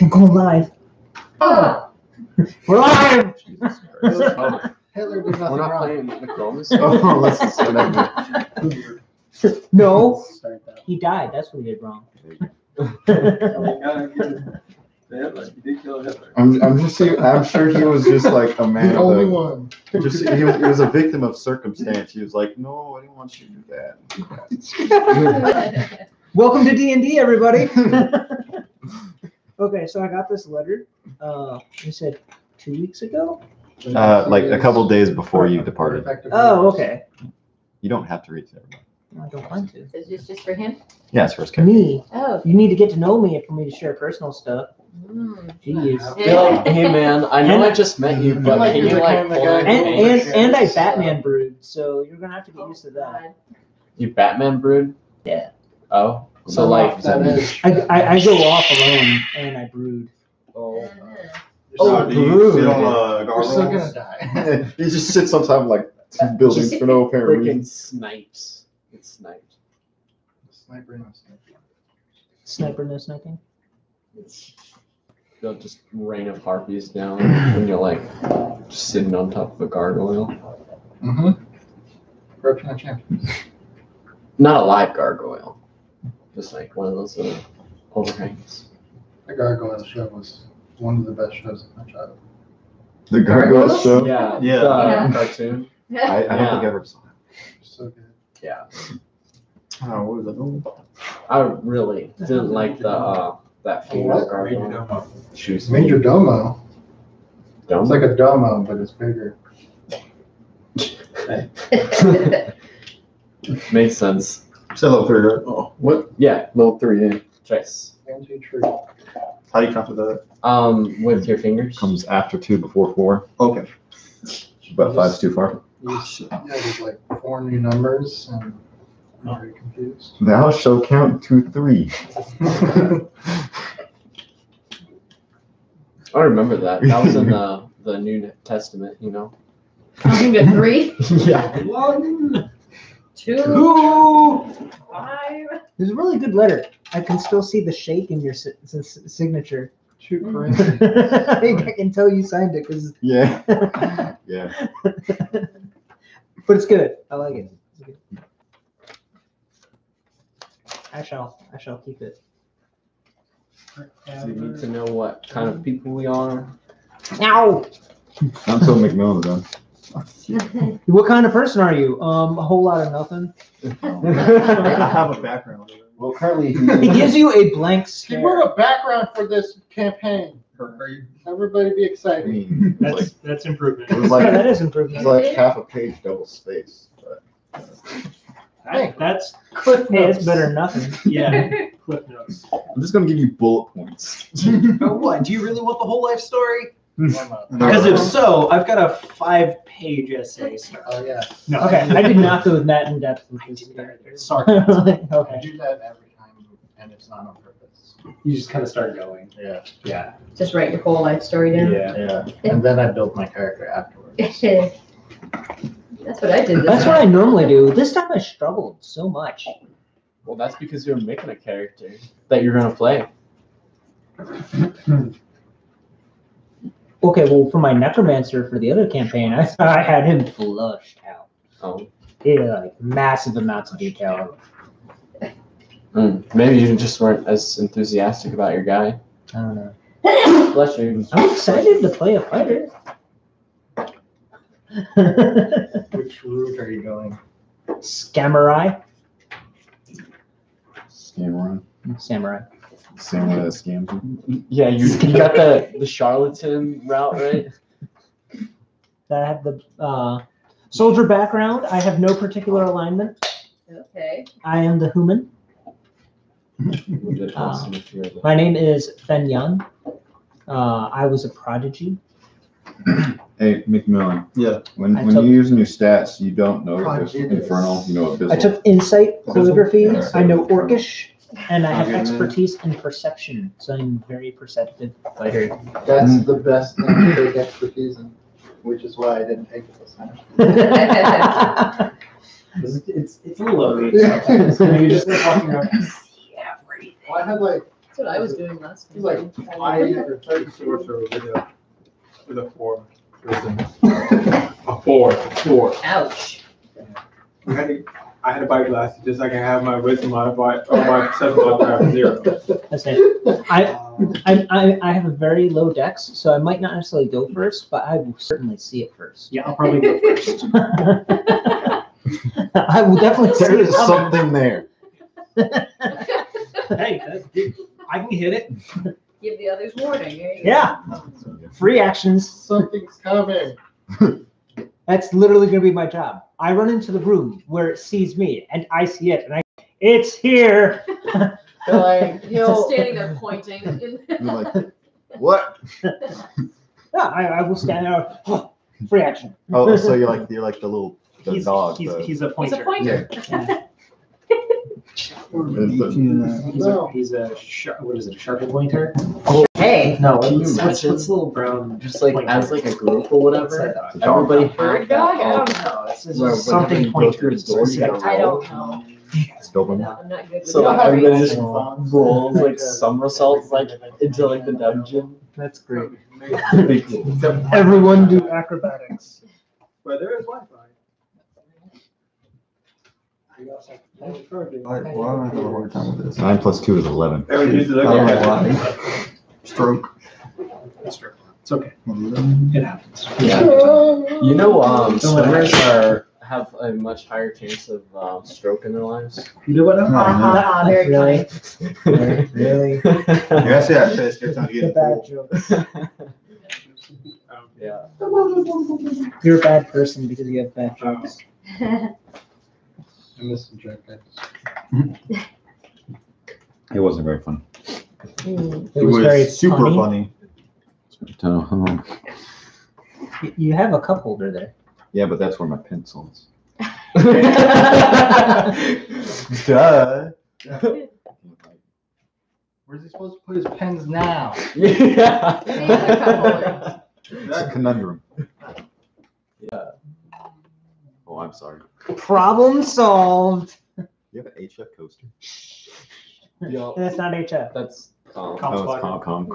Go live. Oh. We're live. Jesus Christ. Hitler did nothing We're not wrong. playing Necromus. Oh, let's just so that No, Start that. he died. That's what he did wrong. I'm sure he was just like a man. The of only the- one. Just he was a victim of circumstance. He was like, no, I didn't want you to do that. Welcome to D&D, everybody. Okay, so I got this letter. You said 2 weeks ago? Like a couple days before you departed. Oh, okay. You don't have to read it to everybody. I don't want to. Is this just for him? Yeah, it's first character. Me. Oh. You need to get to know me for me to share personal stuff. Mm. Jeez. Be like, hey man, I know I just met you, but Like can you're you the like kind of pull guy in who- your And pants? I Batman brewed, so you're gonna have to get used to that. God. You Batman brood? Yeah. Oh, so So like that is. I go off alone and I brood. Oh, Oh, do you brood. sit on we're still gonna gargoyles? die. He just sits on top of like two buildings for no apparent freaking reason. snipes. It's sniped. Sniper and sniper. Sniper, no sniping. They'll just rain of harpies down when you're like just sitting on top of a gargoyle. Mm-hmm. Approaching a champion. Not a live gargoyle. Just like one of those little overhangs. The Gargoyle show was one of the best shows of my childhood. The gargoyle show. Yeah. Yeah. The Yeah. cartoon. I don't think I ever saw it. So good. Yeah. Oh, what was it? I really didn't like the that female What? gargoyle. She was Major Domo. dumb. It's like a domo, but it's bigger. Makes sense. Say level 3, right? Oh, what? Yeah, level 3 in chess. Fancy tree. How do you count to that? With your fingers. Comes after 2 before 4. Okay. But 5's too far. Yeah, there's like 4 new numbers, and I'm very confused. Thou shall count to 3. I remember that. That was in the New Testament, you know. Counting to 3, Yeah. 1, 2, 5. It was a really good letter. I can still see the shake in your signature. Shoot Mm. crazy. I can tell you signed it because, Yeah. Yeah. but it's good. I like it. It's good. I shall keep it. So you need to know what kind of people we are. Ow! Not until McMillan's done. What kind of person are you? A whole lot of nothing. I have a background. Well, currently He gives you a blank He wrote stare. a background for this campaign. Everybody be I excited. mean, it was like, That's improvement. it was Yeah, that like, is it improvement. was like half a page double space. But That's Cliff Hey, it's notes. better than nothing. yeah. Cliff notes. I'm just gonna give you bullet points. Oh, what? Do you really want the whole life story? Why not? Because if so, I've got a 5-page essay. Oh yeah. No. Okay, I did not go that in depth with this character. Sarcasm. I Okay. do that every time, and it's not on purpose. You just kind of start going. Yeah. Yeah. Just write your whole life story down. Yeah. And then I build my character afterwards. That's what I did. That's what I normally do. This time I struggled so much. Well, that's because you're making a character that you're gonna play. Okay, well, for my necromancer for the other campaign, I had him flushed out. Oh. He had like massive amounts of detail. Maybe you just weren't as enthusiastic about your guy. I don't know. Bless you. I'm excited to play a fighter. Which route are you going? Scamurai. Scam Samurai. Samurai that scams you. Yeah, you got the charlatan route, right? I have the soldier background. I have no particular alignment. Okay. I am the human. We did awesome if you were the- My name is Fen Yun. I was a prodigy. Hey, McMillan. Yeah. When I when took- you're using your stats, you don't know Prodigious. Infernal, you know Abyssal. I took insight, calligraphy. Yeah. I know Orcish, and I have Okay. expertise in perception. So I'm a very perceptive fighter. That's the best thing to take expertise in, which is why I didn't take it this time. It's a little low sometimes. You're just like walking around. Well, I had like That's what I was doing last He's time. like 5 or 30 sorcerer with a 4. A 4. Ouch. I had to buy glasses just so I can have my wisdom modifier or my perception modifier 0. That's it. I have a very low dex, so I might not necessarily go first, but I will certainly see it first. Yeah, I'll probably go first. I will definitely see There it is coming. something there. Hey, I can hit it. Give the others warning. There you go. Yeah, free actions. Something's coming. That's literally going to be my job. I run into the room where it sees me, and I see it, and it's here. They're like, Just standing there pointing. You're like, what? Yeah, I will stand there. Oh, free action. Oh, so you're like the little He's dog. a He's pointer. a pointer. He's a sharp. What is it? A sharp pointer? Hey. No, Can you it's What's imagine? this little brown? just like pointer? as like a group or whatever, It's everybody Bird had dog? I that. don't know. It's just Where something whenever you go through pointer. the door, you gotta I roll. don't know. Doberman. I'm not good with So like, dogs. everybody just rolls like somersaults like into like the dungeon. That's great. Pretty cool. Everyone do acrobatics. But there is Wi-Fi. Why am I having a hard time with this? 9 + 2 is 11. Everyone uses I don't know it. why. Stroke. It's okay. It happens. Yeah. You know, swimmers have a much higher chance of stroke in their lives. You do what now? Very Really? funny. Really? You actually have pissed every time you The get bad in the jokes. Yeah. You're a bad person because you have bad jokes. I missed some joke. It wasn't very funny. It was very super funny. funny. You have a cup holder there. Yeah, but that's where my pencil is. Duh. Where's he supposed to put his pens now? Yeah. Any other couple? It's a conundrum. Yeah. Oh, I'm sorry. Problem solved. You have an HF coaster? Yo, That's not HF. that's Com Oh, squad. it's calm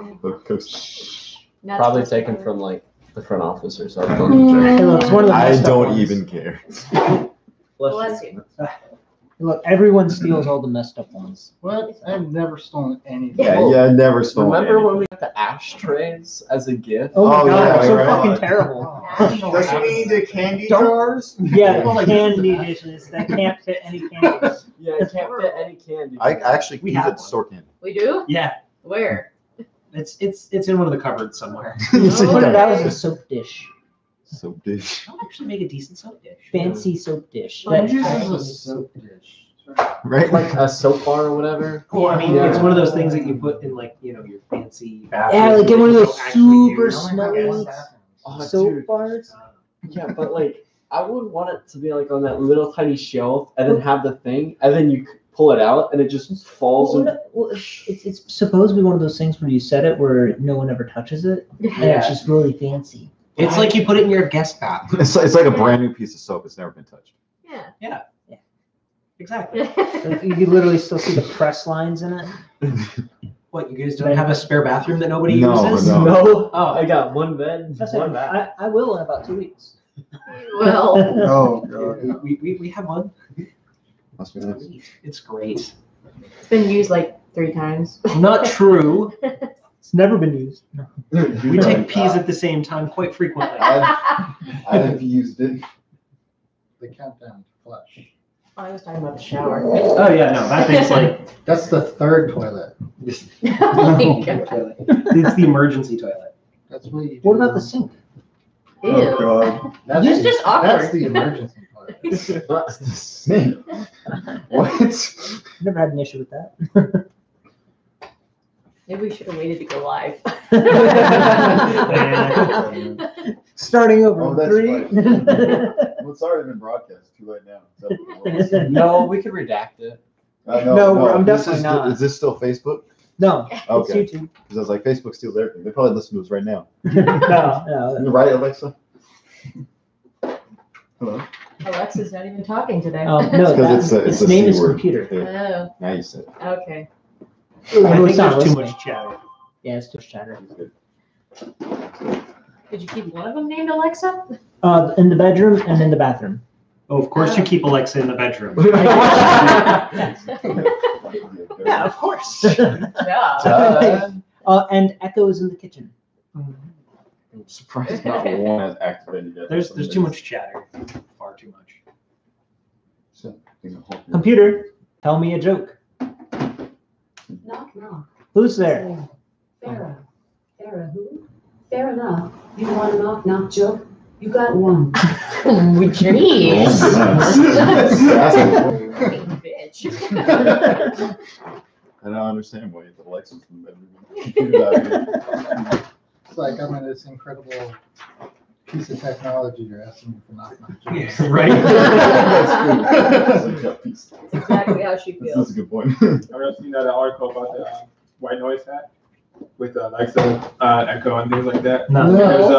coaster. Not probably supposed taken to- from like the front office or something. Hey, look, it's one of the I messed up don't ones. even care. Bless you. Look, everyone steals all the messed up ones. What? I've never stolen anything. Yeah, never stole Remember anything. when we got the ashtrays as a gift? Oh my Oh, god, yeah, they're so right. fucking terrible. Does she mean the candy Don't- jars? Yeah, the candy dishes that can't fit any candies. Yeah, it can't fit any candy. I actually We use have it to one. store candy. We do? Yeah, Where? it's in one of the cupboards somewhere. You see Put it that? out as a soap dish. So dish. I'll actually make a decent soap dish. Fancy soap dish. Well, That- This is a soap dish. Right? Like a soap bar or whatever. Well, I mean, Yeah. it's one of those things that you put in like, your fancy bathroom. Yeah, like get one of that you those don't actually super use. smelly Oh, soap dude. bars. Yeah, but like, I would want it to be like on that little tiny shelf and then have the thing and then you pull it out and it just falls in. Well, it's supposed to be one of those things where you set it where no one ever touches it, and it's Yeah. just really fancy. It's like you put it in your guest bathroom. It's like a brand new piece of soap. It's never been touched. Yeah. Exactly. Like, you can literally still see the press lines in it. What, you guys don't have a spare bathroom that nobody No, uses? no. No, Oh. I got one bed, That's one it. bath. I will in about 2 weeks. Well, Oh, God. We have one. Must be nice. It's great. it's been used like 3 times. Not true. It's never been used. We take peas at the same time quite frequently. I've used it. The countdown to flush. I was talking about the shower. Oh yeah, no, that thing's like That's the third toilet. Oh my God. it's the emergency toilet. That's what you do. What about the sink? Ew. God. That's It's just awkward. That's the emergency toilet. That's the sink. What? Never had an issue with that. Maybe we should have waited to go live. Starting over Oh, in that's 3. Well, it's already been broadcast. Too late now. Is that what it was? No, we could redact it. No, I'm this definitely is not. Is this still Facebook? No, it's Okay. YouTube. Because I was like, Facebook steals everything. They probably listen to us right now. No. Right, Alexa? Hello? Alexa's not even talking today. No, Because that, it's a its name C is word. computer. Yeah. Oh, Now you said. okay. I think Everyone's not there's too listening. much chatter. Yeah, it's too much chatter. Did you keep one of them named Alexa? In the bedroom and in the bathroom. Oh, of course you keep Alexa in the bedroom. Yeah, of course. Yeah. And Echo is in the kitchen. I'm surprised not one has activated yet. There's too much chatter. Far too much. Computer, tell me a joke. Knock, knock. Who's there? Farrah. Farrah who? Fair enough. You want a knock, knock joke? You got one. Jeez. Bitch. I don't understand why you have Alexis in the bedroom. It's like I'm in this incredible piece of technology. You're asking me for knock knock jokes. Yeah, right? That's exactly how she This feels. is a good point. I've ever seen that article about the white noise hat with Alexa, Echo, and things like that. No. No. It was,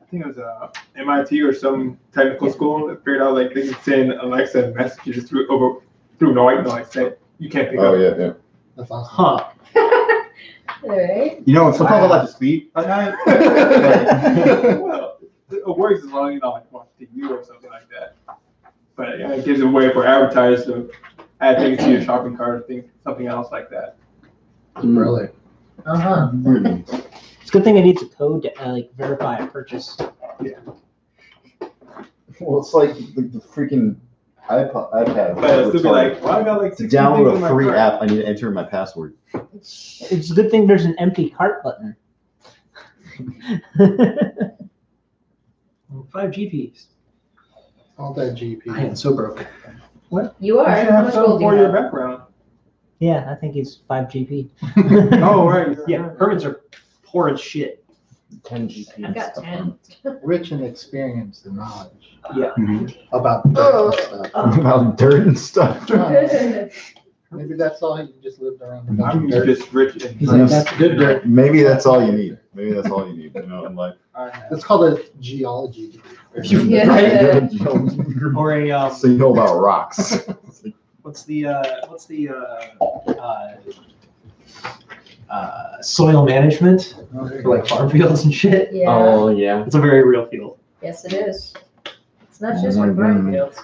I think it was MIT or some technical school that figured out like they can send Alexa messages through white noise that you can't pick Oh, up. yeah. That's awesome. Huh. Alright. You know, sometimes I like to sleep at night. Well, it works as long as you not like watch TV or something like that. But yeah, it gives a way for advertisers to add things to your shopping cart or something else like that. Really? Uh-huh. It's a good thing I need the code to verify a purchase. Well, it's like the freaking iPad. But it'll still be like, well, I got like To 60 things in download my a free cart. app, I need to enter my password. It's a good thing there's an empty cart button. 5 GPs. All that GP. I am so broke. You are. You should How have much some gold do for you your have? background. Yeah, I think he's 5 GP. Oh, right. Yeah, hermits are poor as shit. 10 GP. I've got 10. Rich in experience and knowledge Yeah. about Oh. stuff. About dirt and stuff. Maybe that's all you just lived around. a bunch I'm of dirt. just rich and He's like, that's good dirt. Maybe that's all you need. Maybe that's all you need. You know, in life. It's called a geology degree. Yeah. Or a So you know about rocks. what's the soil management for like farm fields and shit. Yeah. Oh, yeah. It's a very real field. Yes, it is. It's not Oh just my for farm God. fields.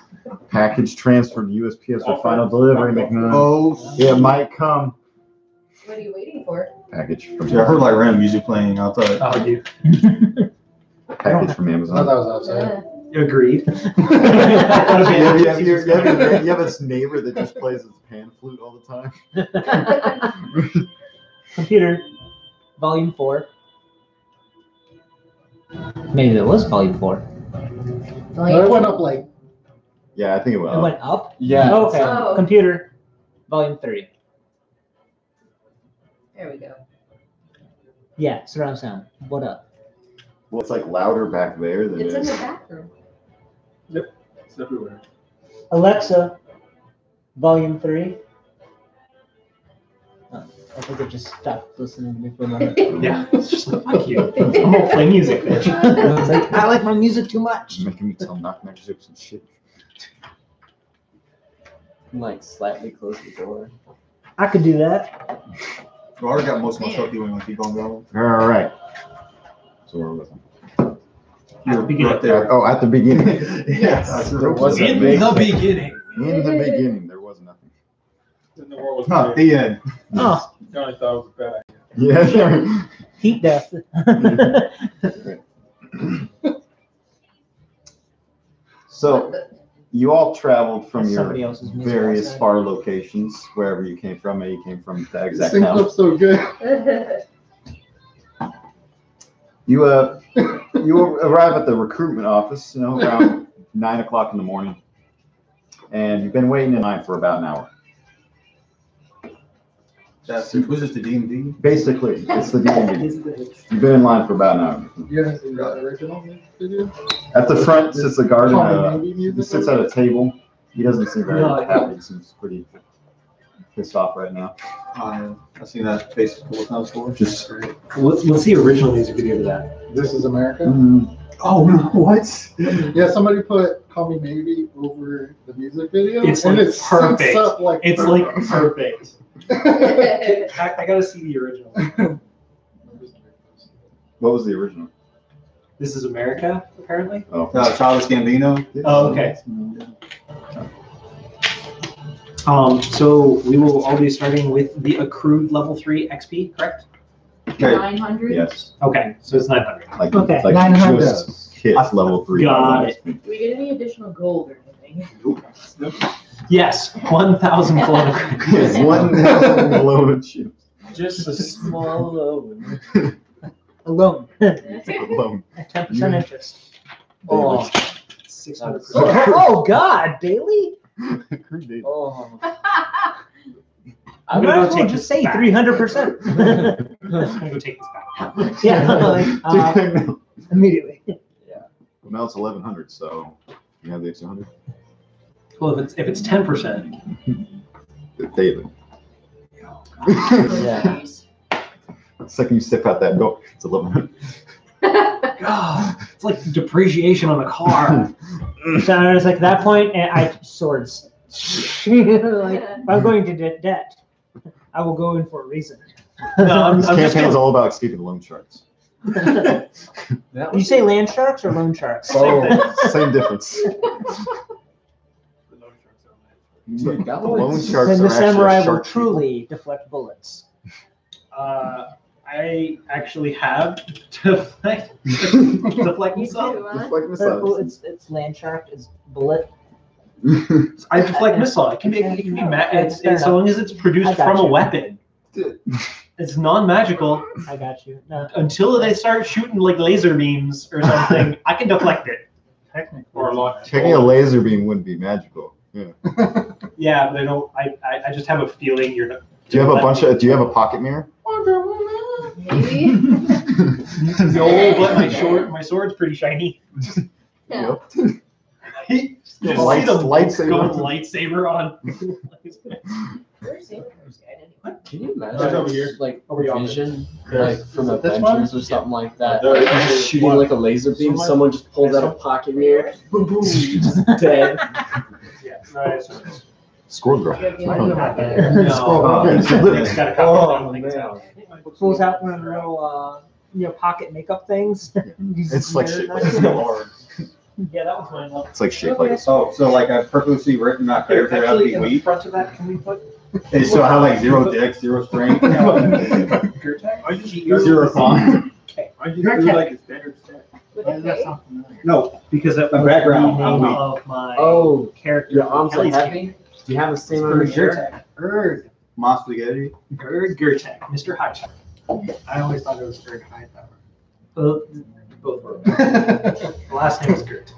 Package transferred USPS for final delivery, McMahon. Oh, Yeah, it might come. What are you waiting for? Package from yeah, I heard like random music playing. I thought, Oh, you package from Oh, that Amazon. was outside. agreed. You have this neighbor that just plays his pan flute all the time. Computer, volume 4. Maybe there was volume 4. No, it went up like Yeah, I think it will. It went up? Yeah. Okay. Oh. Computer, volume 3. There we go. Yeah, surround sound. What up? Well, it's like louder back there than It's it in the is. bathroom. It's everywhere. Alexa, volume 3. Oh, I think it just stopped listening to me for a moment. Yeah, it's just fuck you. I'm gonna play music, bitch. It's like, I like my music too much. Making me tell knock jokes and shit. Like, slightly close the door. I could do that. I already got most of my stuff. You want to keep on going? All right. So where was You're beginning. right there. Oh, at the beginning. Yes. There was In a big- the beginning. In the beginning, there was nothing. Then the world was Not great. the end. Oh, You only thought it was a bad idea. Yeah. heat death. So you all traveled from That's your somebody else's music various outside. far locations, wherever you came from. Maybe you came from that this exact thing town. flips so good. You arrive at the recruitment office, around 9 o'clock in the morning, and you've been waiting in line for about an hour. Was this the D&D? Basically, it's the D&D. You've been in line for about an hour. You haven't seen the original video? At the front sits a guard. Maybe He music. sits at a table. He doesn't seem very happy. He seems pretty pissed off right now. I've seen that face a couple times before. Just What's the original music video to that? This is America. Oh no! What? Yeah, somebody put "Call Me Maybe" over the music video, It's and like it syncs perfect. up like It's like perfect. I gotta see the original. What was the original? This is America, apparently. Oh, Childish Gambino. Oh, okay. So we will all be starting with the accrued level 3 XP, correct? Okay. 900? yes. Okay, so it's 900. Like, Okay. like 900. just hit level 3. Got it. Do we get any additional gold or anything? Yes, 1,000 kilometers. 1,000 load of chips. Just a small loan. Alone. Alone. At 10% interest. Oh, 600%. Oh, God, Bailey? Accrued data. oh. I'm gonna gonna go just say 300%. I'm gonna go take this back. Yeah, like, immediately. Well, now it's 1,100, so you have the extra 100. Well, if it's 10%. Daily. Yeah. The second you step out that door, it's 1,100. God, it's like depreciation on a car. So it's like at that point, and I swords. Like, if I'm going to debt, I will go in for a reason. No, This campaign's all about escaping loan sharks. You say land sharks or loan sharks? Oh. Same difference. Dude, that The was- loan sharks Then are the actually samurai will shark truly deflect bullets. I actually have deflect missile. Deflect missiles. It's land shark. It's bullet. I deflect missile. It can be It's fair it's so long as it's I produced got from a you. weapon. It's non-magical I got you. No, until they start shooting like laser beams or something. I can deflect it. technically. Or launch. Taking a laser beam wouldn't be magical. Yeah. Yeah, but I don't. I just have a feeling you're not. Do you have a bunch of? Do you have a pocket mirror? Maybe. No, but my sword's pretty shiny. Yeah. You just see Lights- the lightsaber. gold lightsaber on. Where's Sailor Moon's guide anyway? Can you Right over imagine here. like Over yonder. Vision, like from Is it this Avengers or something like that? There Like, is just shooting one. like a laser beam, someone just pulls out a pocket mirror, boom, boom, just dead. Yeah, right. Squirrel girl. You have the Oh, other no. one. No. It's got a couple of things man. out. Pulls out one of the little, pocket makeup things. It's like shaped like Yeah, that was mine. It's like shaped like a Oh, so like I've purposely written my Here, character out to actually, be in the weak. front of that, can we put? And so I have like 0 dex, 0 strength, Gertech? I just 0 con. I just do like a standard stat. With a K? No, because that The background, The I'm name weak. of my Oh, character. your arms are Kelly's heavy? Do you have a stain on for your shirt? Gertech. Erd. Moss spaghetti. Gertech. Mr. High Tower. I always thought it was Erd High Tower. Both were. The last name is Gertech.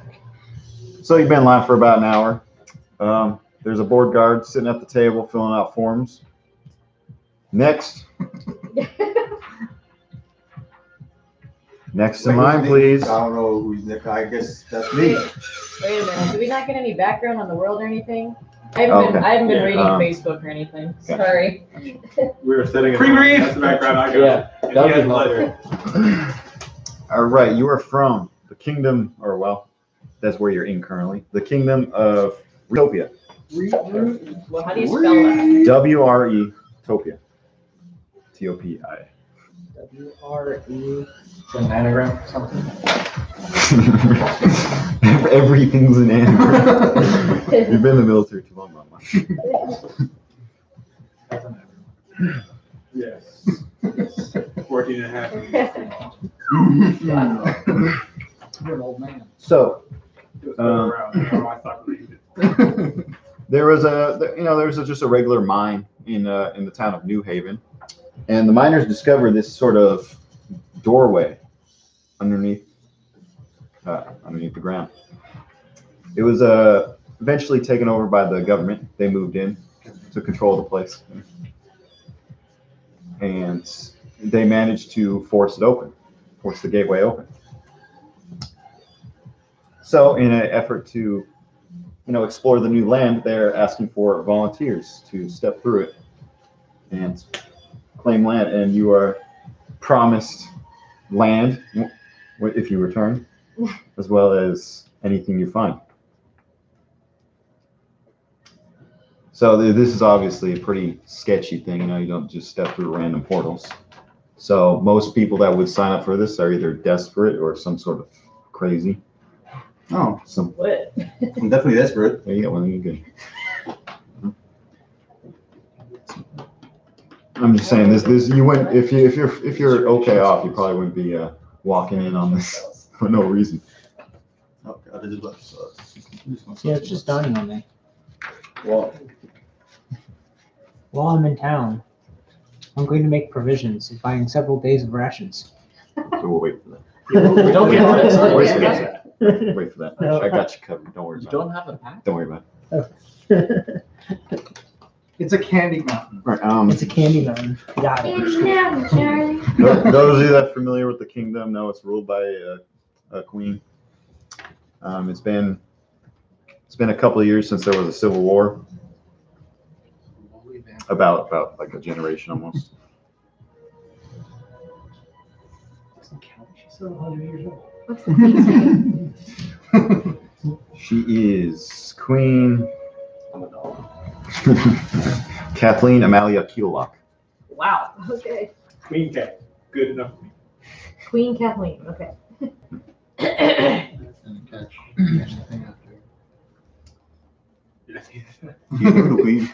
So you've been live for about an hour. There's a board guard sitting at the table filling out forms. Next. Next in line, please. I don't know who's next. I guess that's me. Wait a minute. Do we not get any background on the world or anything? I haven't been Yeah, reading Facebook or anything. Sorry. We were setting pre-brief. That's the background I got. Yeah, that would be Yeah, All right, you are from the kingdom, or well, that's where you're in currently. The kingdom of Retopia. Well, how do you spell that? W-R-E, Topia. T-O-P-I. W-R-E. It's an anagram or something. Everything's an anagram. You've been in the military too long, Mama. Yes. 14 and a half. You're an old man. So, It was around. I thought we did it. there was just a regular mine in the town of New Haven, and the miners discovered this sort of doorway underneath the ground. It was eventually taken over by the government. They moved in to control the place, and they managed to force the gateway open. So, in an effort to explore the new land, they're asking for volunteers to step through it and claim land, and you are promised land if you return. as well as anything you find. So this is obviously a pretty sketchy thing. You know, you don't just step through random portals. So most people that would sign up for this are either desperate or some sort of crazy. Oh, What? I'm definitely desperate. There you go. Well, you're good. I'm just saying this you wouldn't if you're okay off, you probably wouldn't be walking in on this for no reason. Oh God, this is about to suck. Yeah, it's just dawning on me. Well, While I'm in town, I'm going to make provisions of buying several days of rations. So we'll wait for that. we don't get Wait this. for that. Wait for that. No. I got you covered. Don't worry You about don't have a pack? it. Don't worry about It's a candy mountain. it. Right. It's a candy mountain. Got it. Charlie. Those of you that are familiar with the kingdom know it's ruled by a queen. It's been a couple of years since there was a civil war, about like a generation almost. She's still 100 years old. What's the king's name? She is Queen I'm a dog. Kathleen Amalia Keelock. Wow. Okay. Queen cat. Good enough for me. Queen Kathleen. Okay. And catch the thing after. You know the queen.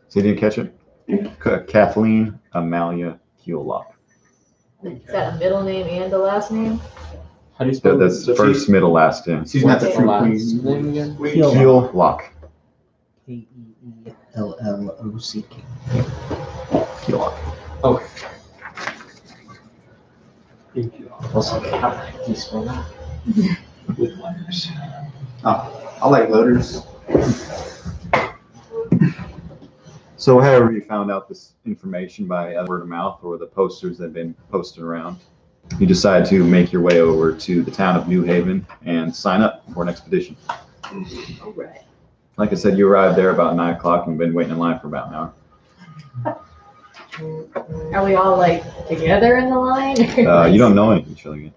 So you didn't catch it? Kathleen Amalia Keelock. Is that a middle name and a last name? How do you spell That's first, middle, last name. She's not the Okay. true last queen. name again? Keelock. Keellock. Keelock. Okay. Thank you. Also, how do you spell that? With letters. I like letters. So however you found out this information by word of mouth or the posters that have been posted around, you decide to make your way over to the town of New Haven and sign up for an expedition. All right. Like I said, you arrived there about 9 o'clock and been waiting in line for about an hour. Are we all like together in the line? You don't know any of each other yet.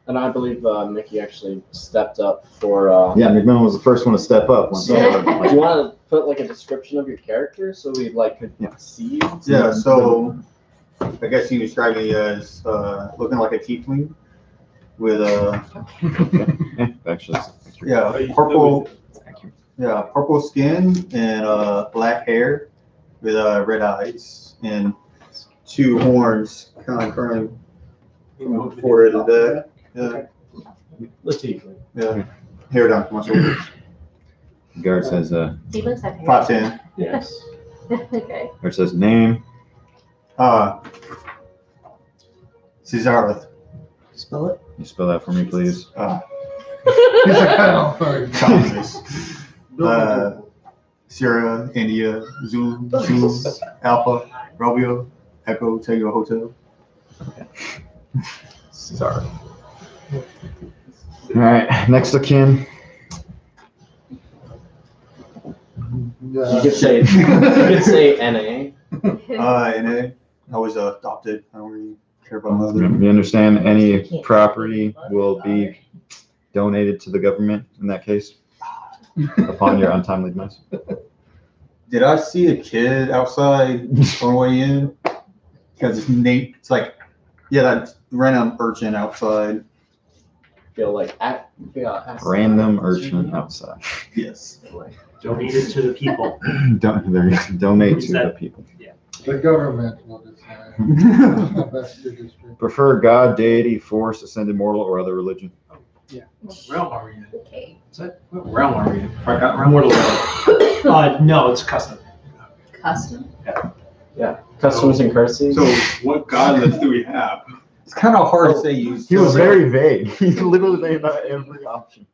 And I believe Mickey actually stepped up for. Yeah, McMillan was the first one to step up. Once So, do you want to put like a description of your character so we like could Yeah. see you? Yeah, so I guess you describe me as looking like a tiefling with Actually, purple purple skin and black hair with red eyes and 2 horns kind of curling from the forehead to the back. Yeah, The tiefling. yeah. Hair down to my shoulders. Guard says, He looks like 5'10". Yes. Okay. Guard says name. Cesareth. Spell it. You spell that for me, please. He's like, I don't know. Sierra, India, Zulu, Alpha, Romeo, Echo, Tango Hotel. Sorry. All right, next of kin. You could say NA. NA. I was adopted. I don't really care about my other. You understand any property will be donated to the government in that case upon your untimely demise. Did I see a kid outside on the way in? Because it's like, that random urchin outside. Feel like Random urchin outside. Yes. Donated to the people. Donate to the people. The government will decide. That's your district. Prefer God, deity, force, ascended mortal, or other religion. Yeah. What realm are we in? Okay. Is that what realm are we in? I got realm or level. No, it's custom. Custom. customs and courtesies. So what god list do we have? It's kind of hard to say. He was very vague. He literally made about every option.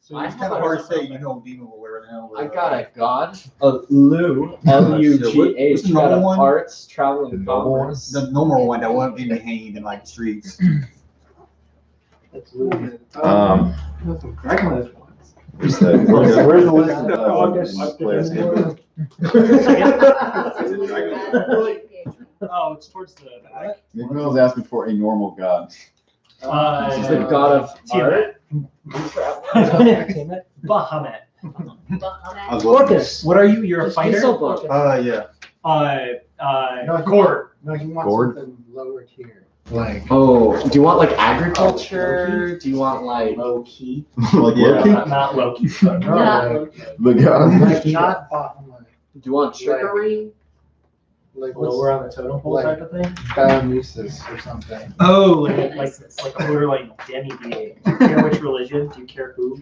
So it's kind of hard to say. You know, demon will wear now. I got a god, a Lu, L-U-G-H. What's the Got normal a one? arts, travel, and normal one? commerce. The normal one that won't be hanged in like the streets. That's some Craigslist ones. Where's the list of players? Oh, it's towards the back. McMillan's asking for a normal god. He's the god of art. Tiamat. Bahamut. I was looking. Orcus. What are you? You're a He's fighter? so good. Yeah. No, Gord. No, he wants Gord? something lower tier. Like Oh, do you want like agriculture? Do you want like Low key. Like Yeah. Loki? Not low key. no, Yeah. like, The god. like not Bahamut. do you want trickery? Like Lower on the totem pole type of thing? Dionysus or something. Oh, like a borderline demi-deity. Do you care which religion? Do you care who?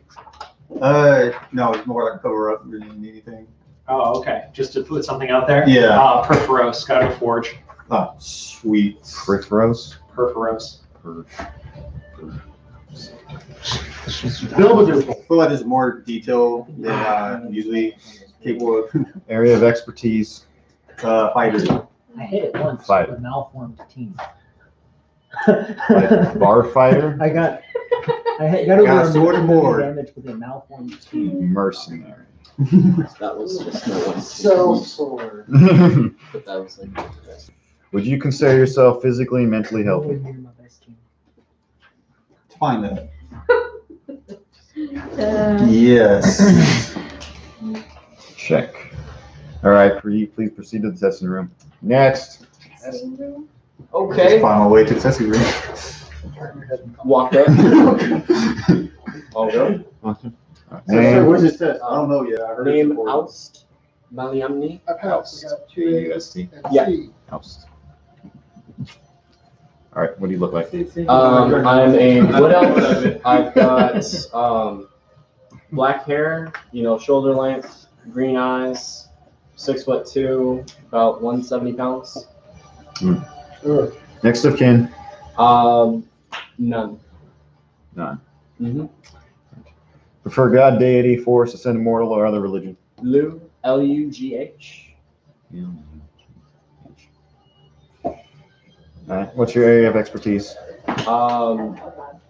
No, it's more like cover up than anything. Oh, okay. Just to put something out there? Yeah. Perforos, God of Forge. Oh, sweet. Perforos? Perforos. Build I feel like there's more detail than usually capable of. Area of expertise. Fighter. I hit it once Fight. with a malformed team. Like bar fighter. I got Got over a a sword and board. damage with a malformed team. Mercenary. That was just no one. So sword. But that was like. Would you consider yourself physically and mentally healthy? Find that. Yes. Check. All right, please proceed to the testing room. Next. Okay. Find my way to the testing room. Walk up. Oh, really? Name. Where's this test? I don't know yet. I heard it's Name important. Oust Maliamni. I've House. got two UST. Yeah. House. All right, what do you look like? I'm a wood elf. I've got black hair, shoulder length, green eyes, 6'2", about 170 pounds. Sure. Next of kin. None. None. Mm-hmm. Prefer God, deity, force, ascended mortal, or other religion. Lugh, Lugh. All right, what's your area of expertise?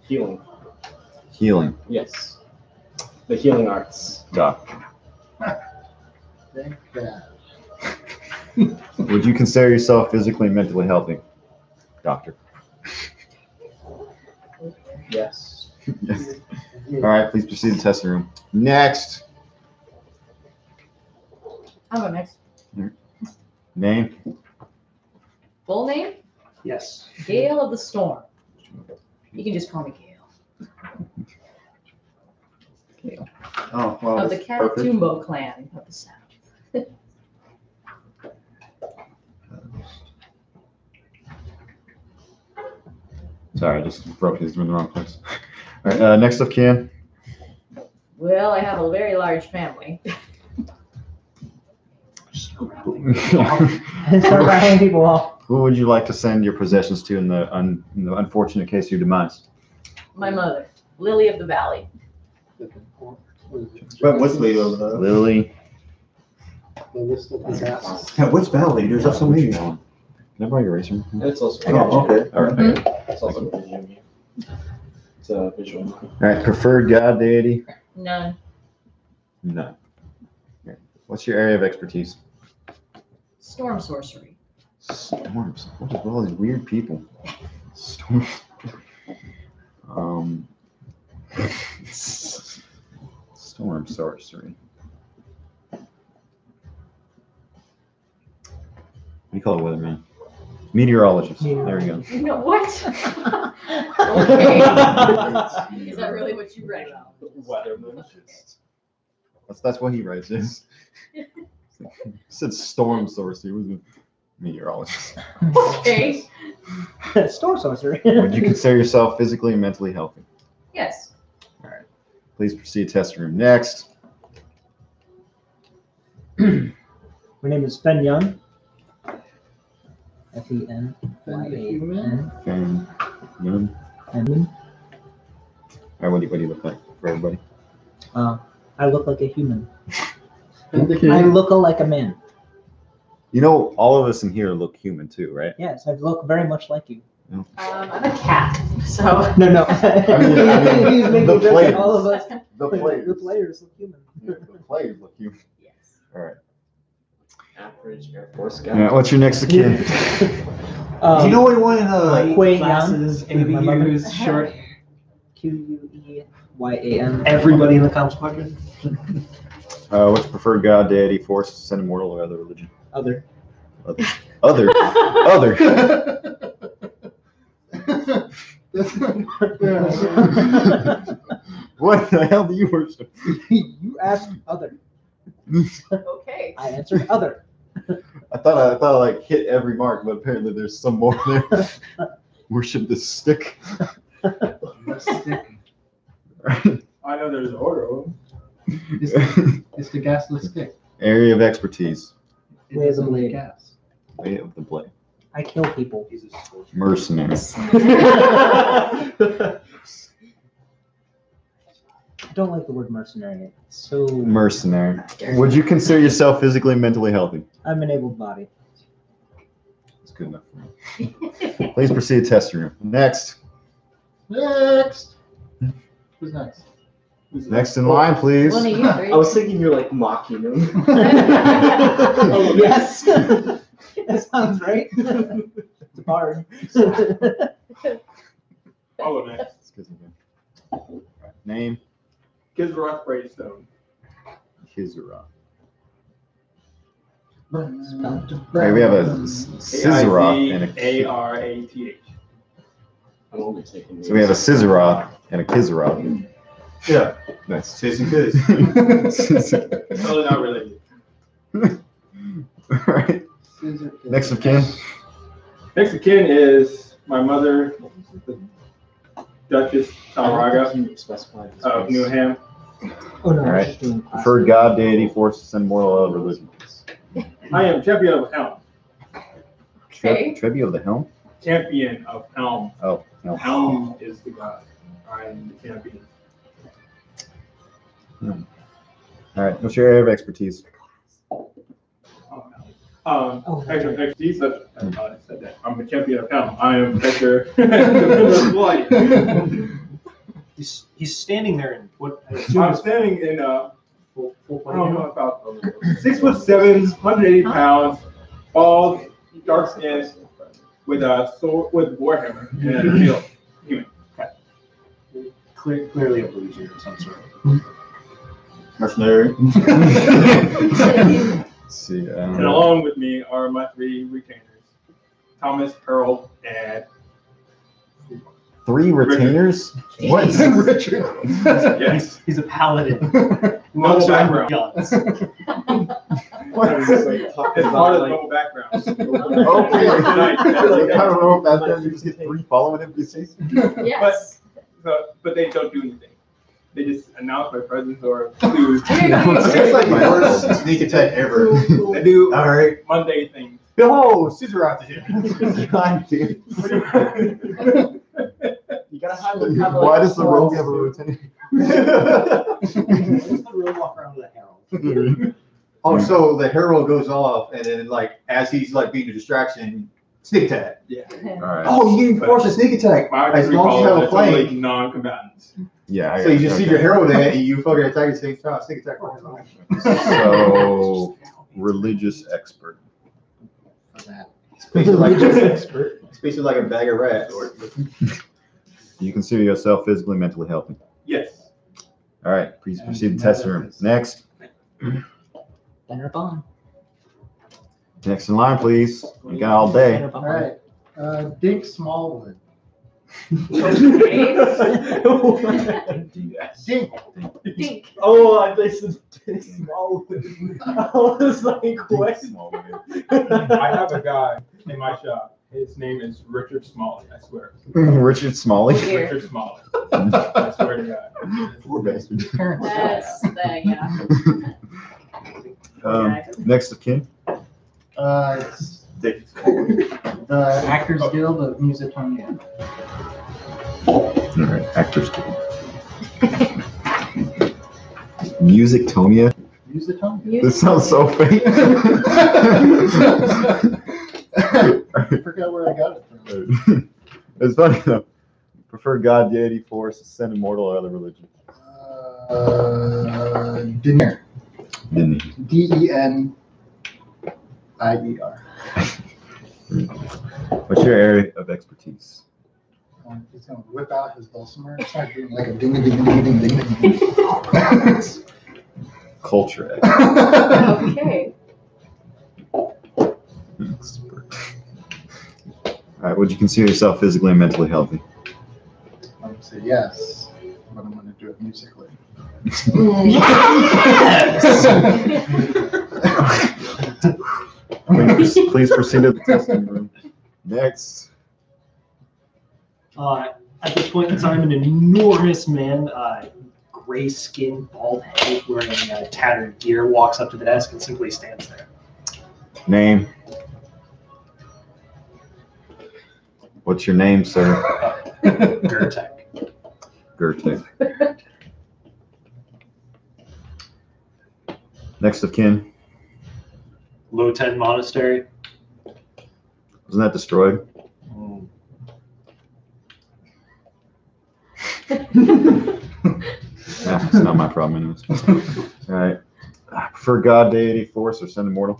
Healing. Healing. Yes. The healing arts. Doc. Thank God. Would you consider yourself physically and mentally healthy? Doctor. Yes. Yes. All right, please proceed to the testing room. Next. I'll go next. Name. Full name? Yes. Gale of the Storm. You can just call me Gale. Oh, well. Of the that's perfect. Catatumbo clan of the South. Sorry, I just broke his in the wrong place. All right, next of kin. Well, I have a very large family. Start rallying people off. Who would you like to send your possessions to in the unfortunate case of your demise? My mother, Lily of the Valley. But what's Leo? Lily. The list of disasters. Yeah, what's Valley? There's so many. Can I borrow your eraser? It's also. Oh, okay. All right. It's also visual. It's a visual. All right. Preferred God, deity? None. No. Okay. What's your area of expertise? Storm sorcery. Storms. What is with all these weird people? Storm. Storm sorcery. What do you call it, weatherman? Meteorologist. There we go. No, what? Okay. Is that really what you read? Weatherman. That's what he writes. Is he said storm sorcery. It was a meteorologist. Okay. Storm sorcery. Would you consider yourself physically and mentally healthy? Yes. Please proceed to test room. Next. My name is Fen Yun. F-E-N-Y-A-N. Fan. None. And All right, what do you look like for everybody? I look like a human. I look like a man. You know, all of us in here look human too, right? Yes, I look very much like you. I'm a cat, so. No. I mean, He's making the jokes players. at all of us. The The players. players look human. Yeah, the players look human. Yes. All right. Average Air Force guy. All right, what's your next of kin? Do you know anyone in Quay Glasses, My mother. ABUs, short. QUEYAN. Everybody in the comms quadrant. What's your preferred god, deity, force, sin, immortal, or other religion? Other. Other. Other. What the hell do you worship? You asked other. Okay. I answered other. I thought I like hit every mark, but apparently there's some more there. Worship the stick. I know there's an order of them. It's the gasless stick. Area of expertise. It Way of the doesn't make blade. gas. Way of the blade. I kill people. Mercenaries. I don't like the word mercenary. It's so. Mercenary. Would you consider yourself physically and mentally healthy? I'm an able body. That's good enough for me. Please proceed to testing room. Next. Next. Who's next? Next in line, please. One of you three. I was thinking you're like mocking him. Oh, yes. That sounds right. It's a bard. Follow next. Excuse me. Name. Kisroth Braystone. Kizura. Okay, we have a Scissorah and a Aizarath. I'm only taking so we have a Scissorah and a Kizura. Yeah, Nice. Chase and Kids. Totally not related. All right. Next of kin. Next of kin is my mother, the Duchess Talraga of Newham. Oh no. All right. Preferred god, deity, force, sin, mortal, other religion. I am champion of Helm. Okay. Tribute of the helm. Champion of Helm. Oh, no. Helm is the god. I am the champion. All right. What's your area of expertise? Actually, expertise. I said that. I'm the champion of Helm. I am Protector. The Light. He's standing there and what? I'm standing in I don't know about 6'7", 180 pounds, bald, dark skin, with a sword, with warhammer and a shield. Human. Clearly a blueser of some sort. Mercenary. Let's see. And along with me are my three retainers, Thomas, Pearl, and 3 retainers? What? Richard? yes, He's a paladin. noble background. Guns. It's part of the noble background. Okay. I don't know if that's you just get 3 following NPCs. Yes. But they don't do anything. They just announce my presence or do. It's like my worst sneak attack ever. They do All right. Monday things. Behold, Scissorah here. You gotta have them have Why like does the rogue have a lieutenant? Really walk around with a herald. Oh, so the herald goes off, and then like as he's like being a distraction, sneak attack. All right. Oh, you can force a sneak attack My as three long as you have a followers are totally flank. non-combatants. Yeah. So you just see your herald in it, and you fucking attack at the same time. Sneak attack. So, religious expert. It's basically like it's basically like a bag of rats. You consider yourself physically, mentally healthy. Yes. All right. Please proceed to the test room. Next. Dinner bomb. Next in line, please. We got all day. Dinner All bomb. right. Dink Smallwood. Dink. Think. Oh, I listened to small. I was like, what? I have a guy in my shop. His name is Richard Smalley, I swear. Richard Smalley. Here. Richard Smalley. I swear to God. Poor bastard. That's the, yeah. Next of kin. It's the Actors Guild of Musitonia. All right. Actors Guild. Musictonia. Musitonia. This sounds so fake. I forgot where I got it from. It's funny though. Prefer God, deity, force, sin, immortal, or other religion. Denier. Didn't he? Denier. What's your area of expertise? He's gonna whip out his dulcimer and start doing like a ding ding ding ding ding. Culture. Okay. Expert. All right. Would you consider yourself physically and mentally healthy? I'm gonna say yes, but I'm gonna do it musically. Please proceed to the testing room. Next. At this point in time, an enormous man, gray skin, bald head, wearing tattered gear, walks up to the desk and simply stands there. Name. What's your name, sir? Gertek. Gertek. Next of kin. Low-Ten Monastery. Wasn't that destroyed? Nah, it's not my problem anyways. All right. Prefer God, deity, force, or send immortal?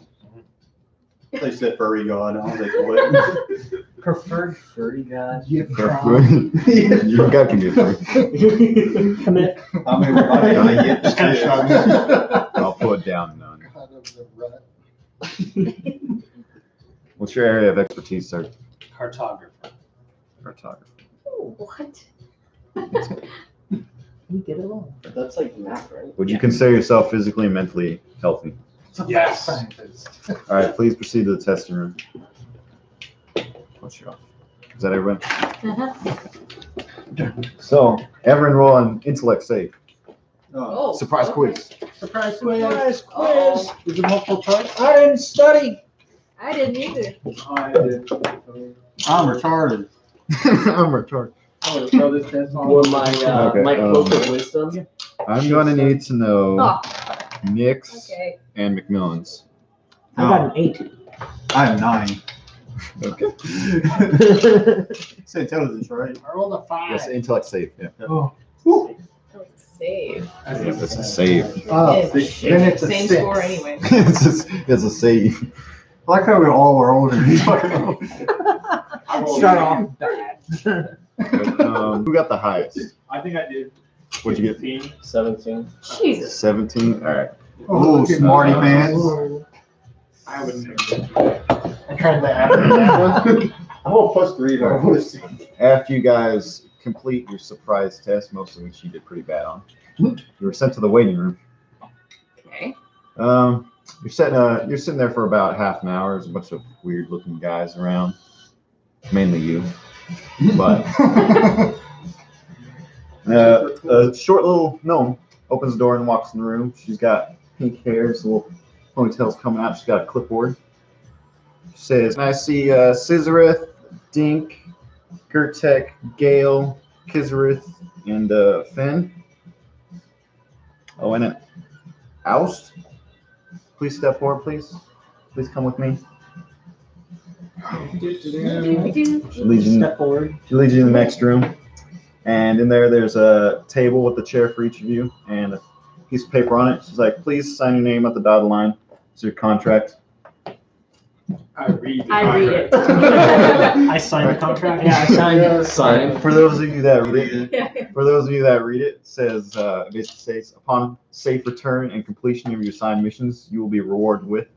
They said furry god. I was like, what? Preferred furry god. You God can be a furry. Commit. I mean, I get Just kind of shrug. I'll put down none. God of the rut. What's your area of expertise, sir? Cartographer. Cartography. What? We get along. That's like math, right? Would you consider yourself physically and mentally healthy? Yes. Scientist. All right, please proceed to the testing room. What's your? Is that everybody? Uh-huh. So, ever enroll in intellect safe? Oh. Surprise okay. quiz. Surprise quiz. quiz. Is it multiple choice? I didn't study. I didn't either. I did. I'm retarded. I'm retarded. I want to throw this test on. Or my Okay, my cloak of wisdom. I'm going to need to know Oh, Nick's okay. and Macmillan's. I got an 8. I have 9. Okay. Say intelligence, right? I rolled a 5. Yes, intellect safe. Yeah. Oh. That was a save. Yeah, that's a save. Oh, Yeah, then it's a Same 6. score anyway. it's a save. I like how we all were older. I rolled Start a- off bad. Who got the highest? I think I did. What'd you get? 15. 17. Jesus. 17. All right. Oh, smarty pants. I would I tried the after. I'm all +3 though. After you guys complete your surprise test, most of which you did pretty bad on, you were sent to the waiting room. Okay. You're sitting there for about half an hour. There's a bunch of weird-looking guys around, mainly you. But a short little gnome opens the door and walks in the room. She's got pink hair, a little ponytails coming out. She's got a clipboard. She says, "I see Sizareth, Dink, Gertek, Gale, Kizareth, and Finn. Oh, and an Oust. Please step forward, please. Please come with me." She leads you, Step forward. she leads you in the next room. And in there's a table with a chair for each of you and a piece of paper on it. She's like, "Please sign your name at the dotted line. It's your contract." I read the I read it. contract. I signed the contract. Yeah, I signed. Sign. For those of you that read it, Yeah. For those of you that read it, it says, it basically states, upon safe return and completion of your assigned missions, you will be rewarded with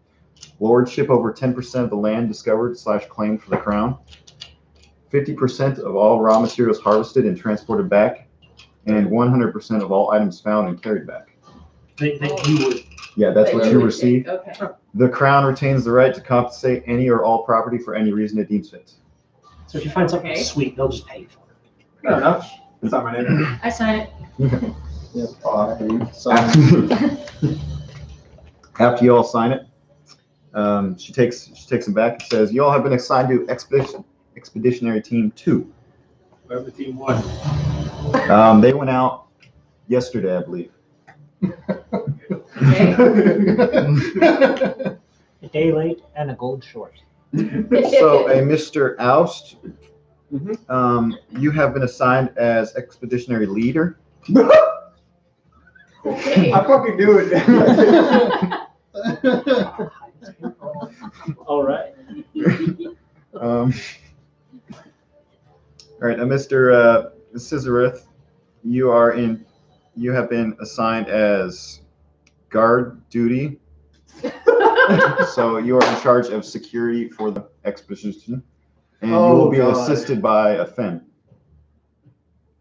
lordship over 10% of the land discovered / claimed for the crown, 50% of all raw materials harvested and transported back, and 100% of all items found and carried back. That you would. Yeah, that's That what you you would receive. take, okay. The crown retains the right to compensate any or all property for any reason it deems fit. So if you find something Okay. sweet, they'll just pay you for it. Fair enough. It's not my name. I sign it. Sign. After you all sign it, she takes it back and says, "You all have been assigned to Expeditionary Team 2. Where's the team one? They went out yesterday, I believe." Okay. A day late and a gold short. So, a Mr. Oust, Mhm. you have been assigned as Expeditionary Leader. Okay. I fucking do it. All right. Um, All right, Mr. Scissorith, you have been assigned as guard duty. So you are in charge of security for the expedition, and you will be assisted by a Fen.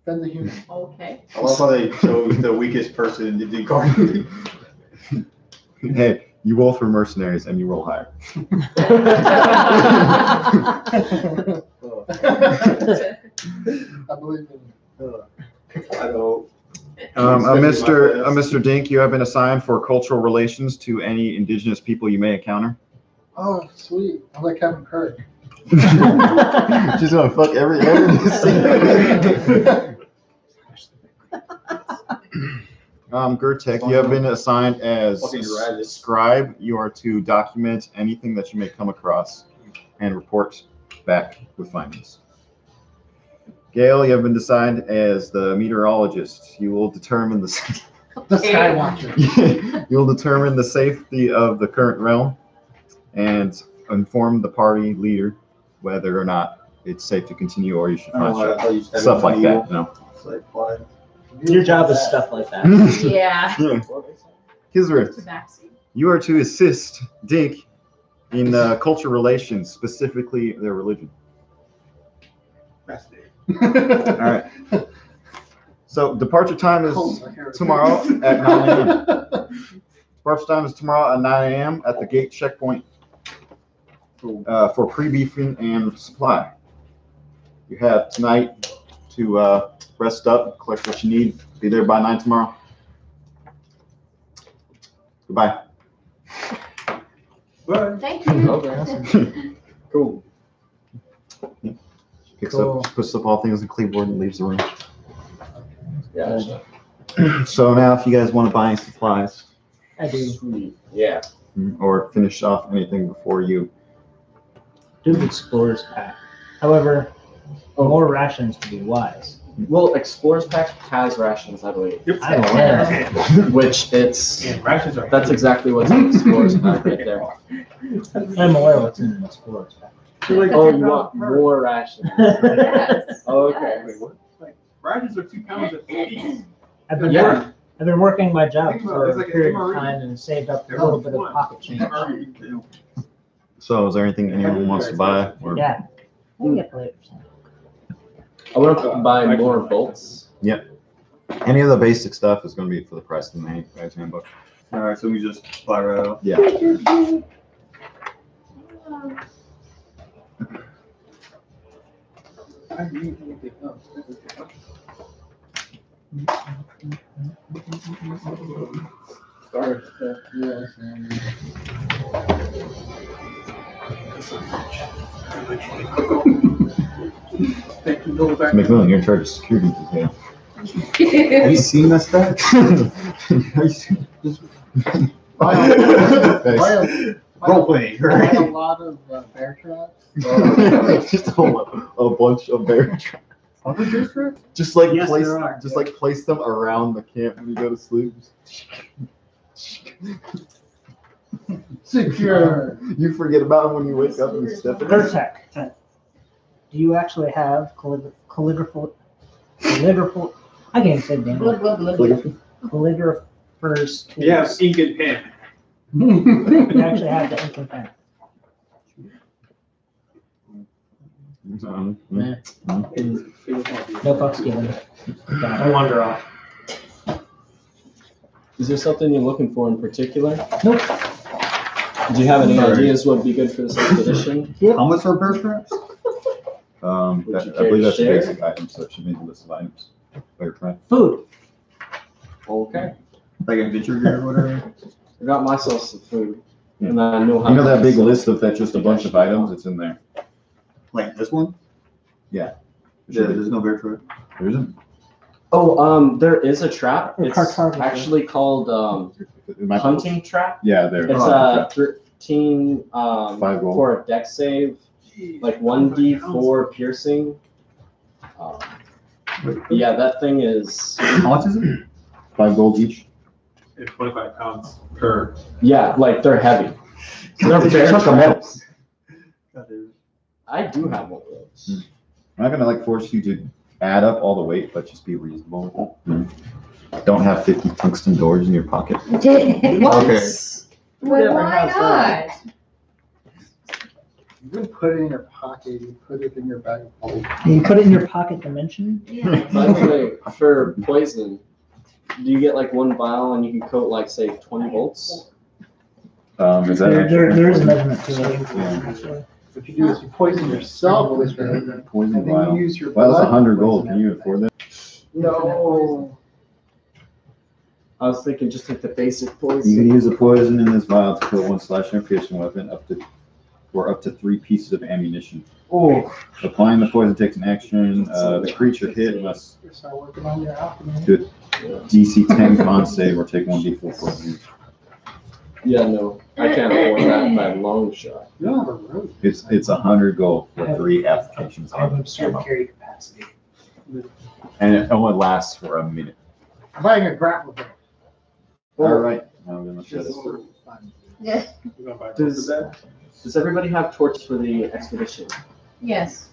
Fend the human. Okay. I love how they chose the weakest person to do guard duty. Hey, you roll for mercenaries and you roll higher. I believe in. I don't. Mr. Dink, you have been assigned for cultural relations to any indigenous people you may encounter. Oh, sweet. I'm like Captain Kirk. She's gonna fuck every Gertek, you have been assigned as Fucking rabbit. scribe. You are to document anything that you may come across and report back with findings. Gale, you have been assigned as the meteorologist. You will determine The Skywatcher. you will determine the safety of the current realm and inform the party leader whether or not it's safe to continue or you should not shut. Stuff like that, you know. It's like, why? Your job is stuff like that. Yeah. Kizrith, Maxi. you are to assist Dink in culture relations, specifically their religion. All right. So departure time is tomorrow at 9 a.m. Departure time is tomorrow at 9 a.m. at the gate checkpoint for pre-briefing and supply. You have tonight to rest up, collect what you need. Be there by 9 tomorrow. Goodbye. Thank you. Okay. Cool. Puts up all things in clipboard and leaves the room. Yeah. So now, if you guys want to buy any supplies I do. Sweet. Yeah. or finish off anything before you, Do the explorer's pack. However, more rations would be wise. Well, Explorer's Pack has rations, I believe. I'm aware. Which it's Yeah, rations are. that's exactly what's in Explorer's Pack right there. I'm aware what's in the explorer's pack. Oh, you want more rations? Yes. Oh, okay. Yes. Rations are 2 pounds a piece. I've been, Yeah. I've been working my job Think about for it, it's a like a period of MRE. time and saved up a little bit of pocket change. so is there anything anyone wants to buy? Or Yeah. We'll get later. I want to buy more bolts. any of the basic stuff is going to be for the price of the guy's handbook. All right, so we just fly right out. Yeah. Yes, and Thank you, go back. McMillan, you're in charge of security detail. Have you seen that stuff? Have you seen Role playing, I right? had a lot of bear traps. Just a bunch of bear traps. Other bear traps? Just like Yes, place, there are, just like place them around the camp when you go to sleep. Secure. You forget about them when you wake up and you step in. Vertec, do you actually have calligrapher? I can't say damn Blah, it. blah, blah, blah. Calligrapher's tools. Yeah, ink and pen. You actually have the ink and pen. Nah, no fucks given. Got I it. wander off. Is there something you're looking for in particular? Nope. Do you have any ideas what would be good for this expedition? How much are bear traps? Would you I care believe to that's a share? basic item, so it should be the list of items. Bear trap. Food. Okay. Like adventure gear or whatever? I got myself some food. And I know how You know that big to- list of that's just a bunch of items? It's in there. Like this one? Yeah. Yeah, there's no bear trap. There isn't. Oh, there is a trap. Or It's cartography. actually called It might- hunting trap. Yeah, there. It's Oh, 13 5 gold. for a deck save, like 1d4 piercing. Yeah, that thing is How much is it? 5 gold each. It's 25 pounds per. like they're heavy. It's a chunk of metal. I do have one of those. I'm not gonna like force you to add up all the weight, but just be reasonable with it. Don't have 50 tungsten doors in your pocket. Okay. Well, why not? You didn't put it in your pocket, you put it in your bag of holding. You put it in your pocket dimension. By the way, for poison, do you get like one vial and you can coat like say 20 volts? Is that There is a measurement to it. Yeah. What you do is you poison yourself with it, Poison and then vial? you use your Well, that's blood 100 to gold. poison Can you everybody. afford that? No. I was thinking just like the basic You poison. can use the poison in this vial to kill one slasher and piercing weapon up to 3 pieces of ammunition. Oh, Applying the poison takes an action. The creature hit must Start working on your alchemy. do a DC 10 con save or take 1d4 poison. yeah, no, I can't afford that by a long shot. You don't have a room. It's 100 gold for 3 applications I have of absurd ammo. carry capacity. And it only lasts for a minute. I'm buying a grapple hook. All right. Now we're gonna shut Just it. for fun. Yeah. You gonna buy Does- that? Does everybody have torches for the expedition? Yes.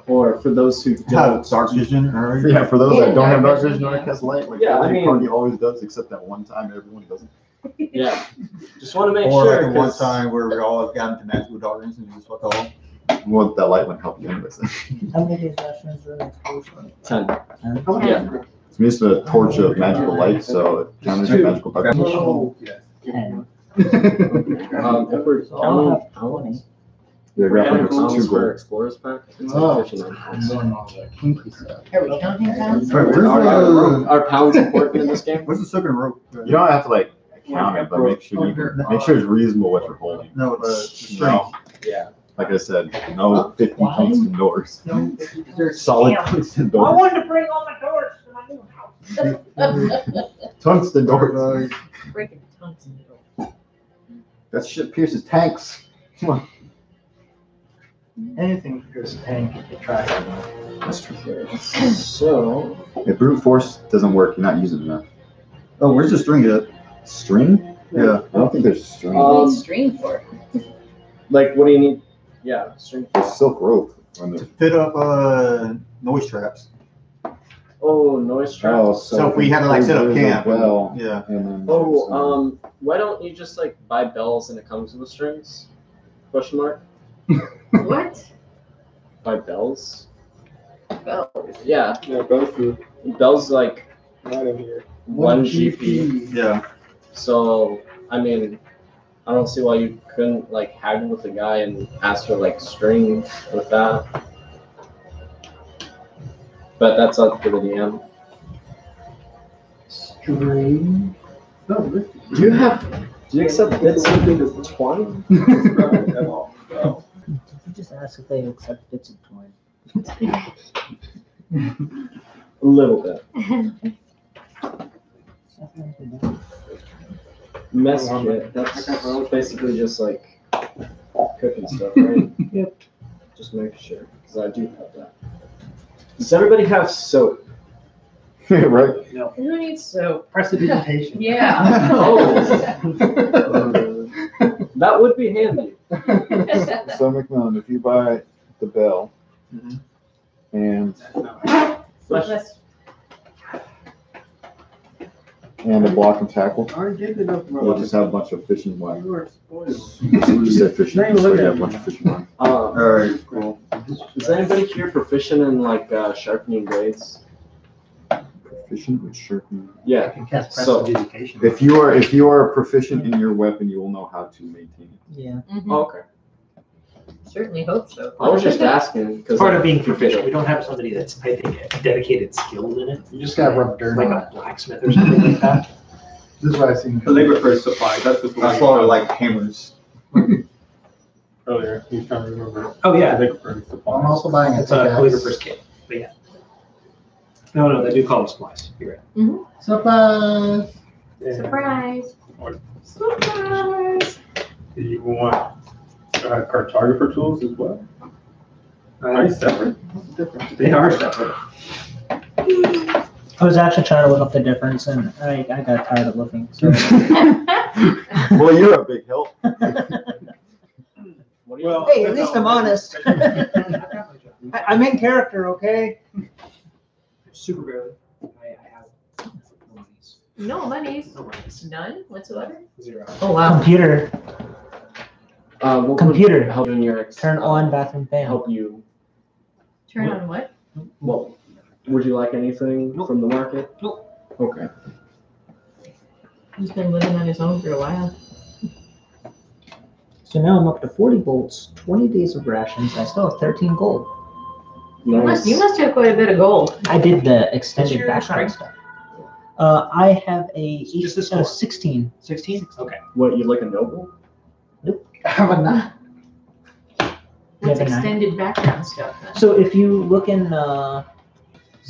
Or for those who Have don't? dark vision or Yeah, for those that don't have dark vision Yeah. or cast light, like Yeah, I every mean- party always does, except that one time everyone doesn't. Yeah, just want to make Or sure. like the one 'cause- time where we all have gotten to magical darkness and you just fuck all. Well, that light wouldn't help you anyways. How many of these rations are in this potion? 10. Huh? Yeah. It's just a torch of magical light, so it counters Two. magical darkness. Oh, yes. 10. If we're So I'll counting have 20. The we're counting grappling hook's pounds 2 for gold. explorers pack, it's Oh. like 59 pounds. Doing all that kinky stuff. Are we counting pounds? Wait, where's the, Are pounds important in this game? where's the second rope? You don't have to like count it, but make sure it's reasonable what you're holding. No, the string. No, Yeah. like I said, no 50 Why? tungsten doors. There's Solid tungsten I doors. wanted to bring all my doors to my new house. Tungsten doors. Breaking tongues in the door. That shit pierces tanks. Come on. anything for this tank you can try. That's true. So, If brute force doesn't work, you're not using enough. Oh, where's the string at? String? Yeah. I don't think there's a string. What's string for? like, what do you need? Yeah, string. There's silk rope. On To the, fit up noise traps. Oh, noise traps. oh, So if we had to like set up there's a camp. Well, Yeah. and then Oh, why don't you just like buy bells and it comes with the strings? Question mark. What? Buy bells. Bells. Yeah, Yeah, both are bells like not in here. 1 GP. Yeah. So I mean, I don't see why you couldn't like haggle with the guy and ask for like string with that. But that's up to the DM. String. Oh, this is- Do you accept bits of 20? You just ask if they accept bits of toy. A little bit. Mess kit. That's basically just like cooking stuff, right? Yep. Just make sure, because I do have that. Does everybody have soap? right? Who needs soap? Prestidigitation. Yeah. Oh, that would be handy. So McMillan, if you buy the bell Mhm. and Let's- a block and tackle, Aren't getting enough we'll just have a bunch of fishing wire. You are spoiled. Just say fishing, Now you so look you at have a bunch of fishing wire. Alright, cool. Is anybody here proficient in like sharpening blades? Proficient with sharpening. Yeah. I can cast So- prestidigitation. If you are proficient in your weapon, you will know how to maintain it. Yeah. Mhm. Oh, okay. Certainly hope so. I was just asking because Part of being proficient, we don't have somebody that's, I think, dedicated skilled in it, You just gotta rub dirt like on a it. blacksmith or something like that. This is what I seen. The labor first supply, that's the I saw it like hammers. earlier. He's trying to remember. Oh, yeah, Labor first supply. I'm also buying a it's a calligrapher's pickaxe. kit, but yeah. No, they do call them supplies, you're right. Surprise! Surprise. Or- Surprise. Do you want cartographer tools as well? Are you separate? What's the difference? They are separate. I was actually trying to look up the difference and I got tired of looking. So Well, you're a big help. what do you Well, hey, at least I'm honest. I'm in character, okay? Super barely. I have no monies. No monies. No monies. None whatsoever. 0. Oh wow. Computer, What Computer. would help in your turn on bathroom fan. help you? Turn on what? Well, would you like anything Nope. from the market? Nope. Okay. He's been living on his own for a while. So now I'm up to 40 volts, 20 days of rations. I still have 13 gold. You must have quite a bit of gold. I did the extended your background strength? stuff. I have a Just the score. 16. 16? Okay. What, you like a noble? Have a nut. What's Yeah, but extended background stuff then? So if you look in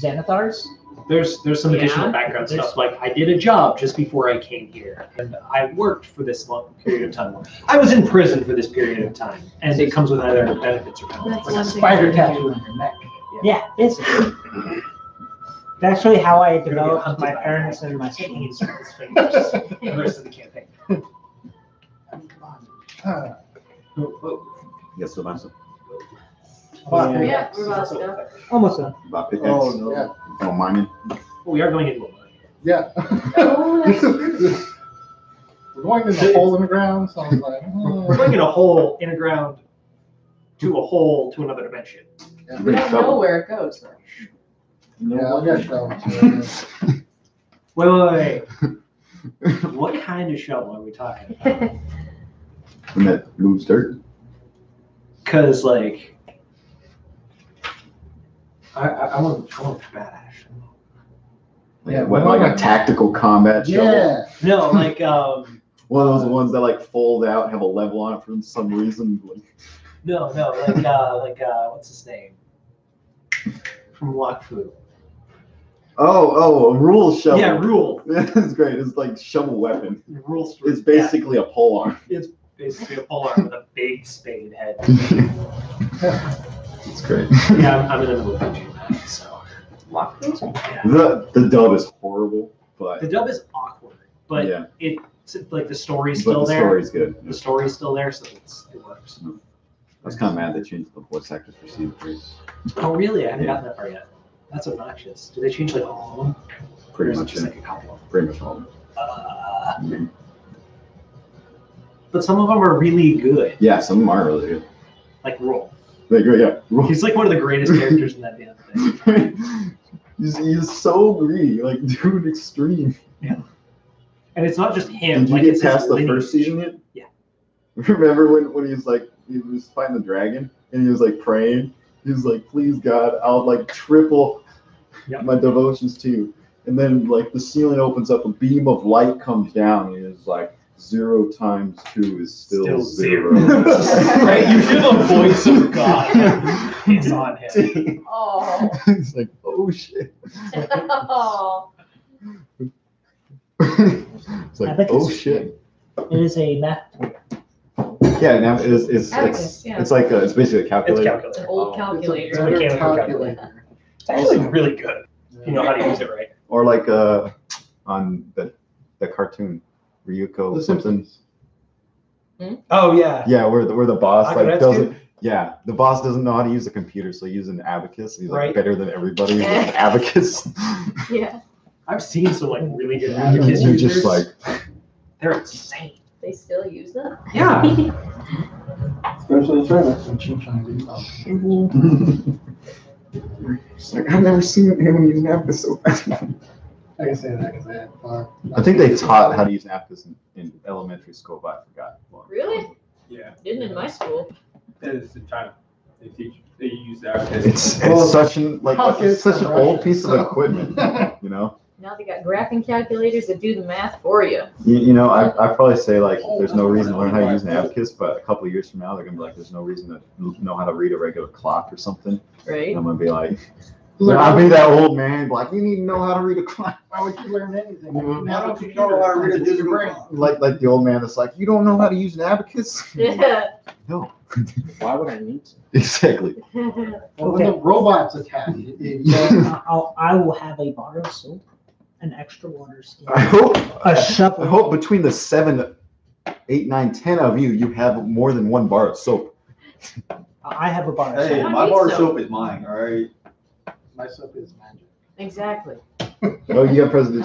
Xanathar's, There's some additional Yeah. background stuff. Like I did a job just before I came here, and I worked for this long period of time. I was in prison for this period of time, and it comes with either benefits or penalties. That's one thing. Spider tattoo on your neck. yeah, basically. That's actually how I developed with my parents and my siblings. The rest of the campaign. Yes, so that's Yeah, we're about stuff. Almost done. about pickaxe. Oh, no. Yeah. Don't mind me. Well, we are going into a mine. Yeah. Oh, that's true. We're going in the hole in the ground, so I was like, We're going in a hole in the ground to a hole to another dimension. We don't know where it goes though. yeah, I'll get shown. Wait. What kind of shovel are we talking about? And that moves dirt. Because like, I want badass. Like, Yeah, what, well, like a tactical combat shovel? Yeah. No, like One of those ones that like fold out, have a level on it for some reason. no, like what's his name? From Wakfu. Oh, a rule shovel. Yeah, Rule. It's great. It's like shovel weapon. Rule. It's basically a pole arm. Basically a polearm with a big spade head. It's great. Yeah, I'm in the middle of pitching that, so. Yeah. The dub is horrible, but The dub is awkward, but yeah, it's like the story's but still the there. story's good. The story's still there, so it works. I was kind of mad they changed the voice actors for season 3. Oh, really? I haven't Yeah. gotten that far yet. That's obnoxious. Do they change like all of them? Or Pretty is it much, just yeah. like a couple of them? Pretty much all. of them. But some of them are really good, Yeah, some of them are really good. like Roll. Like, yeah, He's like one of the greatest characters in that damn thing. he's so greedy, like dude, extreme. And it's not just him. Did you like get it's his past the lineage. first season yet? Yeah. Remember when he was like, he was fighting the dragon and he was like praying? He was like, please God, I'll like triple Yep. my devotions to you. And then like the ceiling opens up, a beam of light comes down, and it's like 0 times 2 is still 0. Right? You hear the voice of God. It's on him. Oh. It's like, oh shit. Oh. It's I like, think oh it's- shit. It is a math. Yeah, now it's Abacus, yeah. it's like it's basically a It's calculator. It's an calculator. old It's calculator. a better Mechanical calculator. It's actually really good. You know how to use it right. Or like on the cartoon, Ryuko The something. Simpsons. Oh yeah. Yeah, where the boss like Akaretsu? doesn't. Yeah, the boss doesn't know how to use a computer, so he uses an abacus. He's like Right. better than everybody with an abacus. Yeah, I've seen some like really good abacus You're users. just like, They're insane. they still use them. Yeah. Especially in China. In China. it's like I've never seen anyone use an abacus so fast. I can say that because I had far. I think they taught how to use an abacus in elementary school, but I forgot. Really? Yeah, Didn't in my school. that is in China. They use that. It's Well, such an it's such an from old Russia, piece of so- equipment, you know. Now they got graphing calculators that do the math for you. You know, I probably say like there's no reason to learn how to use an abacus, but a couple of years from now they're gonna be like, there's no reason to know how to read a regular clock or something. Right? And I'm gonna be like, I'll be that old man, like you need to know how to read a clock. Why would you learn anything? Mhm. Why don't you know how to read a digital brain? Like the old man that's like, you don't know how to use an abacus? Yeah. No. Why would I need to? Exactly. Well, when the robots attack, I will have a bar of soap, an extra water skin, I hope a shovel. I hope between the 7, 8, 9, 10 of you, you have more than one bar of soap. I have a bar. Hey, I my need bar some. soap is mine, all right? My soap is magic. Exactly. Oh, you got President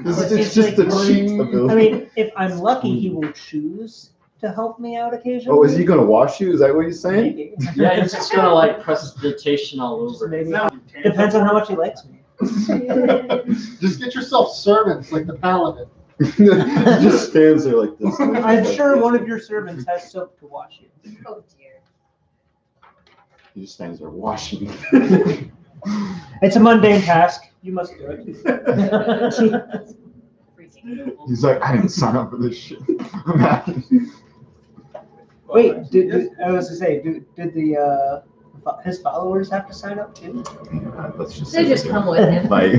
It's just a cheat ability. I mean, if I'm lucky, he will choose to help me out occasionally. Oh, is he gonna wash you? Is that what you're saying? Maybe. Yeah, you're just gonna like precipitation all over. Maybe. Depends on how much he likes me. Just get yourself servants like the paladin. He just stands there like this. I'm sure one of your servants has soap to wash you. Oh dear. He just stands there washing. It's a mundane task. You must do it. Freezing. He's like, I didn't sign up for this shit. I'm happy. Wait, I was to say, did the his followers have to sign up too? Let's just They just come with him. like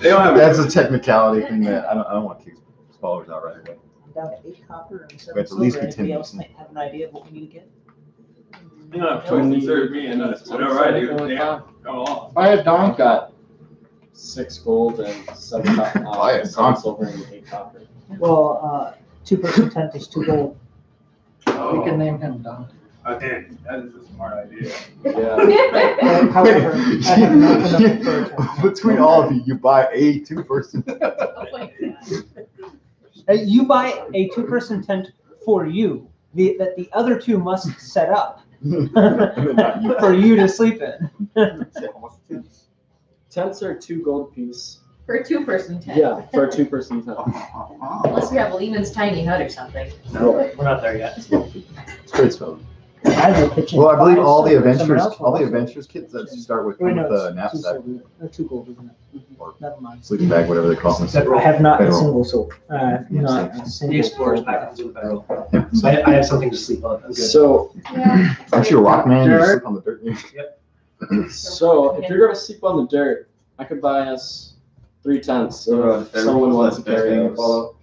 They don't have. that's a technicality thing that I don't want to kick followers out right away. I'm down to 8 copper and 7 We have to at least silver. be 10 Anybody else minutes. have an idea of what we need to get? You don't have choice to serve me and us. But all right, dude. Yeah. Come along. Buy a I've donkey. got 6 gold and 7 Buy it, 7 huh? silver and 8 copper. Well, 2-person tent is 2 gold. We can name him Donkey. Okay, that is a smart idea. Yeah. However, I have not enough for a tent. Between all of you, you buy a 2-person. Oh my God. You buy a 2-person tent for you. That the other 2 must set up for you to sleep in. Tents are 2 gold apiece. For a 2-person tent. Yeah, for a 2-person tent. Unless you have Lehman's tiny hut or something. No, we're not there yet. Straight spell. I will pitch in Well, I believe 5 all the silver. Someone adventures, else will all the also- adventures kits that you start with Wait, come no, with a it's 2 knapsack, silver. 2 gold, isn't it? Or- Never mind. sleeping bag, whatever they call them. I have not a Bedroll. single soul. Not a The single. explorer's pack comes with a barrel. So I have something to sleep on. I'm good. So, Yeah. Aren't you a rock man? You Dirt. sleep on the dirt. so if you're gonna sleep on the dirt, I could buy us 3 tents. So if someone wants to carry those.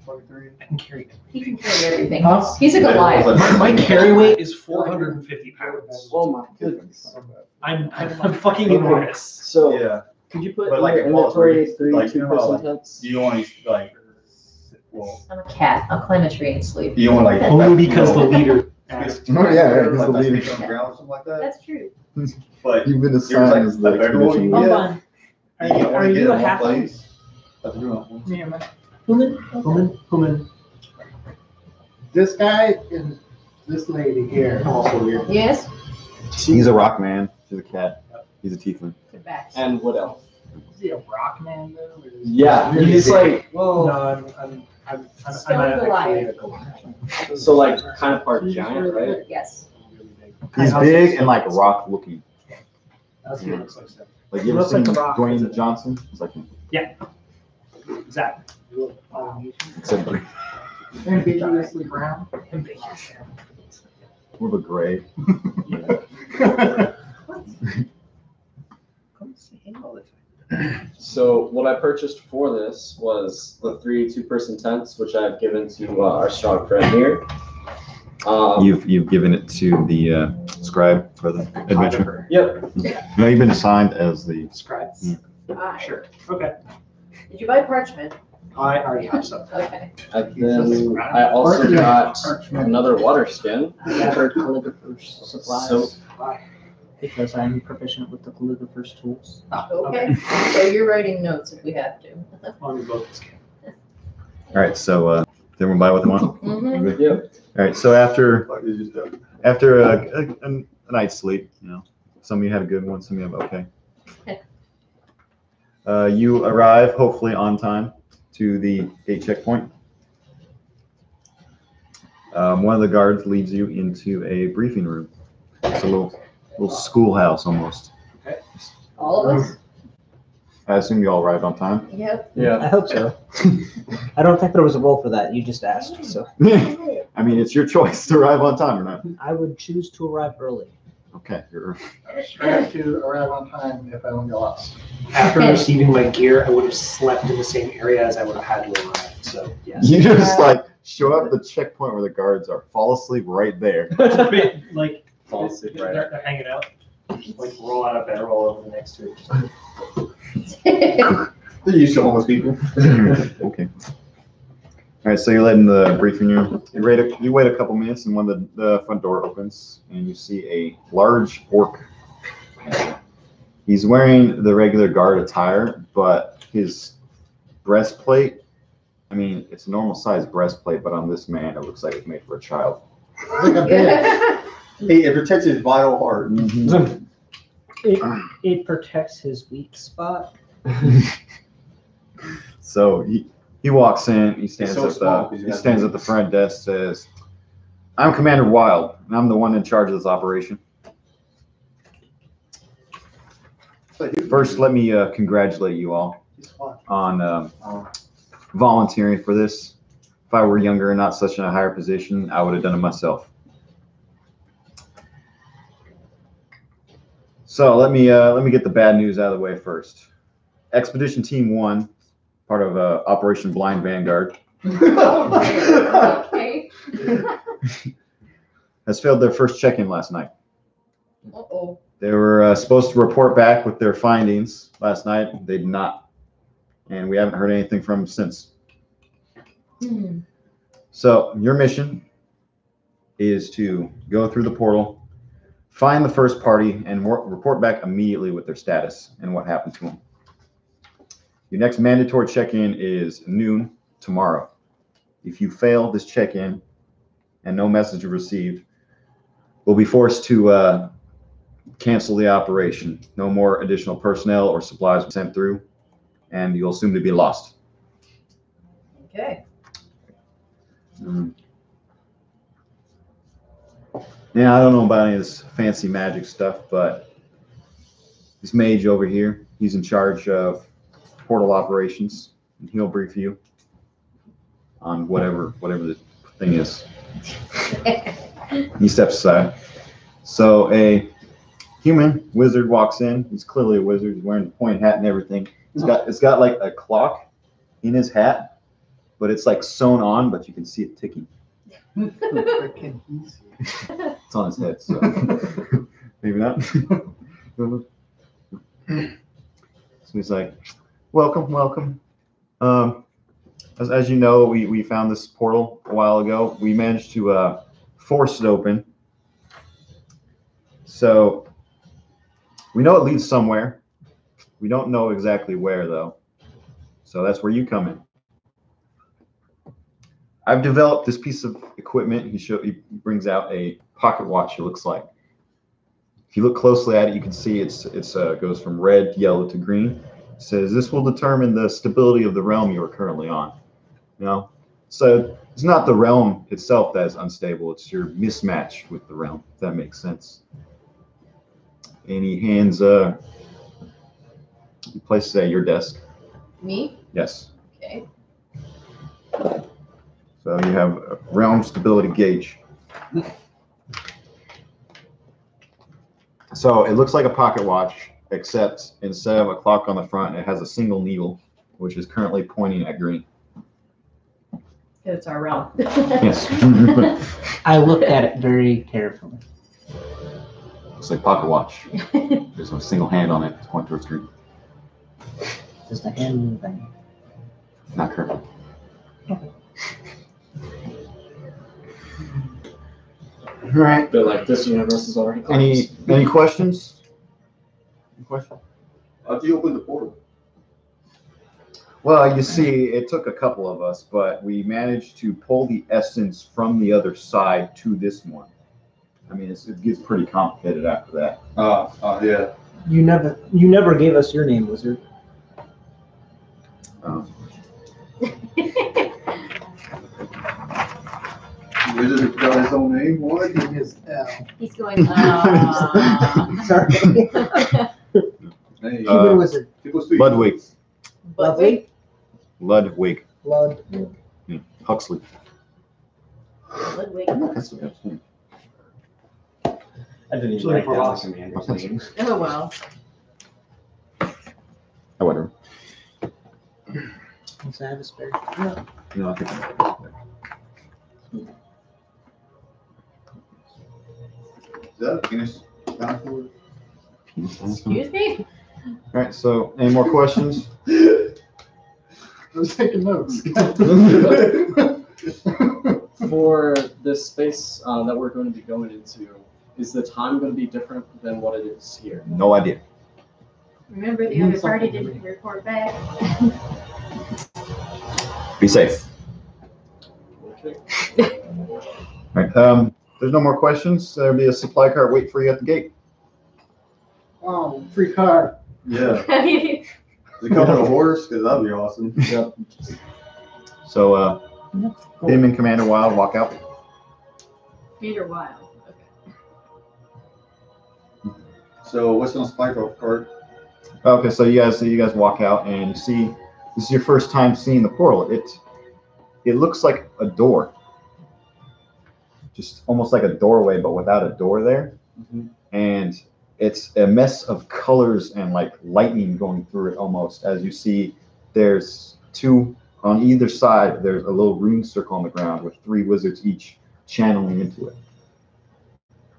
I can carry it. He can carry everything. Huh? He's a Goliath. My carry weight is 450 pounds. Oh my goodness. I'm fucking enormous. So Yeah. could you put But in like your a Paul's inventory Reef, 3 like, you know how, 2-person like, tents? Do you want to like, well, I'm a cat. I'll climb a tree and sleep. do you want like? Only because the leader asked. Oh, yeah, he's like the that leader. sleep on the ground or something like that. That's true. But You've been there's assigned like as the a bedroll expedition you Hold leader. get. on. Are You you, only are get you in a one half? place. Have to do it. Human. This guy and this lady here. I'm also weird. Yes? He's a rock man. She's a cat. He's a tiefling. Good back. And what else? Is he a rock man though? or is he- Yeah, he's like, No, I'm Stone actually Goliath. a Goliath. so like kind of part giant, right? Yes. He's big and like rock looking. That's what it looks like. Steph. Like you ever Looks like seen The Rock, Dwayne doesn't it? Johnson? It's like him. Exactly. Except Ambiguously brown. more of a gray. So what I purchased for this was the 3 2-person tents, which I've given to our strong friend here. You've given it to the scribe for the adventure. Yep. No, you've been assigned as the. Scribe. Ah, Sure. Okay. Did you buy parchment? I already have some. Okay. And then I also got another water skin. I gathered calligrapher's supplies So because I'm proficient with the calligrapher's tools. Okay. So you're writing notes if we have to. On both skin. All right, so did everyone buy what they want? Mhm. Yep. All right, so after a night's sleep, you know, some of you had a good one, some of you have okay. You arrive hopefully on time to the gate checkpoint. One of the guards leads you into a briefing room. It's a little schoolhouse almost. All of us? I assume you all arrived on time. Yep. Yeah. I hope so. I don't think there was a role for that. You just asked, so I mean, it's your choice to arrive on time or not. I would choose to arrive early. Okay, you're I have to arrive on time if I don't get lost. After receiving my gear, I would have slept in the same area as I would have had to arrive. So yes. you just like show up at the checkpoint where the guards are, fall asleep right there. Like Fall asleep right they're hanging out. Just, like roll out of bed, roll over next to it. They're used to homeless people. Okay. All right, so you're letting the briefing room. You wait a couple minutes, and when the front door opens, and you see a large orc. He's wearing the regular guard attire, but his breastplate, I mean, it's a normal size breastplate, but on this man, it looks like it's made for a child. It's like a bed. Hey, it protects his vital heart. It protects his weak spot. So he walks in, he stands so small at because you he have stands at the front desk, says, "I'm Commander Wild, and I'm the one in charge of this operation. First, let me congratulate you all on volunteering for this. If I were younger and not such in a higher position, I would have done it myself. So let me get the bad news out of the way first. Expedition Team 1, part of Operation Blind Vanguard, Okay. has failed their first check-in last night. Uh-oh. They were supposed to report back with their findings last night. They did not, and we haven't heard anything from them since. Hmm. So your mission is to go through the portal, find the first party, and report back immediately with their status and what happened to them. Your next mandatory check-in is noon tomorrow. If you fail this check-in and no message received, we'll be forced to cancel the operation. No more additional personnel or supplies sent through, and you'll assume to be lost. Okay. Yeah, I don't know about any of this fancy magic stuff, but this mage over here, he's in charge of portal operations, and he'll brief you on whatever the thing is. He steps aside. So a human wizard walks in. He's clearly a wizard. He's wearing a pointed hat and everything. It's got like a clock in his hat, but it's like sewn on, but you can see it ticking. It's on his head, so maybe not. So he's like, welcome. As you know, we found this portal a while ago. We managed to force it open. So we know it leads somewhere. We don't know exactly where, though. So that's where you come in. I've developed this piece of equipment. He brings out a pocket watch, it looks like. If you look closely at it, you can see it goes from red, yellow to green. It says this will determine the stability of the realm you are currently on. So it's not the realm itself that is unstable. It's your mismatch with the realm, if that makes sense. And he hands, he places it at your desk. Me? Yes. Okay. So you have a realm stability gauge. So it looks like a pocket watch, except instead of a clock on the front, it has a single needle, which is currently pointing at green. It's our realm. Yes. I looked at it very carefully. Looks like pocket watch. There's a single hand on it. It's pointing towards green. Does the hand move any? Not currently. All right. But like this universe is already Any questions? Any questions? How'd you open the portal? Well, you see, it took a couple of us, but we managed to pull the essence from the other side to this one. I mean, it gets pretty complicated after that. Yeah. You never gave us your name, wizard. Wizard got his own name. What? It is L. He's going, Sorry. Hey, Human wizard. people speak. Ludwig. Lovely. Ludwig. Blood. Huxley. Ludwig. That's the best name. I didn't even write down like Amanda's name. Oh, well. Oh, whatever. Does that have a spare? No, I think Is that a penis? Down Excuse me? All right, so any more questions? I was taking notes. For this space that we're going to be going into, is the time going to be different than what it is here? No idea. Remember, the other party didn't report back. Be safe. Okay. All right. There's no more questions. There'll be a supply cart waiting for you at the gate. Oh, free car. Yeah. Does it come with a horse? Because that'd be awesome. Yep. So, him and Commander Wild walk out. Peter Wild. Okay. So what's on the supply cart? Okay, so you guys walk out and you see this is your first time seeing the portal. It looks like a door, just almost like a doorway, but without a door there. Mhm. And it's a mess of colors and like lightning going through it almost. As you see, there's two on either side. There's a little rune circle on the ground with 3 wizards each channeling into it.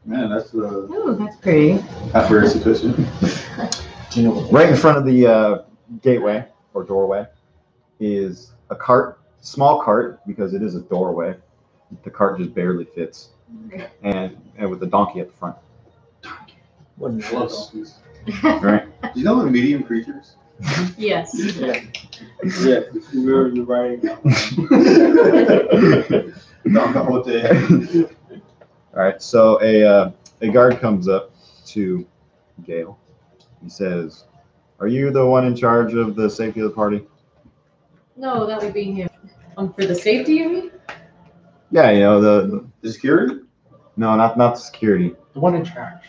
Man, that's Ooh, that's pretty. not very sufficient. Do you know what? Right in front of the gateway or doorway is a cart, small cart because it is a doorway. The cart just barely fits, and with the donkey at the front. What Love donkeys. Right. Do you know the medium creatures? Yes. Yeah. Yeah. You're writing down. No, whole day. All right. So a guard comes up to Gale. He says, "Are you the one in charge of the safety of the party?" No, that would be him. For the safety, you mean? Yeah, you know the Security? no, not the security. The one in charge.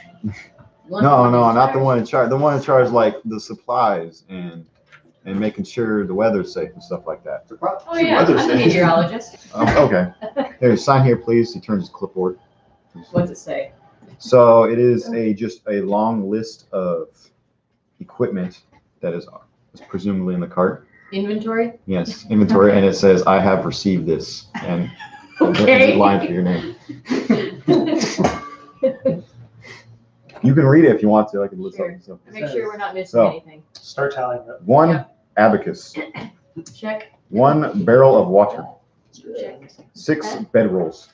No, not the one in charge. The one in charge, like the supplies and making sure the weather's safe and stuff like that. Oh yeah, I'm a meteorologist. Okay. Here, sign here, please. He turns his clipboard. What's it say? So it is just a long list of equipment that is presumably in the cart. Inventory? Yes, inventory, and it says, "I have received this," and Okay. there's a line for your name. You can read it if you want to. I can list Sure. up. So. Make sure we're not missing So. anything. Start tallying up. 1 Yeah. abacus, Check. 1 barrel of water, Check. 6 bedrolls,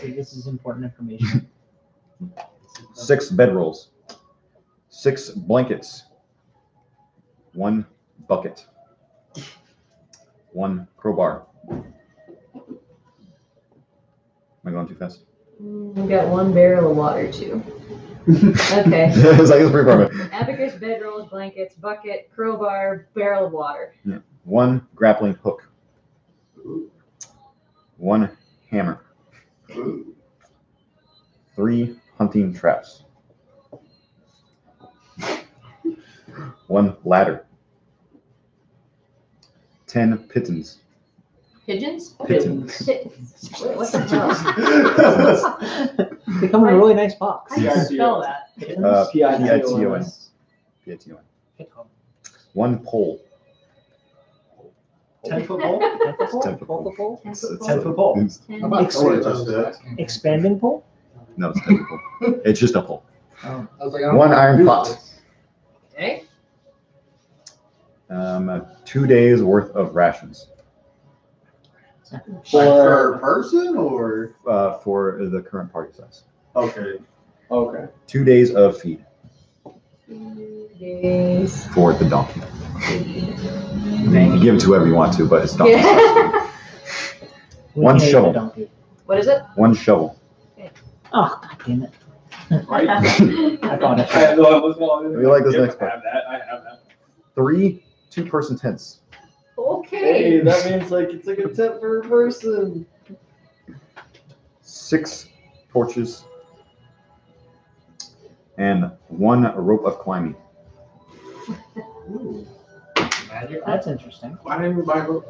This is important information. 6 bedrolls, 6 blankets, 1 bucket, 1 crowbar. Am I going too fast? We got 1 barrel of water too. Okay. It's like it's pretty perfect. Abacus, bedrolls, blankets, bucket, crowbar, barrel of water. 1 grappling hook, 1 hammer, 3 hunting traps, 1 ladder, 10 pitons. Pigeons? Pigeons. Wait, what the hell? They come in a really nice box. How do you spell that? Piton. Piton. 1 pole. 10-foot pole? 10-foot pole. 10-foot pole. How about Excellent. colors? Expanding pole? No, it's 10-foot pole. It's just a pole. I was like, I don't 1 know how to iron do pot. this. Okay. 2 days worth of rations Like per person or? for the current party size. Okay. Okay. 2 days of feed 2 days. for the donkey. You give it to whoever you want to, but it's donkey. Yeah. We 1 can eat shovel. the donkey. What is it? 1 shovel. Oh, god damn it. Right? I thought it. I have no idea what's going on. We like this Yep, next part. I have that. 3 2-person tents. Okay. Hey, that means like it's like a tent per person. 6 torches. And 1 rope of climbing. Magic. That's interesting. Why didn't we buy a rope?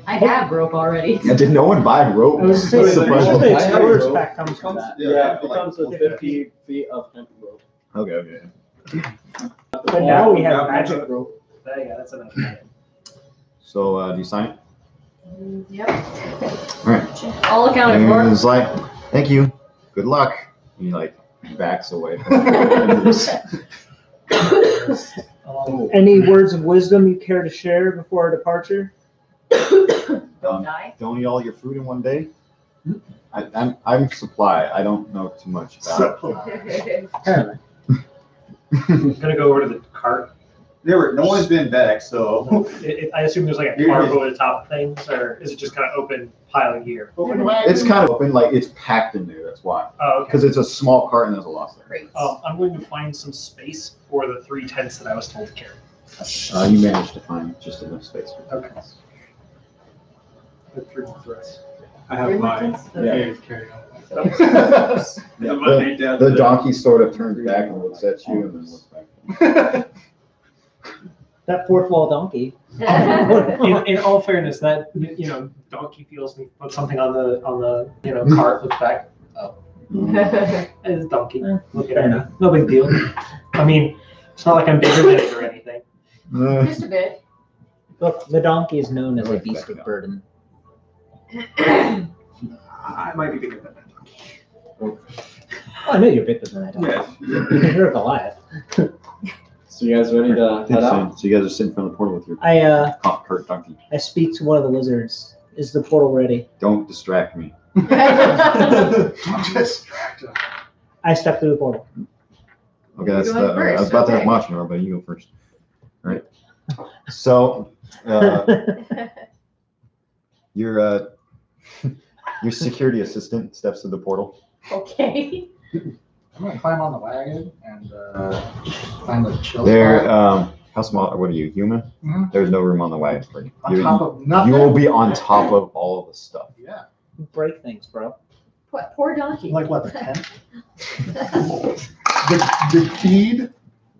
I have rope already. Yeah, did no one buy rope? I was saying, That's surprising. the I have tourist rope. pack comes with that. Yeah, it like comes with 50 feet of hemp rope. Okay. But now we have magic rope. Yeah, that's enough. So, do you sign it? Yep. All right. All accounted And for. it's like, "Thank you. Good luck." And he like backs away. Any words of wisdom you care to share before our departure? Don't die. Don't eat all your food in one day. I'm supply. I don't know too much about Apparently. I'm gonna go over to the cart. No one's been back, so. I assume there's like a tarp over the top of things, or is it just kind of open pile of gear? Open wagon. It's kind of open, like it's packed in there. That's why. Oh, okay. Because it's a small cart and there's a lot there. Great. I'm going to find some space for the 3 tents that I was told to carry. You managed to find just enough space. Okay. The 3 months rest. I have mine. Okay. Carry on. The donkey sort of turns back and looks at you and then looks back. That fourth wall donkey. In all fairness, that donkey feels me. Put something on the cart. Look back. Oh, it's a donkey. Look at it. No big deal. I mean, it's not like I'm bigger than it or anything. Just a bit. Look, the donkey is known as a beast of burden. I might be bigger than that donkey. Oh, I know you're bigger than that donkey. Yes. You're a Goliath. So you guys ready to head out? So you guys are sitting in front of the portal with your cart donkey. I speak to one of the wizards. Is the portal ready? Don't distract me. I step through the portal. Okay, that's You're going I first, was about to have okay. Machino, but you go first. All right. So your security assistant steps through the portal. Okay. I'm gonna climb on the wagon and find the chill There, spot. how small? What are you, human? Mhm. There's no room on the wagon for you. On top of nothing. You will be on top of all of the stuff. Yeah. You break things, bro. What, poor donkey. Like what, the tent? the feed?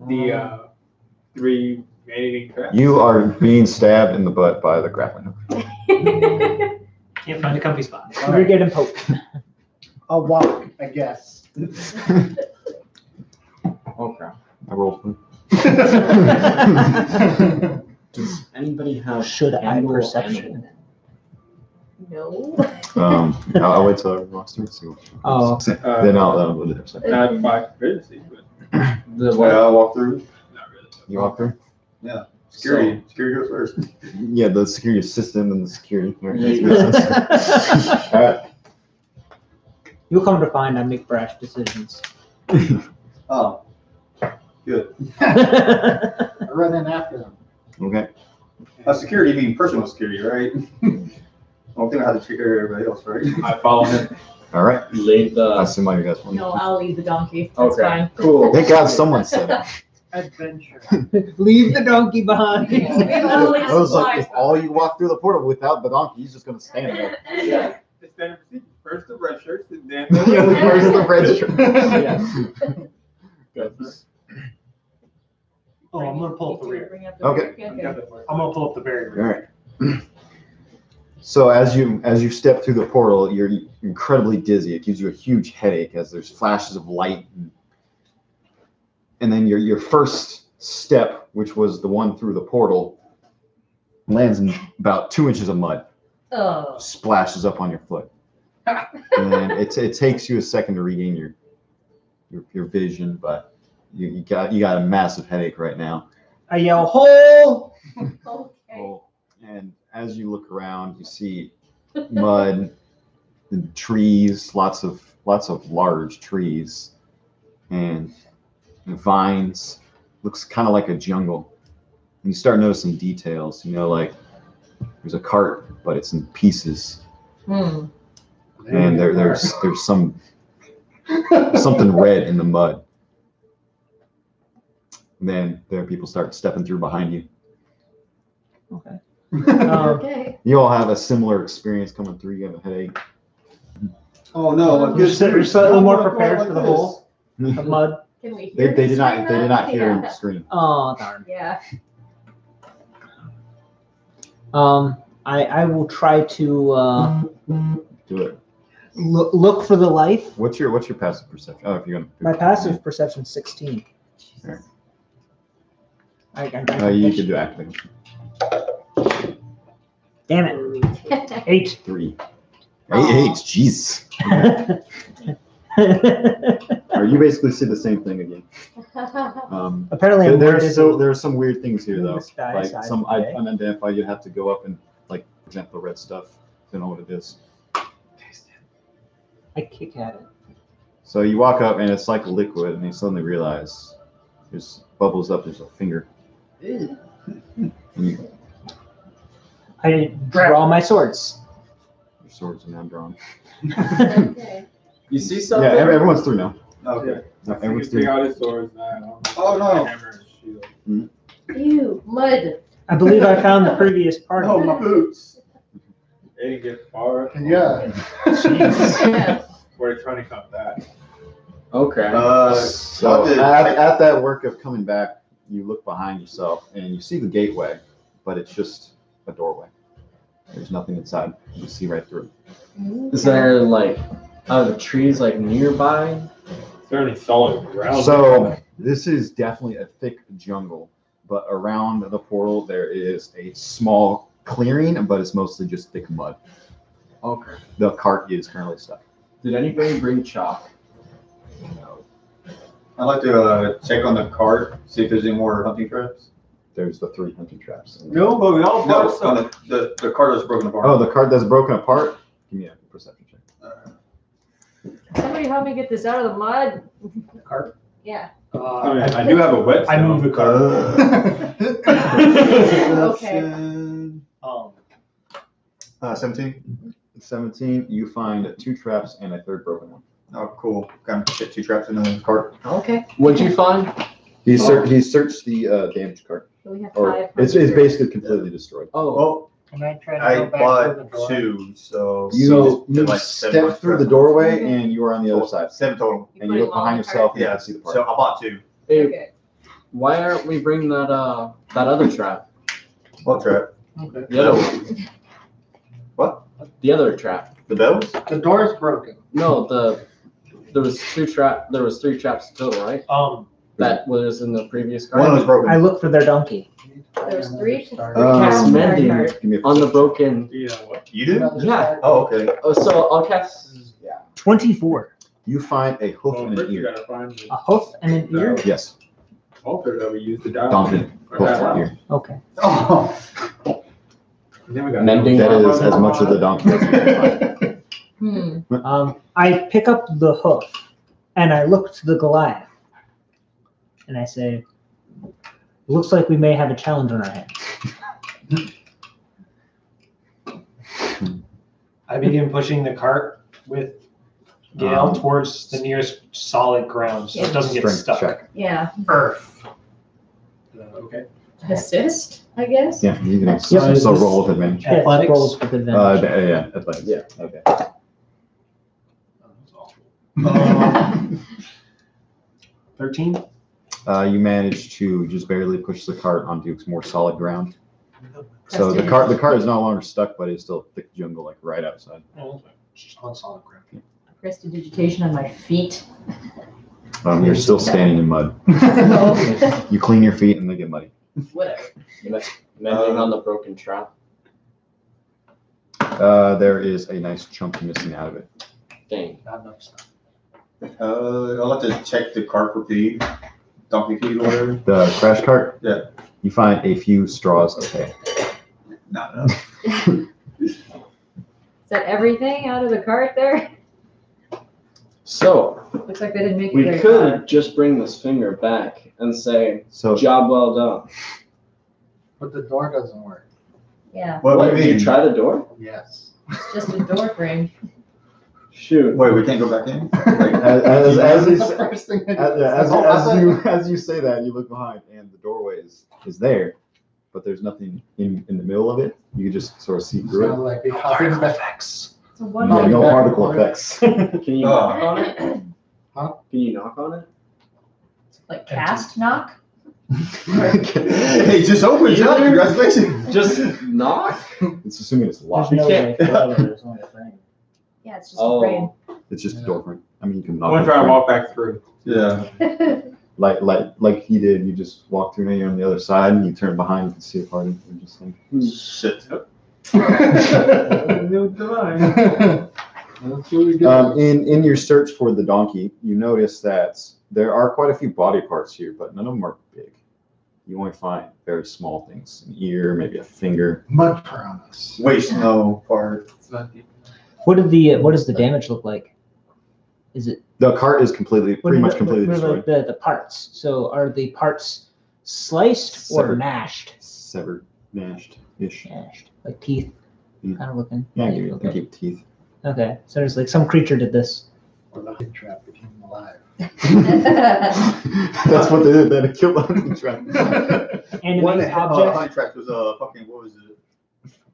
The 3 man-eating crabs. You are being stabbed in the butt by the grappling hook. Can't find a comfy spot. You're getting poked. I'll walk, I guess. Oh crap. I rolled. Does anybody have Should I animal perception? No. I'll wait till everyone walks through. So Oh. then I'll go to the other side. I have 5 courtesy, but The what? I'll walk through. not really. You walk through? Security goes first. Yeah, the security assistant and the security. All right, Yeah, that makes sense. All right. You'll come to find I make brash decisions. Oh, good. I run in after them. Okay. Security being personal security, right? I don't think I have to take care of everybody else, right? I follow him. All right. You laid I the. assume all you guys want. No, I'll leave the donkey. That's Okay. fine. Cool. Thank God someone said that. Adventure. Leave the donkey behind. I was like, if all you walk through the portal without the donkey, he's just gonna stand there. Yeah. The standard procedure. First the red shirts and then Yeah, where's the red shirt? Good. Oh, I'm gonna pull up the You two rear. bring up the Okay. rear? I'm gonna pull up the very All rear. right. So as you step through the portal, you're incredibly dizzy. It gives you a huge headache as there's flashes of light, and then your first step, which was the one through the portal, lands in about 2 inches of mud, Oh. splashes up on your foot, and then it takes you a second to regain your vision, but you got a massive headache right now. I yell, hole! Okay. Oh, and as you look around, you see mud and trees, lots of large trees, and vines. Looks kind of like a jungle. And you start noticing details. Like there's a cart, but it's in pieces, and there's something red in the mud. And then there people start stepping through behind you. Okay. Okay. You all have a similar experience coming through. You have a headache. Oh no! I'm You're good. slightly more prepared for the hole of mud. Can we They hear did him not scream they did that? not hear him Yeah. scream. Oh, darn. Yeah. I will try to Do it. look for the life. What's your passive perception? Oh, if you're gonna. My passive perception 16. Alright. You could do activation. Damn it. 8. 3. Aw. 8. Jeez. Or you basically see the same thing again. Apparently, I'm there are some weird things here In though. the sky Like side some of the day. unidentified. You have to go up and like present the red stuff. Don't know what it is. I kick at it. So you walk up and it's like liquid, and you suddenly realize there's bubbles up. There's a finger. And you, I draw my swords. your swords are now drawn. Okay. You see Yeah, something? everyone's through now. Okay. No, Take everyone's through. out his swords now. Oh, no. Hammer and shield. Ew, mud. I believe I found the previous party. Oh, my boots. They didn't get far. Yeah. Yeah. Where they're trying to cut that. Okay. So what did- at that work of coming back, you look behind yourself and you see the gateway, but it's just a doorway. There's nothing inside. You see right through it. Is there like the trees like nearby? Is there any solid ground? So this is definitely a thick jungle, but around the portal there is a small clearing, but it's mostly just thick mud. Okay. The cart is currently stuck. Did anybody bring chalk? I'd like to check on the cart, see if there's any more hunting traps. There's the 3 hunting traps. No, but we all No, bought some. on the cart that's broken apart. Oh, the cart that's broken apart? Give me a perception check. Somebody help me get this out of the mud. Cart. Yeah. I mean, I do have a wet. I move the cart. Okay. Um, 17. 17, you find 2 traps and a 3rd broken one. Oh, cool. Kind of fit 2 traps in the cart. Okay. What'd you find? He searched the damaged cart. So we have Or 5. it's basically completely destroyed. Oh, Oh, Can I try to I go back to the bought door? 2, so. You did like 7 step through the traps. doorway and you are on the other side. 7 total. You And put you them look all behind in the yourself and you Yeah. can see the part. So I bought 2. hey, Okay. why aren't we bringing that that other trap? What trap? okay. The other one. What? The other trap. The bells? The door's broken. No, there was 3 traps total, right? That was in the previous card. One was broken. I look for their donkey. There's 3 Cast on mending cart. Give me a on the perception. broken. Yeah, what? You did? Yeah. Oh, okay. Oh, so I'll cast. 24. You find a hoof Well, and first an you ear. gotta find the A hoof and an ear? Yes, altar that we used to die. donkey, hoof and ear. Okay. Oh. Then we got Mending. That is as much of the donkey as you can find. I pick up the hoof and I look to the Goliath and I say, looks like we may have a challenge on our hands. I begin pushing the cart with Gale towards the nearest solid ground so it doesn't get Strength stuck. check. Yeah. Earth. Okay. Assist, I guess. Yeah, you can Yep. so roll with advantage. Yes, Athletics? rolls with advantage. Yeah, athletics. Yeah. Okay. Oh, that's awful. 13. You manage to just barely push the cart onto more solid ground. So the cart is no longer stuck, but it's still thick jungle, like right outside. Oh, it's just on solid ground. Prestidigitation on my feet. You're still standing in mud. You clean your feet and they get muddy. Whatever. Mending on the broken trap. There is a nice chunk missing out of it. Dang. Not enough stuff. I'll have to check the cart for feed. Donkey feed or whatever. The crash cart. Yeah. You find a few straws of hay. Not enough. Is that everything out of the cart there? So Looks like they didn't make it we very could far. just bring this finger back and say, So "Job well done." But the door doesn't work. Yeah. What do What, you did you mean? try the door? Yes. It's just a door frame. Shoot. Wait, we can't go back in? Like, as That's you the first thing I did. as you say that, you look behind and the doorway is there, but there's nothing in the middle of it. You can just sort of see through Sounded it. like we hopping back. Effects. It's a Yeah, one-way no door. particle effects. Can you knock on it? Huh? Can you knock on it? Like cast knock? Hey, just open it up. Congratulations. Just knock? It's assuming it's There's locked. no can't- way forward, there's only a frame. Yeah, it's just Oh. a frame. It's just a door frame. I mean, you can knock. I'm gonna on try the to frame. walk back through. Yeah. Like he did. You just walk through and you're on the other side, and you turn behind, you can see a party. You're just like, Shit. That's what we get. in your search for the donkey, you notice that there are quite a few body parts here, but none of them are big. you only find very small things, an ear, maybe a finger. Mud promise. Waste no part. It's not deep. What does the damage look like? Is it The cart is pretty much completely destroyed. like the parts? So are the parts sliced or Severed. mashed? Severed, mashed-ish. Mashed, like teeth, Mm. kind of looking. Yeah, Maybe, you can okay. keep teeth. Okay, so there's like some creature did this. Or the hunting trap became alive. That's what they did. They had to kill the hunting trap. Animate One object. hunting track was fucking, what was it?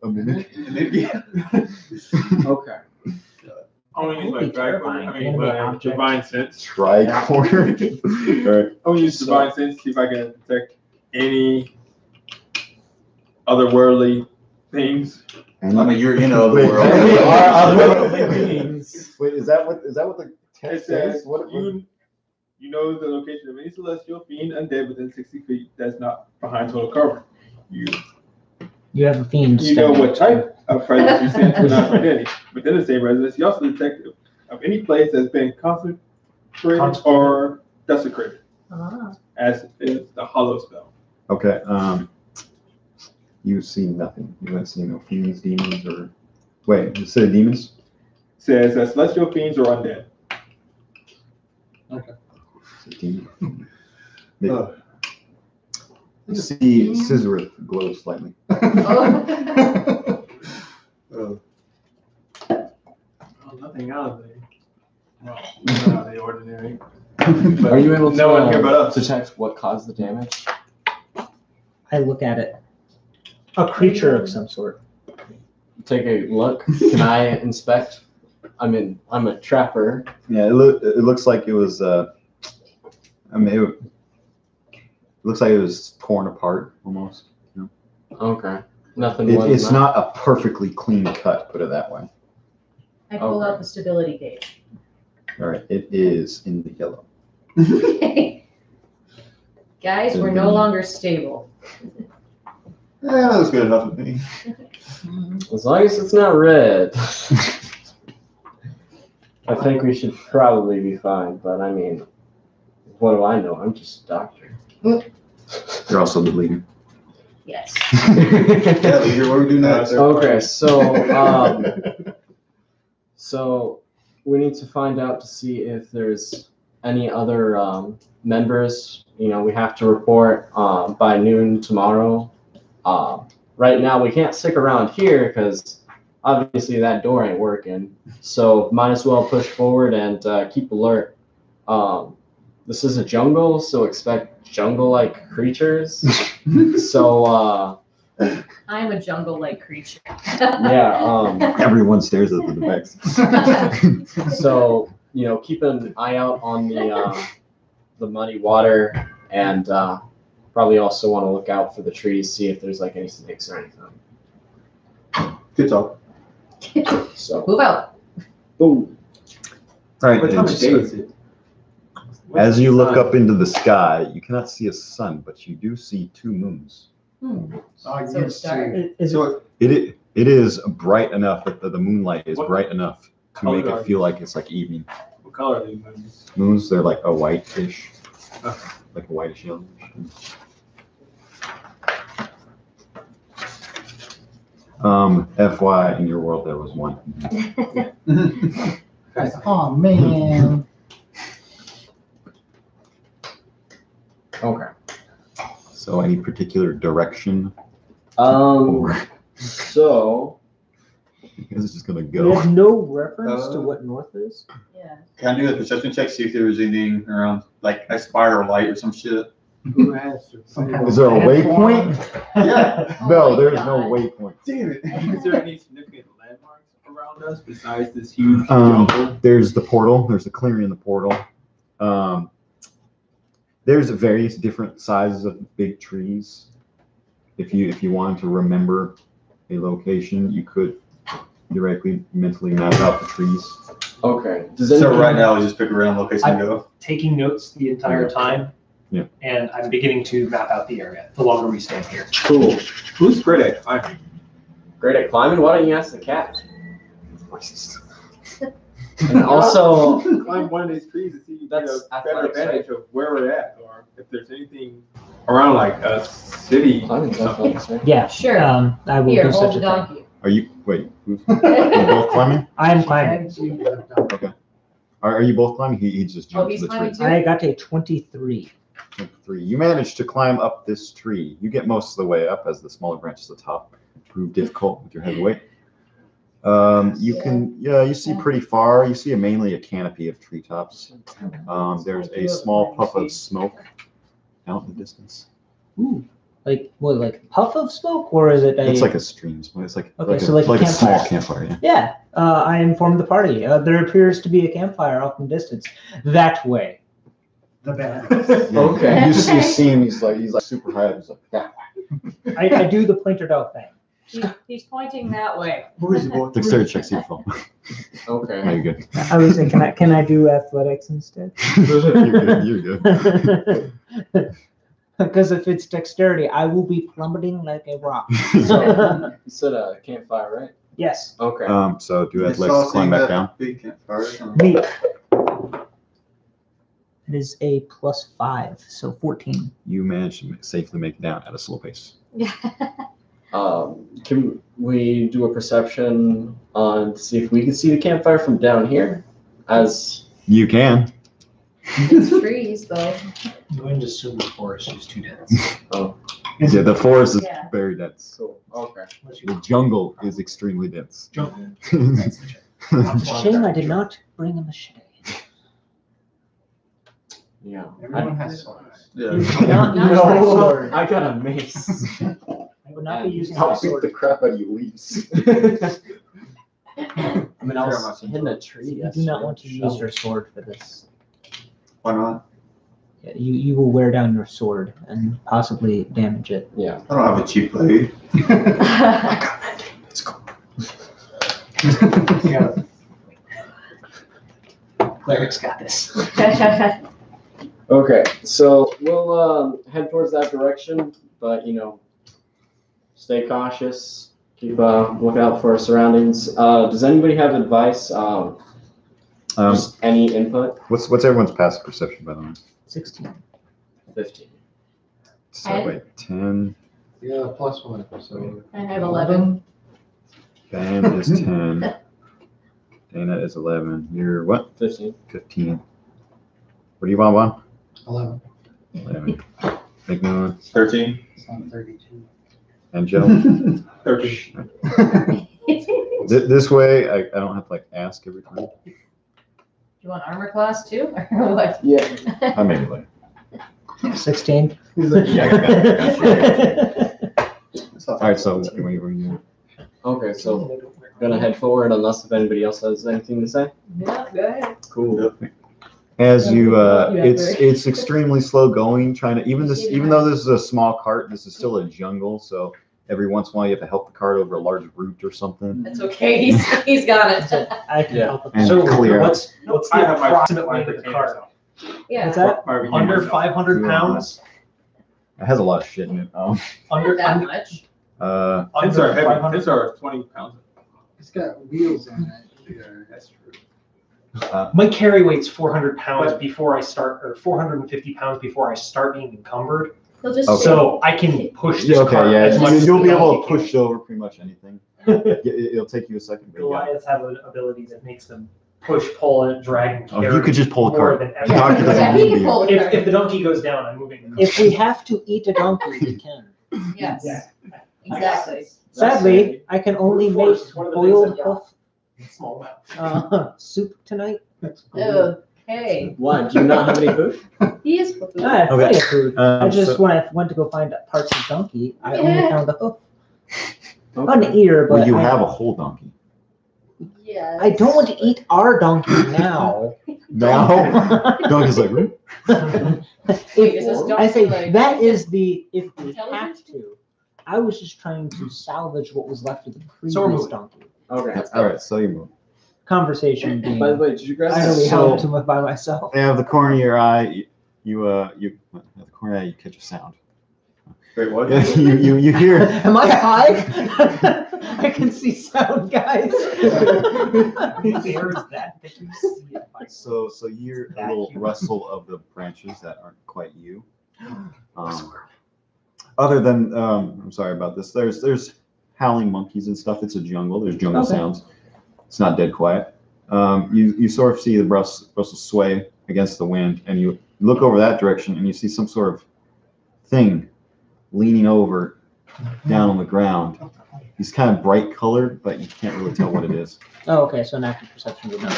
A minute. Yeah. Okay. I want to use That would be my terrifying. I mean, Animate my object. divine sense. Tricorn. Alright. I want to use divine sense, see if I can detect any otherworldly things. I mean, you're in other Wait, world. we are otherworldly beings. Wait, is that what the It text says says? What? you know the location of any celestial fiend undead within 60 feet that's not behind total cover. You have a fiend. You know stone. what type of presence you sense but not identity. Within the same residence, you also detect of any place that's been consecrated or desecrated, as is the hollow spell. Okay. You see nothing. You haven't seen no fiends, demons, or wait. You said demons? Says that celestial fiends or undead. Demon. You see Scissor glow slightly. Oh, nothing out of the ordinary. Are you able to No one here but us. detect what caused the damage? I look at it. A creature of some sort. Take a look. Can I inspect? I'm a trapper. Yeah, it looks like it was. It looks like it was torn apart almost. Okay. Nothing more than It's that. not a perfectly clean cut. Put it that way. I pull out the stability gauge. All right, it is in the yellow. Guys, we're no longer stable. Yeah, that was good enough with me. As long as it's not red. I think we should probably be fine, but I mean, what do I know? I'm just a doctor. You're also the leader. Yes. Yeah, leader, what are we doing next? Okay, so we need to find out to see if there's any other members. You know, we have to report by noon tomorrow. Right now, we can't stick around here because obviously that door ain't working. So might as well push forward and keep alert. This is a jungle, so expect jungle-like creatures. So I'm a jungle-like creature. yeah. Everyone stares at the device. So you know, keep an eye out on the muddy water, and probably also want to look out for the trees, see if there's like any snakes or anything. Good talk. So Move out. boom. All right. What time of it's- day is it? As you look up into the sky, you cannot see a sun, but you do see two moons. Oh, So it's dark. Is it, It is bright enough that the moonlight is What bright enough to color make are it feel like it's like evening. What color are these moons? Moons, they're like a whitish, Okay. like a whitish yellowish. FY, in your world there was one. Oh, man. Okay. So any particular direction? So You guys are just gonna we go. have no reference to what north is? Yeah. Can I do a perception check, see if there was anything around, like a spire of light or some shit? Who has to? Is there a waypoint? Yeah. No, Oh there's my no God. waypoint. Damn it. Is there any significant landmarks around us besides this huge Um, jungle? There's the portal. There's a clearing in the portal. There's various different sizes of big trees. If you wanted to remember a location, you could directly mentally map out the trees. okay. Does So anyone- right now, we just pick a random location and go. Taking notes the entire time. Yeah. And I'm beginning to map out the area the longer we stay here. Cool. Who's great at climbing? Great at climbing. Why don't you ask the cat? And also, Climb one of these trees to see That's a better athletics, advantage of where we're at, or if if there's anything around like a city. Climbing's or something. athletics, right? Yeah. Sure. I will Here, do hold such the a thing. donkey. Are you, wait, who's, you both climbing? I am climbing. Okay. Are you both climbing? He just Oh, jumped he's to the tree. climbing too? I got a 23. 3. You managed to climb up this tree. You get most of the way up as the smaller branches at the top prove difficult with your heavy weight. You see pretty far. You see mainly a canopy of treetops. There's a small puff of smoke out in the distance. Ooh. Like what? Like a puff of smoke, or is it a? It's like a stream. It's like Okay, a, like a small campfire. campfire. Yeah. Yeah. I informed the party. There appears to be a campfire off in the distance. That way. The bad. Okay. You see him. He's like super high up. He's like that way. I do the pointer dog thing. He's pointing that way. Dexterity check. See your phone. Okay. No, you're good. I was saying, can I do athletics instead? You're good. Because if it's dexterity, I will be plummeting like a rock. So, you said a campfire, right? Yes. Okay. So do athletics to climb back down. Big campfire. Neat. It is a +5, so 14. You managed to safely make it down at a slow pace. Can we do a perception on to see if we can see the campfire from down here? As You can. It's trees though. I'm going to assume the forest is too dense. Yeah, the forest is Yeah. very dense. so okay. The jungle is extremely dense. It's a shame I did not bring a machete. Yeah. Everyone has swords. Yeah. Not use my sword. I got a mace. I would not be using my I'll beat sword. the crap out of you, leaves. I mean, I was hitting a tree. You do not want to use your sword for this. Why not? Yeah, you will wear down your sword and possibly damage it. Yeah. I don't have a cheap blade. Let's go. Yeah. Cleric's got this. Okay, so we'll head towards that direction, but stay cautious. Keep look out for our surroundings. Does anybody have advice? Just any input? What's everyone's passive perception, by the way? 16. 15. So 10. wait, 10. Yeah, +1. So I have 11. Ben is 10. Dana is 11. You're what? 15. 15. What do you want, Juan? 11. 11. Make no one. 13. It's on 32. And Joe? 13. This way, I don't have to ask every time. You want armor class too, or what? Yeah. I maybe like. 16. He's like, Yeah, I got It's All right, so when you Okay, so gonna head forward unless if anybody else has anything to say. Yeah, go ahead. Cool. As you, Yeah, it's extremely slow going. Trying to even though this is a small cart, this is still a jungle. So every once in a while, you have to help the cart over a large root or something. That's okay. He's got it. I can Yeah. help with And that. So clear. what's I the have my approximate weight of the container cart? myself. Yeah. What's that? My beginner Under myself. 500 pounds? It has a lot of shit in it. Under Not that under, much. Tents are under heavy. 500? Tents are 20 pounds. It's got wheels on it. Yeah, that's true. My carry weight's 400 pounds before I start, or 450 pounds before I start being encumbered. He'll just Okay. So I can push this Yeah, cart okay, as much yeah. as You'll be the able donkey to can. push over pretty much anything. It'll take you a second, but yeah. Goliaths have an ability that makes them push, pull, and drag and Oh, carry. you could just pull a more cart. than The ever. donkey doesn't Yeah, need he can you. pull it. If the donkey goes down, I'm moving. If we have to eat a donkey, we can. Yes. Yeah. Exactly. Sadly, I can only make Force is one of the things boiled that- hoof Small amount. soup tonight. Okay. Why? Do you not have any food? He is for food. I have plenty of food. I just So- when I went to go find parts of donkey, I only Yeah. found the hoof. Okay. An ear, but well, you I, have a whole donkey. Yes. I don't want to eat our donkey now. Now? Donkey's like, "Hmm?" Wait, is this I say donkey, like, that is the if we have intelligent? to. I was just trying to salvage what was left of the So we're previous moving. donkey. Okay. All right, so you move. Conversation being By the way, did you guys? I really So- held to by myself. Out of the corner of your eye, you out of the corner of your eye, you catch a sound. Wait, what? Yeah, you hear. Am I high? I can see sound, guys. There is that you see it. So you hear a little rustle of the branches that aren't quite you, Other than, I'm sorry about this. There's howling monkeys and stuff. It's a jungle. There's jungle sounds. It's not dead quiet. You sort of see the Brussels sway against the wind, and you look over that direction, and you see some sort of thing leaning over down on the ground. He's kind of bright colored, but you can't really tell what it is. Oh, okay. So an active perception would know.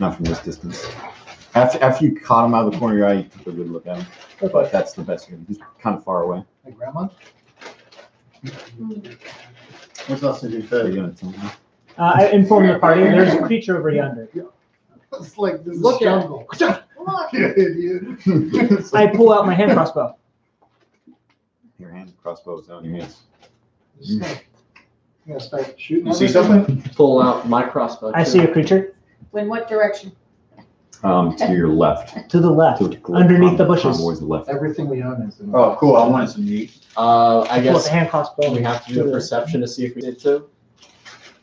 Not from this distance. After you caught him out of the corner of your eye, you took a good look at him. But that's the best. He's kind of far away. My grandma? What's else did you Are say? you gonna tell me? I informed the party. There's a creature over yonder. It's like this Look at it. jungle. I pull out my hand crossbow. Your hand crossbow is down. You miss. You gotta start shooting. You see everything. something? Pull out my crossbow. I too. see a creature In what direction? To your left. to the left, underneath the bushes. Convoy's left. Everything we own is in. Oh, cool. I wanted some meat. I Pull out guess the hand crossbow. we have to do a perception to see if we did too.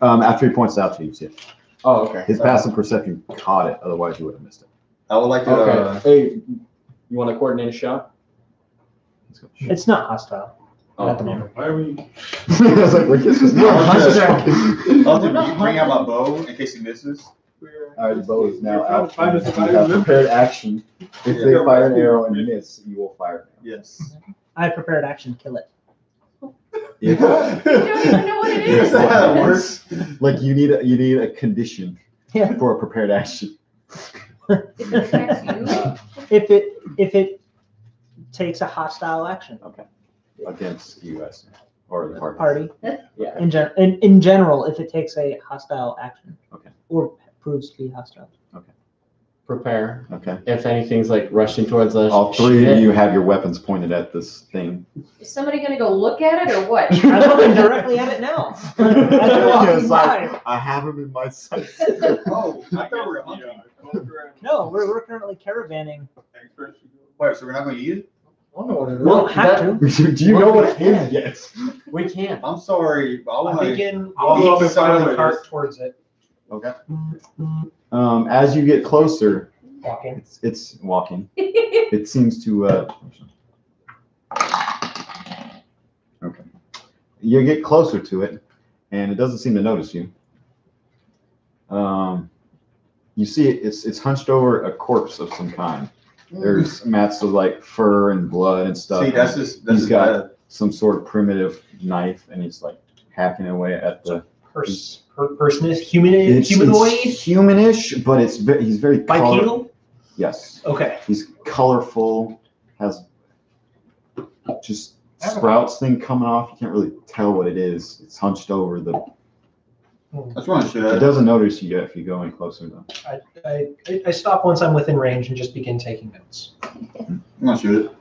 After he points it out to you, you see it. Oh, okay. His passive perception caught it. Otherwise, you would have missed it. I would like to. Okay. Hey, you want to coordinate a shot? It's not hostile Oh, at the moment. Why are we? I was like, "Wait, this is I'll bring out my bow in case he misses. All right, the bow is now out. Five to You five, have remember? prepared action. If they fire an arrow and miss, you will fire. Yes. I prepared action. Kill it. You don't even know what it Is is. that how it works? Like you need a condition Yeah. for a prepared action. If it affects you, If it takes a hostile action, Against you guys or the party. party Yeah. in general, if it takes a hostile action, Okay. or proves to be hostile. Prepare. Okay. If anything's like rushing towards us, All shoot three of it. you have your weapons pointed at this thing. is somebody gonna go look at it or what? I'm looking directly at it now. As you're walking It's by. like, I have him in my sights. Oh, I thought we were hunting. No, we're currently caravanning. Wait, so we're not going to eat it? I don't know what it is. We don't have to. Do you know what it is yet? We can't. I'm sorry, but I I want to. begin I'll go up walking and find some of what the it cart is. towards it. Okay. As you get closer, Walking. it's walking. It seems to. Okay. You get closer to it, and it doesn't seem to notice you. You see it's hunched over a corpse of some kind. There's mats of like fur and blood and stuff. See, that's and just. That's he's got some sort of primitive knife, and he's like hacking away at the. Personist, humanoid. It's humanish, but he's very color- Bipedal? Yes, Okay. he's colorful. Has just sprouts thing coming off. You can't really tell what it is. It's hunched over the. That's one It shit. doesn't notice you if you go any closer though. I stop once I'm within range and just begin taking notes. I'm going to shoot it.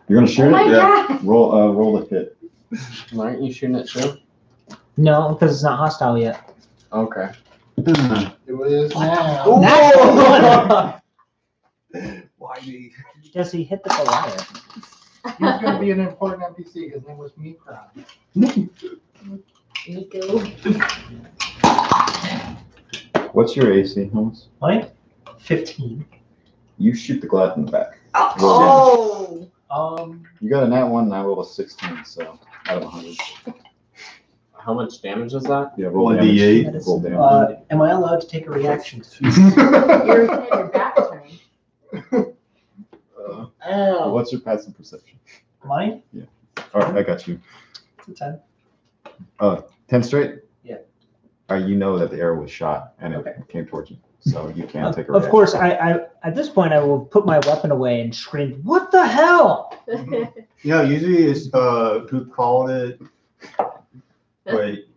You're gonna shoot Oh my it. God. Roll the hit. Why aren't you shooting it too? No, because it's not hostile yet. Okay. It is now. Why me? Does he hit the Goliath? He's gonna be an important NPC. His name was Meatcrab. Nico. What's your AC, Holmes? Mine? 15. You shoot the Goliath in the back. Oh. You got a nat 1, and I rolled a 16, so out of 100. How much damage is that? Yeah, roll 1d8. damage. Roll damage. Am I allowed to take a reaction? You're had your back turned. Oh. What's your passive perception? Mine? All right, I got you. 10. 10 straight? Yeah. You know that the arrow was shot and it Okay. came towards you, so you can't take a Of reaction. course, I at this point I will put my weapon away and scream, "What the hell!" Yeah, usually it's who called it. Wait,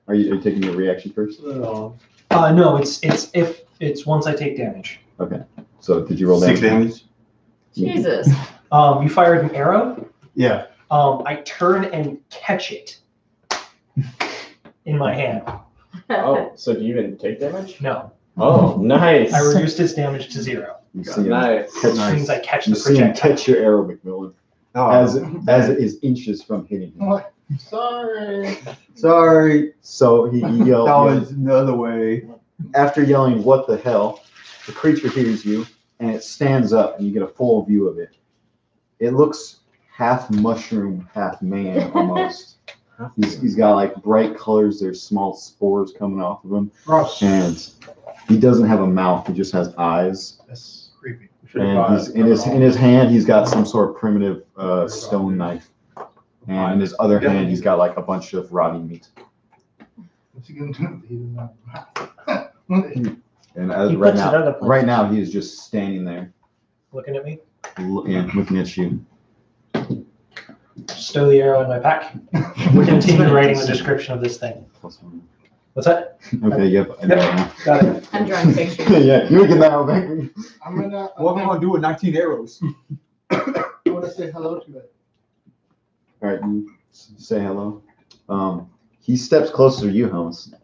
Are you taking your reaction first? No, it's if it's once I take damage. So did you roll 6 damage? damage. Jesus. You fired an arrow. Yeah. I turn and catch it in my hand. Oh, so do you even take damage? No, Oh, nice. I reduced its damage to 0. You see him Nice. Which means I catch You the see him projectile. catch your arrow, McMillan, Oh, as it is inches from hitting him. What? Sorry. sorry. So he That yelled. was the other way. After yelling, "What the hell?" the creature hears you and it stands up, and you get a full view of it. It looks half mushroom, half man almost. He's got like bright colors. There's small spores coming off of him, and he doesn't have a mouth. He just has eyes. That's creepy. And he's in his hand, he's got some sort of primitive stone knife, and in his other hand, he's got like a bunch of rotting meat. What's he gonna do? He doesn't have a mouth. And He puts it other places. right now, he is just standing there, Looking at me. looking at you. Stow the arrow in my pack. Continue writing the description of this thing. What's that? Okay, yep. I know. Got it. I'm drawing pictures. Yeah, you can now. Back. I'm gonna. What am I gonna do with 19 arrows? I want to say hello to it. All right, you say hello. He steps closer to you, Helms.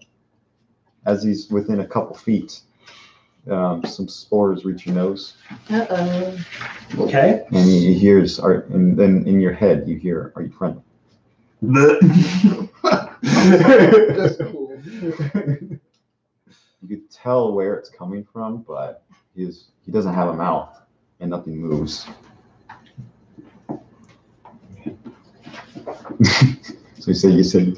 As he's within a couple feet, some spores reach your nose, Uh-oh. Okay. and he hears, and then in your head you hear, "Are you friendly?" That's cool. You could tell where it's coming from, but he doesn't have a mouth, and nothing moves. So you said.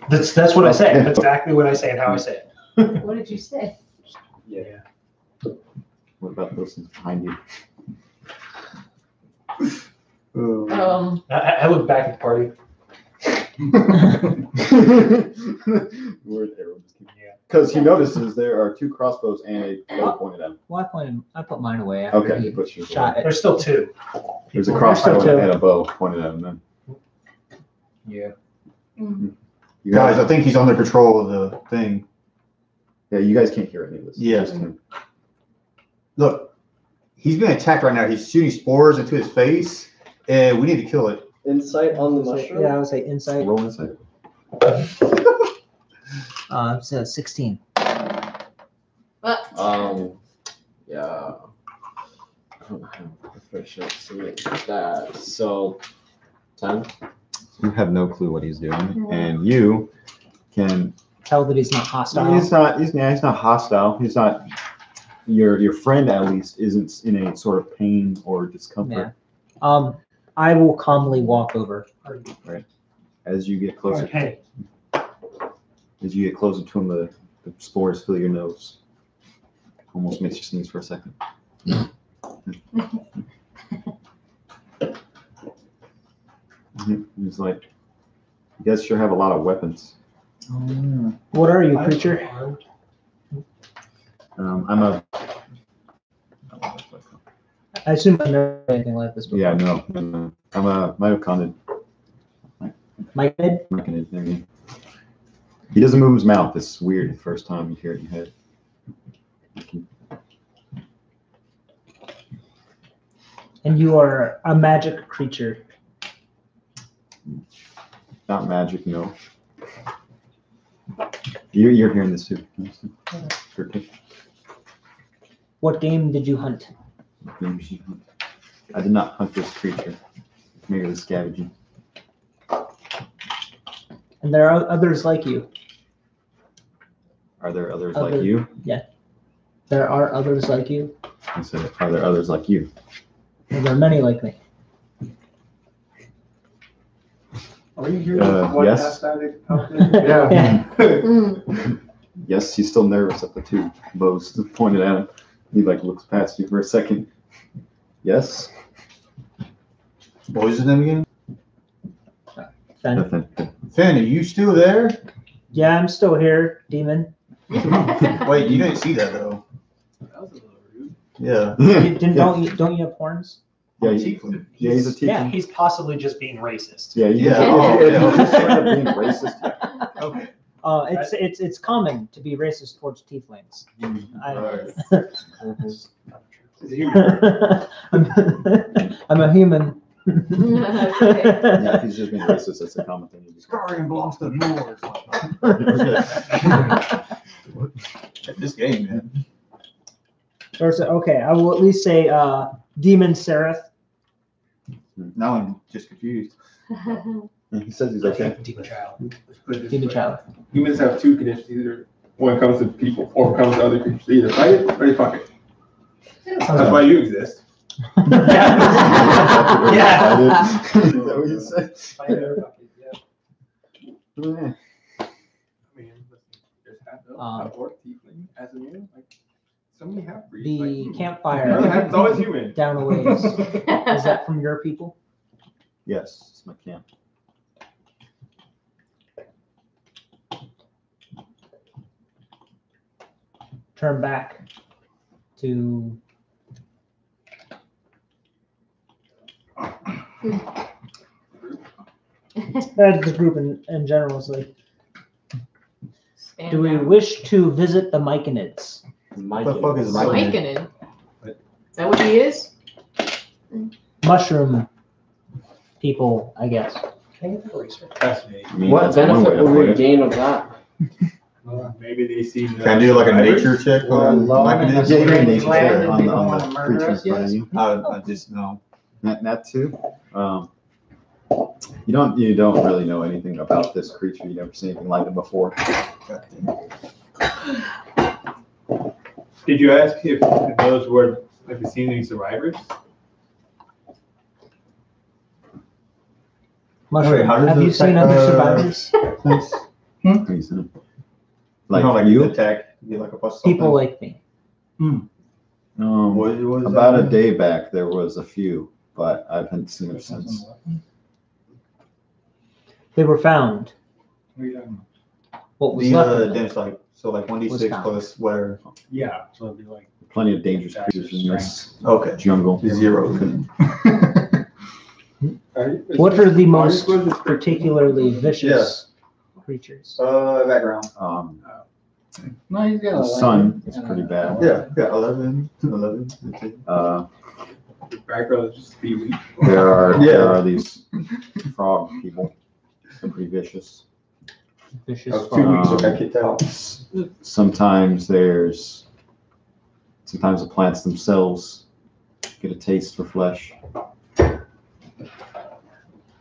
That's what I say. That's exactly what I say and how I say it. What did you say? Yeah. What about those things behind you? I look back at the party. Word arrow. Because he notices there are 2 crossbows and a bow pointed at him. Well, I put mine away after Okay, he he puts yours shot away. it. There's still 2. There's a People. crossbow There's still and a bow pointed at him then. Yeah. You Guys, I think he's under control of the thing. Yeah, you guys can't hear any of this. Yeah. Just him. Look, he's being attacked right now. He's shooting spores into his face, and we need to kill it. Insight on the mushroom? Yeah, I would say insight. Roll insight. It's 16. What? Yeah. I don't have proficiency with that. So, 10? You have no clue what he's doing, and you can. Tell that he's not hostile. He's not hostile. He's not. Your friend at least isn't in any sort of pain or discomfort. Yeah. I will calmly walk over. As you get closer, Okay. as you get closer to him, the spores fill your nose. Almost makes you sneeze for a second. He's like, you guys sure have a lot of weapons. What are you, creature? I'm a. I assume I've never done anything like this before. Yeah, no. I'm a Myocondid. Myconid? Myconid, I mean. He doesn't move his mouth. It's weird the first time you hear it in your head. And you are a magic creature. Not magic, no. You're hearing this too. Sure. What game did you hunt? I did not hunt this creature. Merely scavenging. And there are others like you. Are there others Other- like you? There are others like you. I said, are there others like you? And there are many like me. Are you hearing Uh, one yes. aesthetic out there? Yeah. Mm. Yes, he's still nervous at the 2 bows pointed at him. He like looks past you for a second. Yes. What was his name again? Fen. Nothing. Finn, are you still there? Yeah, I'm still here, demon. Wait, you didn't see that though. That was a little rude. Yeah. Don't you have horns? Yeah, Tiefling. yeah, he's a teacher. Yeah. He's possibly just being racist. Yeah, Yeah. If he's straight up being racist, yeah. Okay. It's common to be racist towards tieflings. It's a human. I'm a human. Yeah, if he's just being racist, that's a common thing. You just go, Scarring belongs to the Moors. Check this game, man. Okay, I will at least say Demon Seraph. Now I'm just confused. he says he's okay. Demon child. Let's put it this Demon way. Child. Humans have 2 conditions. Either when it comes to people or when it comes to other creatures. They either fight it or they fuck it. That's why you exist. Yeah. Is that what you said? Fight it or fuck it, yeah. I mean, listen, there's Um, half orc, tiefling, as a human. Like, so many half breeds. The Like, campfire it's always human. down a ways. Is that from your people? Yes, it's my camp. Turn back to the group in general. Is like, Stand do we down. wish to visit the Myconids? What the fuck is Myconid? Myconid. Is that what he is? Mushroom people, I guess. Can I get the eraser? Fascinating. I mean, What that's one benefit way to will put we it. gain of that? Maybe they see. Can I do like a nature check on mechanism? Yeah, you Strange can nature land check and on they the, don't on wanna the murder creature in us front of yet? you. I just know. That too. You don't really know anything about this creature. You never seen anything like it before. Did you ask if those were like the seen any survivors? Mushroom. how does Have it you seen affect, other survivors? Reason. Like, Like you you, attack, you like a bust People like me. What was about that? a day back there was a few, but I haven't seen them since. They were found. What was left of them Then it's like, so like Was 1d6 found. plus whatever. Yeah, so it'd be like. Plenty of dangerous creatures in this Okay. jungle. 0. What are the most particularly vicious creatures? Background. No, he's got The a sun is pretty bad. Yeah, 11. Background is just seaweed. There Yeah. are these frog people. They're pretty vicious. Vicious That was 2 weeks, frog. so I got kicked out. Sometimes the plants themselves get a taste for flesh,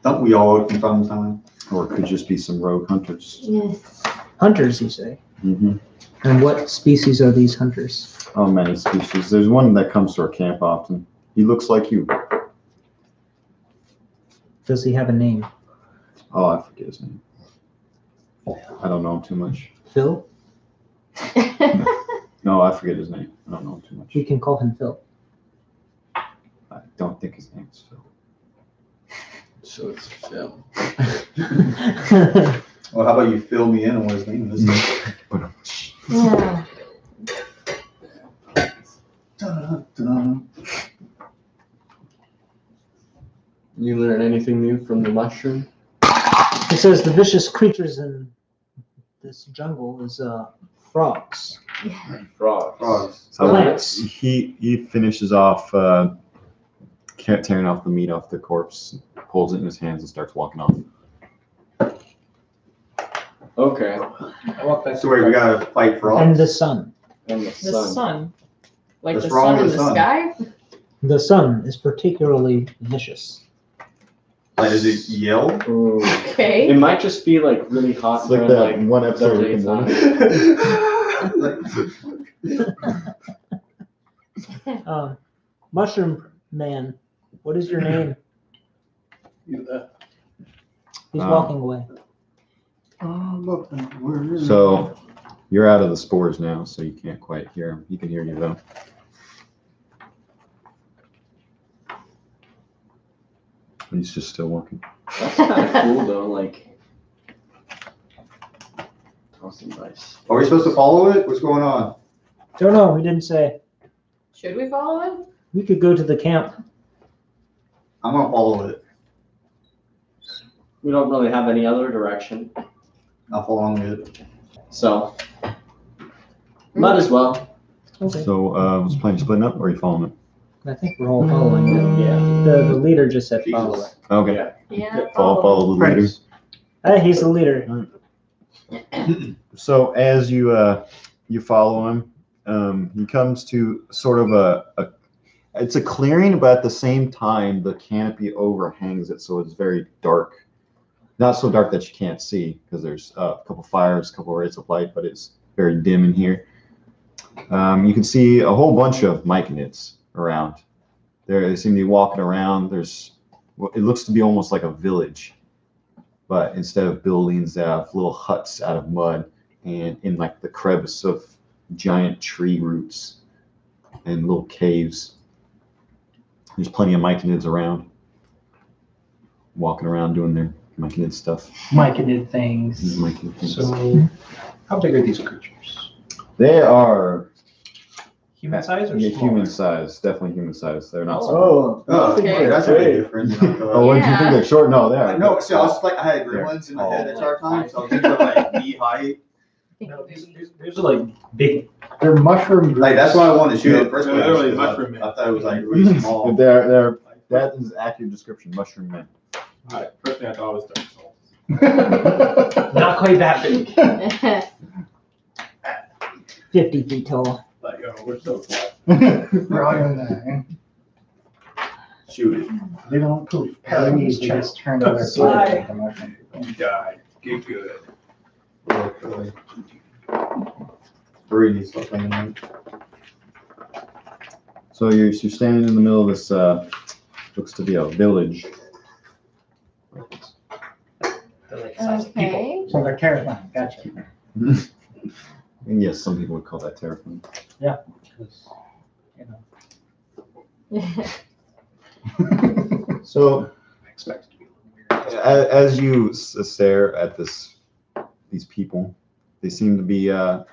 Don't we all from time to time? or it could just be some rogue hunters. Yes. Hunters, you say? Mm-hmm. And what species are these hunters? Oh, many species. There's one that comes to our camp often. He looks like you. Does he have a name? Oh, I forget his name. I don't know him too much. Phil? No, I forget his name. I don't know him too much. We can call him Phil. I don't think his name is Phil. So it's Phil. Well, how about you fill me in on what his name is? Yeah. You learn anything new from the mushroom? It says the vicious creatures in this jungle is frogs. Frogs. Frogs. So Plants. he finishes off tearing off the meat off the corpse, pulls it in his hands, and starts walking off. Okay. I walk back. So wait, we gotta fight frogs? And the sun. And the The sun. sun. Like What's the wrong sun in with the the sun? sky? The sun is particularly vicious. Like, does it yell? Ooh. Okay. It might just be like really hot It's like during that like one episode of Rick and daytime. Mushroom Man, what is your name? He's walking away. So you're out of the spores now, so you can't quite hear him. He can hear you though. He's just still walking. That's kind of cool though. Like tossing dice. Are we supposed to follow it? What's going on? Don't know, we didn't say. Should we follow him? We could go to the camp. I'm gonna follow it. We don't really have any other direction, I'll follow it. so might as well. Okay. So was the plan splitting up, or are you following him? I think we're all following him. Yeah. The leader just said follow it. Jesus. Okay. Yeah. Yeah. Follow the leader. Hey, he's the leader. So as you follow him, he comes to sort of it's a clearing, but at the same time the canopy overhangs it, so it's very dark. Not so dark that you can't see, because there's a couple fires, a couple rays of light, but it's very dim in here. You can see a whole bunch of myconids around. They seem to be walking around. It looks to be almost like a village, but instead of buildings, they have little huts out of mud and in like the crevice of giant tree roots and little caves. There's plenty of myconids around, walking around doing their myconid stuff. Myconid things. Myconid things. So, how big are these creatures? They are Human size or yeah, smaller? human size, definitely human size. They're not. Oh, Okay. that's a big difference. Oh, what did you think? They're short? No, they are. No, see, I was like, I had gremlins in my head at our time, so I was thinking of like knee height. No, these are like big. They're mushroom. Like that's why I wanted to shoot it in the first They're place. literally 'Cause I- mushroom men. I thought it was like really small. They're that is an accurate description. Mushroom men. Alright, first thing I thought was Dark Souls. Not quite that big. 50 feet tall. Like, we're so flat. Shoot it. They don't poof. Paralyzed chest turn to their Slide. side. You died. Get good. Really. Really something in there. So you're standing in the middle of this looks to be a village. They're like the size of people. Okay. So they're terrifying. Gotcha. And yes, some people would call that terrifying. Because, you know. So I expect it to be a little weird. as you stare at these people, they seem to be.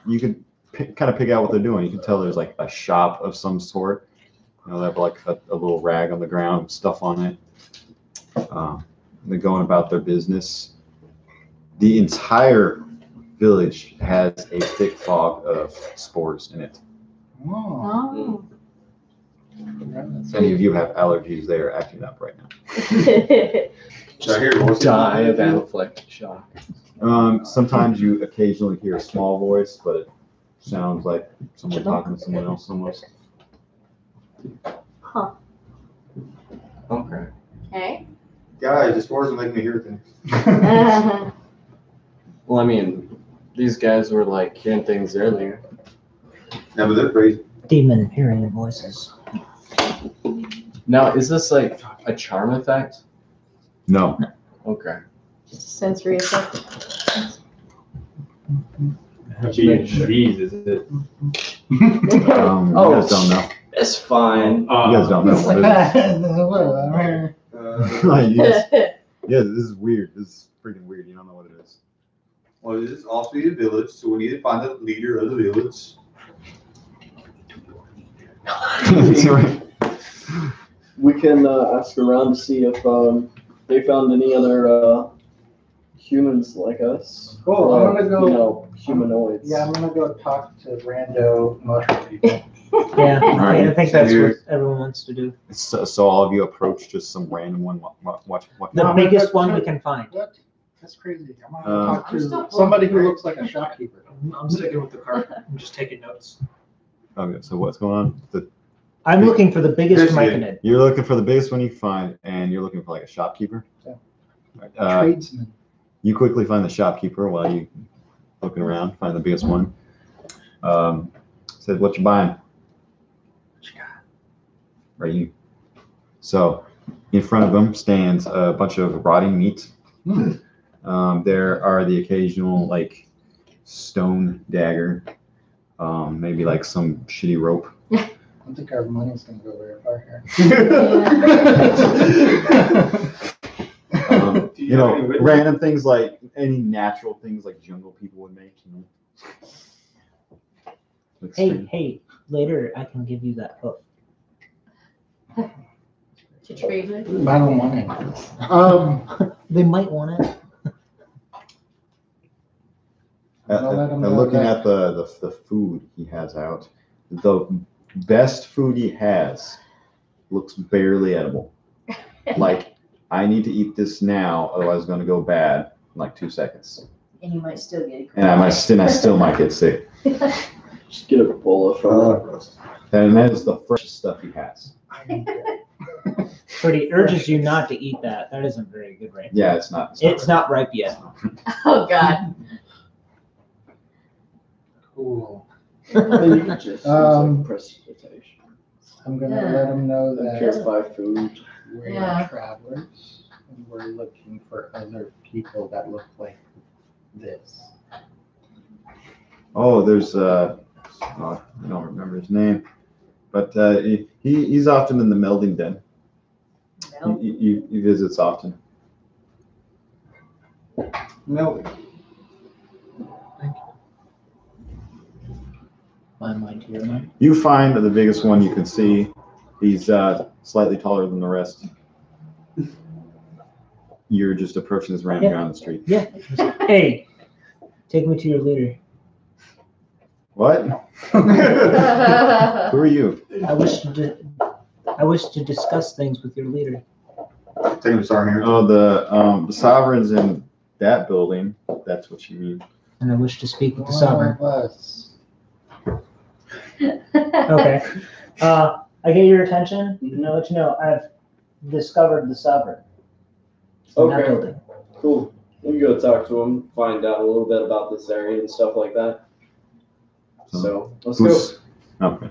You could kind of pick out what they're doing. You can tell there's like a shop of some sort. You know, they have like a little rag on the ground, with stuff on it. They're going about their business. The entire village has a thick fog of spores in it. Oh. Oh. If any of you have allergies, they are acting up right now. So I hear voices. Die of anaphylactic shock. Sometimes you occasionally hear a small voice, but it sounds like someone talking to someone else almost. Huh. Okay. Okay. Guys, the spores will make me hear things. Well, I mean, these guys were like hearing things earlier. Yeah, but they're crazy. Demon hearing voices. Now, is this like a charm effect? No. Okay. Just a sensory effect. Jeez, is it? You guys don't know. It's fine. You guys don't know. Yes. Yeah, this is weird. This is freaking weird. You don't know what it is. Well, this is also a village, so we need to find the leader of the village. That's right. We can ask around to see if they found any other humans like us. Cool, I'm gonna go- You know, humanoids. Yeah, I'm gonna go talk to rando mushroom people. Yeah, Alright. I think that's Here. what everyone wants to do. So all of you approach just some random one. Watch. The No, I'm biggest gonna- one we can find. What? That's crazy. I'm gonna talk I'm still to somebody who pulling looks like a shopkeeper. I'm sticking with the cart. I'm just taking notes. Okay, so what's going on? I'm looking for the biggest Here's myconid. You're looking for the biggest one you find, and you're looking for like a shopkeeper. Yeah. Right. You quickly find the shopkeeper while you looking around, find the biggest one. Said, "What you buying?" Right, you. So, in front of them stands a bunch of rotting meat. There are the occasional like stone dagger, maybe like some shitty rope. I don't think our money's gonna go very far here. You know, random things like any natural things like jungle people would make. You know. Like Hey, later I can give you that hook. To trade with. I don't want it. They might want it. I'll let 'em know looking that. at the food he has out, the best food he has looks barely edible. Like, I need to eat this now, otherwise it's gonna go bad in like 2 seconds. And you might still get it. And I still might get sick. Just get a bowl from it. And that is the freshest stuff he has. But he urges you not to eat that. That isn't very good right now. Yeah, it's not. It's not ripe yet. Oh God. Cool. You can just use like precipitation. I'm gonna let them know And that purify food. we're Yeah. travelers and we're looking for other people that look like this. Oh, there's I don't remember his name, but he's often in the melding den. He visits often. No. My mind here, man. You find the biggest one you can see. He's slightly taller than the rest. You're just approaching this random guy on the street. Yeah. Hey, take me to your leader. What? Who are you? I wish to discuss things with your leader. Take him, sorry, here. Oh, the sovereign's in that building. That's what you mean. And I wish to speak with the One sovereign. of us. Okay. I get your attention. And I'll let you know I've discovered the sovereign. In that Okay. building. Cool. We can go talk to him, find out a little bit about this area and stuff like that. So let's go. Okay.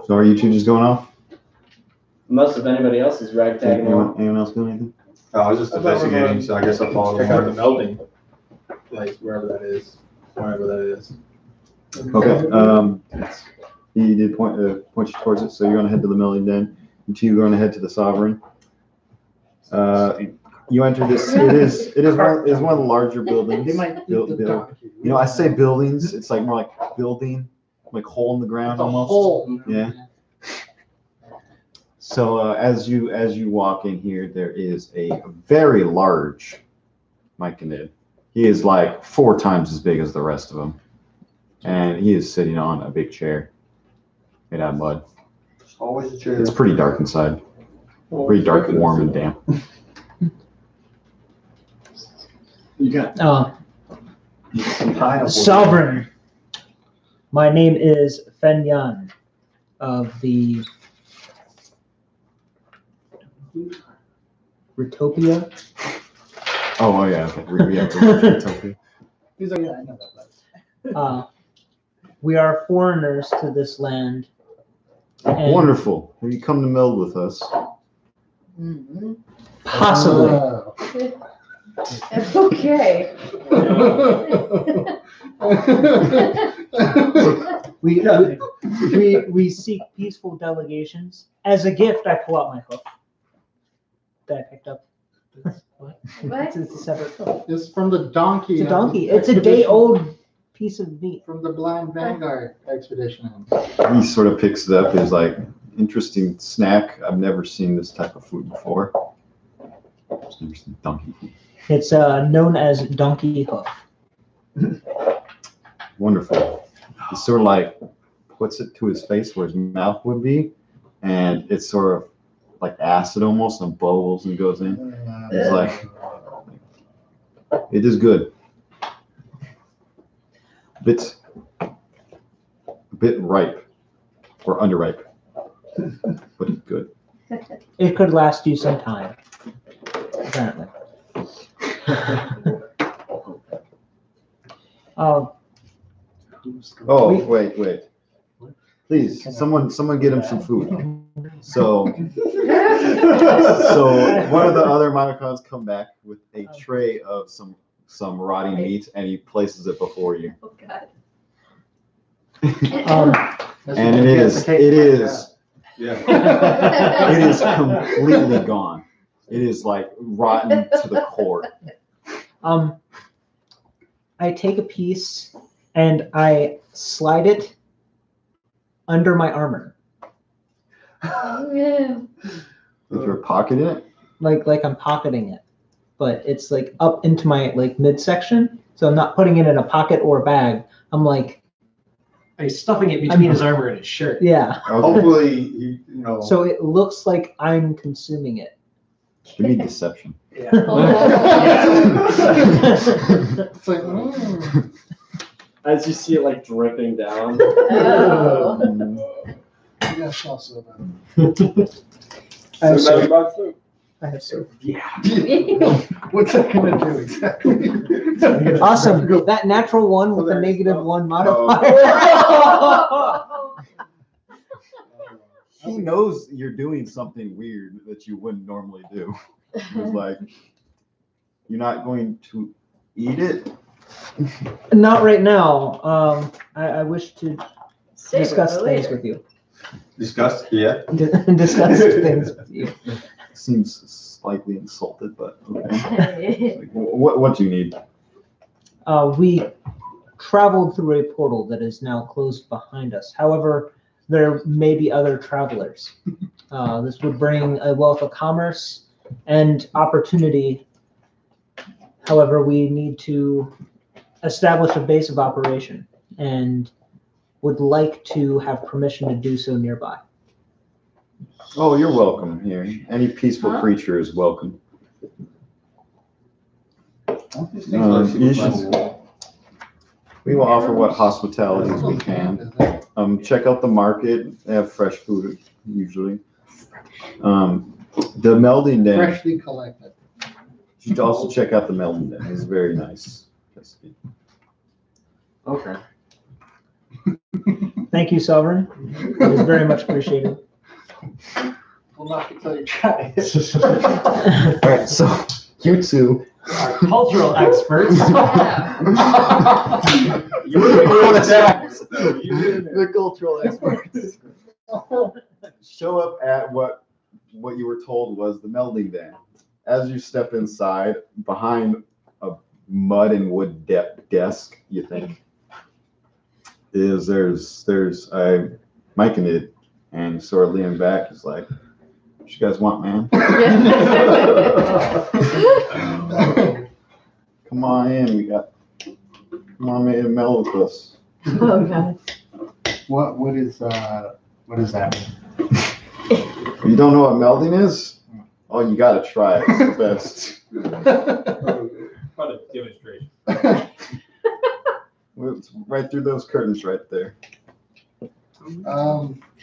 So are you two just going off? Unless if anybody else is ragtagging on. Anyone else doing anything? Oh, I was just investigating, so I guess I'll follow Check out the him. melding place, wherever that is. Wherever that is. Okay. He did point you towards it, so you're gonna head to the melding den. You two are gonna head to the sovereign. You enter this. It is one of the larger buildings. They might eat Built- the built- donkey. You know, I say buildings. It's like more like building, like hole in the ground The almost. hole. Yeah. So as you walk in here, there is a very large Myconid. He is like 4 times as big as the rest of them, and he is sitting on a big chair made out of mud. Always a chair. It's pretty dark inside. Pretty dark, warm, and damp. You got Some pineapple. Sovereign. My name is Fen Yan of the Retopia. Oh yeah. Okay. We have to He's like, yeah, I know that place. We are foreigners to this land. and Wonderful. Have you come to meld with us? Mhm. Possibly. Okay. We seek peaceful delegations. As a gift, I pull out my hook that I picked up. What? It's a separate hook. It's from the donkey. It's a donkey. It's a day-old piece of meat. From the Blind Vanguard expedition. He sort of picks it up. He's like, interesting snack. I've never seen this type of food before. I've never seen donkey food. It's known as donkey hoof. Wonderful. He sort of like puts it to his face where his mouth would be, and it's sort of like acid almost, and bubbles and goes in. It's like, it is good. A bit ripe or underripe, but it's good. It could last you some time, apparently. Oh, wait. Please, someone get him some food. So one of the other Monocons come back with a tray of some rotting meat, and he places it before you. Oh, God. And it is completely gone. It is like rotten to the core. I take a piece and I slide it under my armor. With your pocket in it? Like I'm pocketing it. But it's like up into my like midsection. So I'm not putting it in a pocket or a bag. I'm like, He's stuffing it between his armor and his shirt. yeah. Hopefully, you know. So it looks like I'm consuming it. Give me deception. Yeah. It's like, As you see it like dripping down. Oh. yes, also. I have $7 food. I have served. What's that gonna do exactly? Awesome. That natural one with the -1 modifier. He knows you're doing something weird that you wouldn't normally do. He's like, you're not going to eat it? Not right now. I wish to Save it discuss for things later. with you. Disgust, yeah. Discuss things with you. Seems slightly insulted, but okay. Like, what do you need? We traveled through a portal that is now closed behind us. However, there may be other travelers. This would bring a wealth of commerce and opportunity. However, we need to establish a base of operation and would like to have permission to do so nearby. Oh, you're welcome here. Any peaceful Huh? creature is welcome. We will offer what hospitalities we can. Check out the market. They have fresh food usually. The melding den. Freshly collected. You should also check out the melding den. It's very nice. Okay. Thank you, Sovereign. It is very much appreciated. Well, not until you try it. All right, so you two. Our cultural experts. You were the cultural experts. Show up at what you were told was the melding den. As you step inside, behind a mud and wood desk, you think, there's a Myconid, and sort of leaning back is like, what you guys want, man? Come on in, come on in and meld with us. Oh, God. What is that mean? You don't know what melding is? Oh, you gotta try it. It's the best. What a demonstration. It's right through those curtains right there.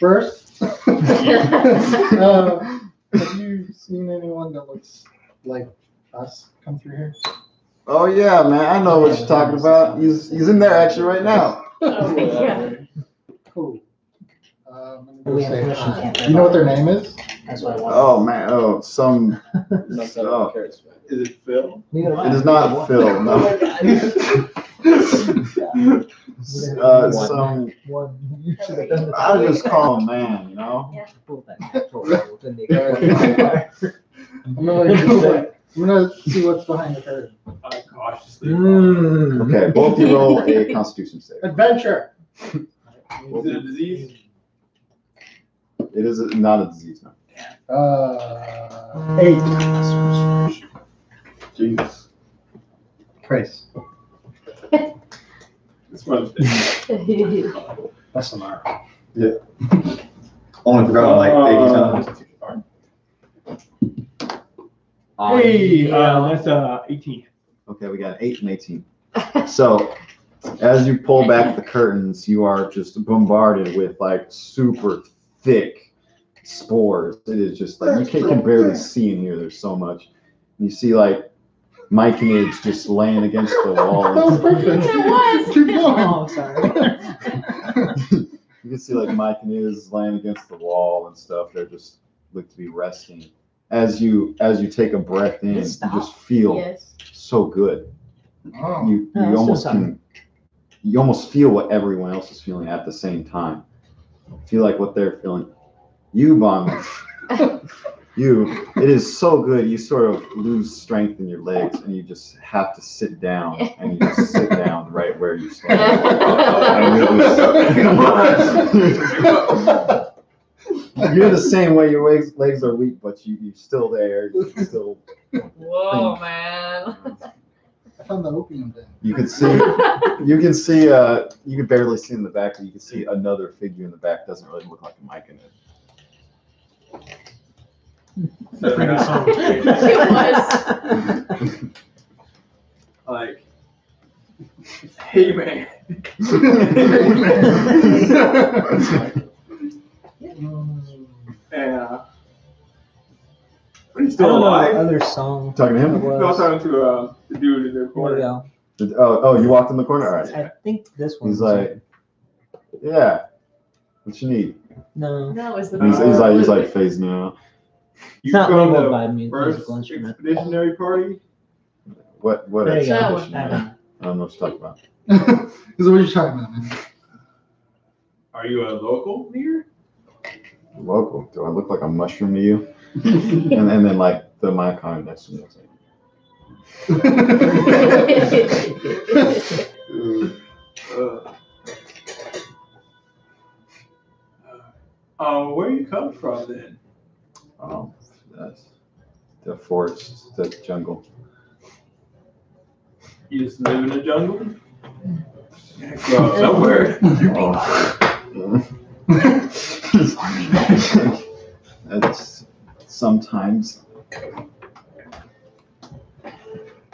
First, have you seen anyone that looks like us come through here? Oh yeah, man, I know what you're talking about. He's in there actually right now. Oh, my God. Cool. Go say hi. Do you know what their name is? That's what I want. Oh man, some. Is Oh, Is it Phil? it is not Phil. No. Some. You should have done I'll just call him man. You know. I'm gonna see what's behind the curtain. Cautiously. Okay, both you roll a Constitution save. Adventure. Is it a disease? It is not a disease, no. 8. Jeez. Trace. It's one of the things. That's an R. Only forgot like 80 times. Hey, that's 18. Okay, we got 8 and 18. So, as you pull back the curtains, you are just bombarded with like super thick spores. It is just like you can barely see in here. There's so much. You see like Myconids just laying against the wall. Keep going. Oh, sorry. You can see like Myconids laying against the wall and stuff. They're just look to be resting. As you take a breath in, you just feel Yes. so good. Oh. You that's almost so can. You almost feel what everyone else is feeling at the same time. Feel like what they're feeling. You, Bon, it is so good. You sort of lose strength in your legs, and you just have to sit down, and you just sit down right where you stand. And you're the same way. Your legs are weak, but you're still there. You're still. Whoa, man. I found the opium den. You can see. You can barely see in the back, but you can see another figure in the back. Doesn't really look like a mic in it. Pretty solid. It was. Like, hey man. And He's I still don't know what alive. other song Talking to it him? No, I'm was. talking to the dude in the There we corner. go. Oh, you walked in the corner? All right. I think this one. He's like, yeah. What you need? no. No, it's the He's like phasing out. You not from labeled the by first musical instrument. expeditionary party? What There you go. expedition? That one. I don't know what you're talking about. This is what you're talking about, man. Are you a local here? Local. Do I look like a mushroom to you? and then like the Mycon next to me. It's like, Where you come from then? that's the forest, the jungle. You just live in the jungle? Well, somewhere. That's sometimes.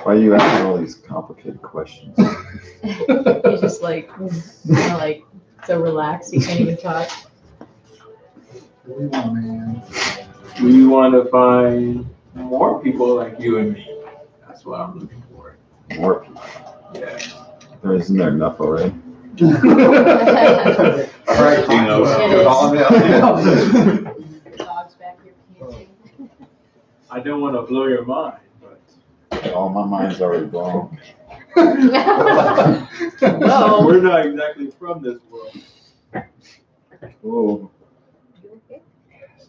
Why are you asking all these complicated questions? He's just like, like so relaxed he can't even talk. What do you want, man? We want to find more people like you and me. That's what I'm looking for. More people. Yeah. There isn't there enough already? All right, Gino. It is. Calm down. Dog's back here panting. I don't want to blow your mind, but Oh, my mind's already blown. Whoa. we're not exactly from this world. Whoa,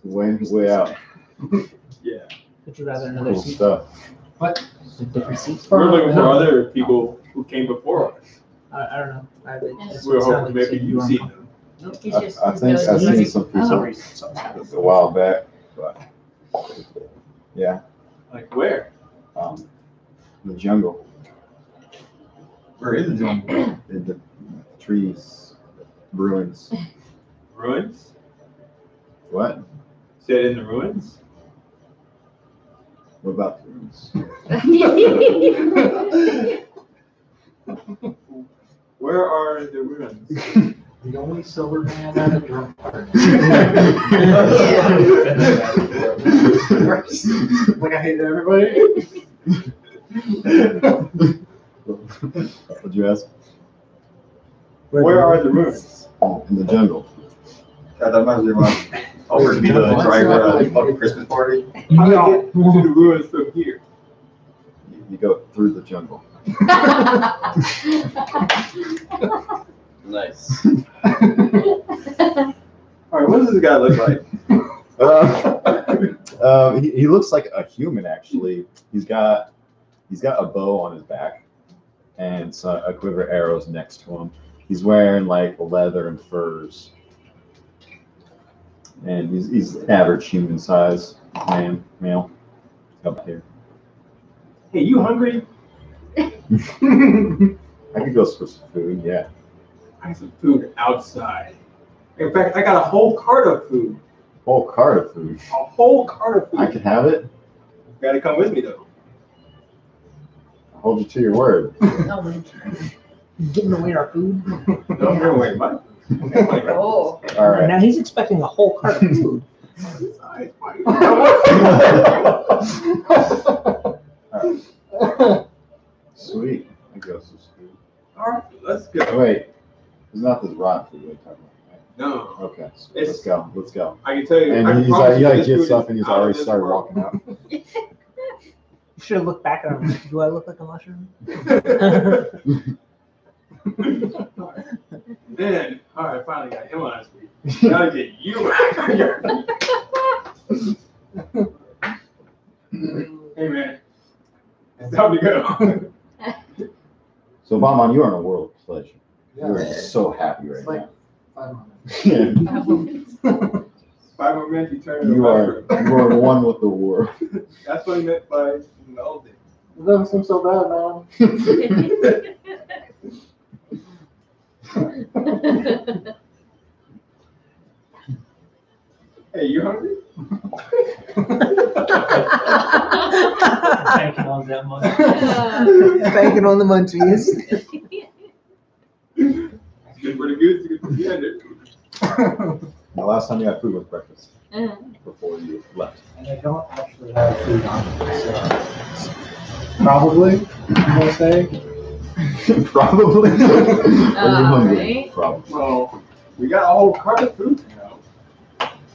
way out. Yeah. Would you rather another Cool seat? stuff. Just a different seat? We're looking for other people who came before us. I don't know. We're hoping maybe you've seen them. He's just, I think I've seen some people a while back, but yeah, Like where? the jungle, Where is the jungle? the trees, ruins. Ruins? What? Said in the ruins? What about the ruins? Where are the ruins? The only sober man at a drunk party. Like I hated everybody. What'd you ask? Where are the ruins? In the jungle. God, that reminds me of over to be the driver at a fucking Christmas party. How do I get to the ruins from here? You go through the jungle. Nice. All right, what does this guy look like? He looks like a human actually. He's got a bow on his back and a quiver of arrows next to him. He's wearing like leather and furs, and he's average human size male up here. Hey, you hungry? I could go for some food, yeah. I have some food outside. In fact, I got a whole cart of food. Whole cart of food. A whole cart of food. I could have it. You gotta come with me though. I'll hold you to your word. Giving away our food. Don't give away my food. Oh. All right. Now he's expecting a whole cart of food. Sweet. I go some food. All right, let's go. Wait, it's not this rotten food we're talking about. No, Okay, so It's- let's go. Let's go. I can tell you. I And can he's promise like, you he this gets food up is and he's out of already this started world. walking out. You should have looked back at him. Do I look like a mushroom? Then, all right, finally got him on his feet. Gotta get you back on your feet. Hey man, it's time to go. So, Bauman, you are in a world of pleasure. You're Yeah. just so happy right It's like now. 5 moments. Yeah. 5 more minutes, you turn into You a are one with the world. That's what he meant by melding. It doesn't seem so bad, man. Hey, you hungry? Banking on that much. Banking on the munchies. It's good for the goose, it's good for the gander. The last time you had food was breakfast Mhm. before you left. And I don't actually have food on me, so probably, I'm gonna say. Probably. Are you hungry? Right. Probably. Well, we got a whole cart of food now.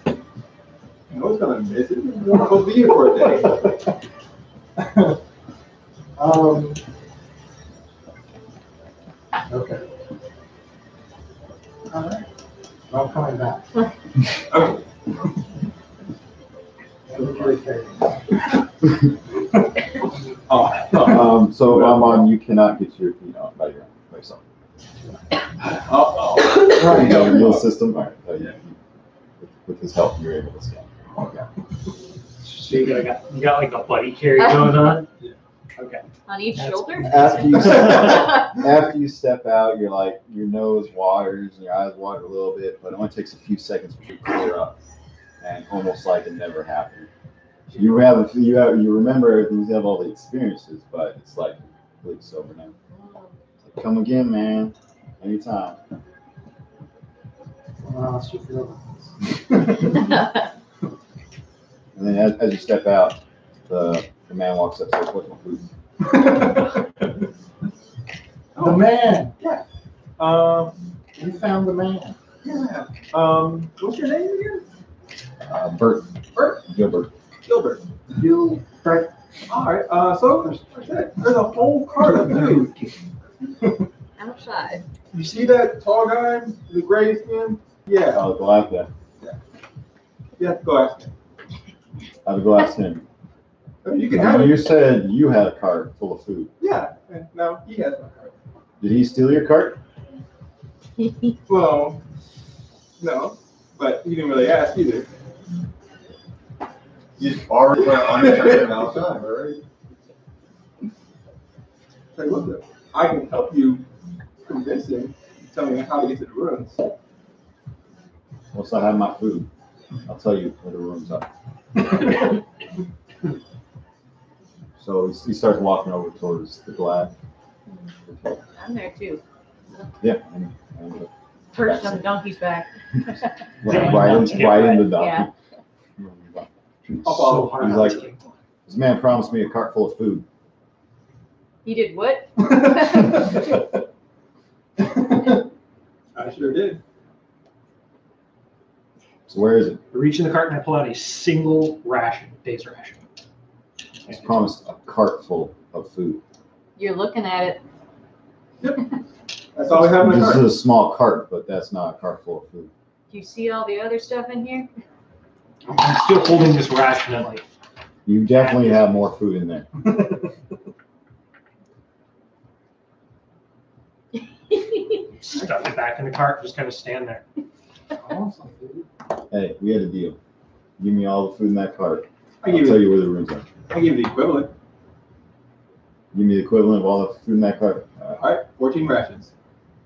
I know it's gonna miss it. We're not gonna be here for a day. Okay. All right. I'm coming back. Okay. Everybody carry. So Ramon, you cannot get your feet out by yourself. Uh-oh. You have a little system. All right. Yeah. With his help, you're able to scan. Okay. So you got like a buddy carry going on? Okay. On each shoulder? After you step out, you're like your nose waters and your eyes water a little bit, but it only takes a few seconds for you to clear up, and almost like it never happened. You remember everything, you have all the experiences, but it's like completely sober now. It's like, come again, man, anytime. Wow, she feels. And then as you step out, the man walks up and says, "What's my food?" The man. Yeah. We found the man. Yeah. What's your name again? Bert. Bert? Gilbert. Gilbert. Right. All right. So there's a whole cart of food. Outside. You see that tall guy, the gray skin? Yeah. I'll go ask that. Yeah. Go ask him. I'll go ask him. You can have it. You said you had a cart full of food. Yeah. No, he has my cart. Did he steal your cart? Well, no, but he didn't really ask either. You already went on outside, right? Tell you what, though, I can help you convince him. Tell me how to get to the rooms. Once I have my food, I'll tell you where the rooms are. So he starts walking over towards the glad. I'm there too. Yeah. Perched on the donkey's back. Right in the donkey. Yeah. So hard He's not like, to get- this man promised me a cart full of food. He did what? I sure did. So where is it? I reach in the cart and I pull out a single ration, day's ration. He's promised a cart full of food. You're looking at it. That's all we have in the This cart. is a small cart, but that's not a cart full of food. Do you see all the other stuff in here? I'm still holding this ration and like, You definitely have more food in there. stuff it back in the cart, just kind of stand there. I want some food. Hey, we had a deal. Give me all the food in that cart. I I'll give tell you you where the rooms are. the equivalent. Give me the equivalent of all the food in that cart. All right, 14 rations.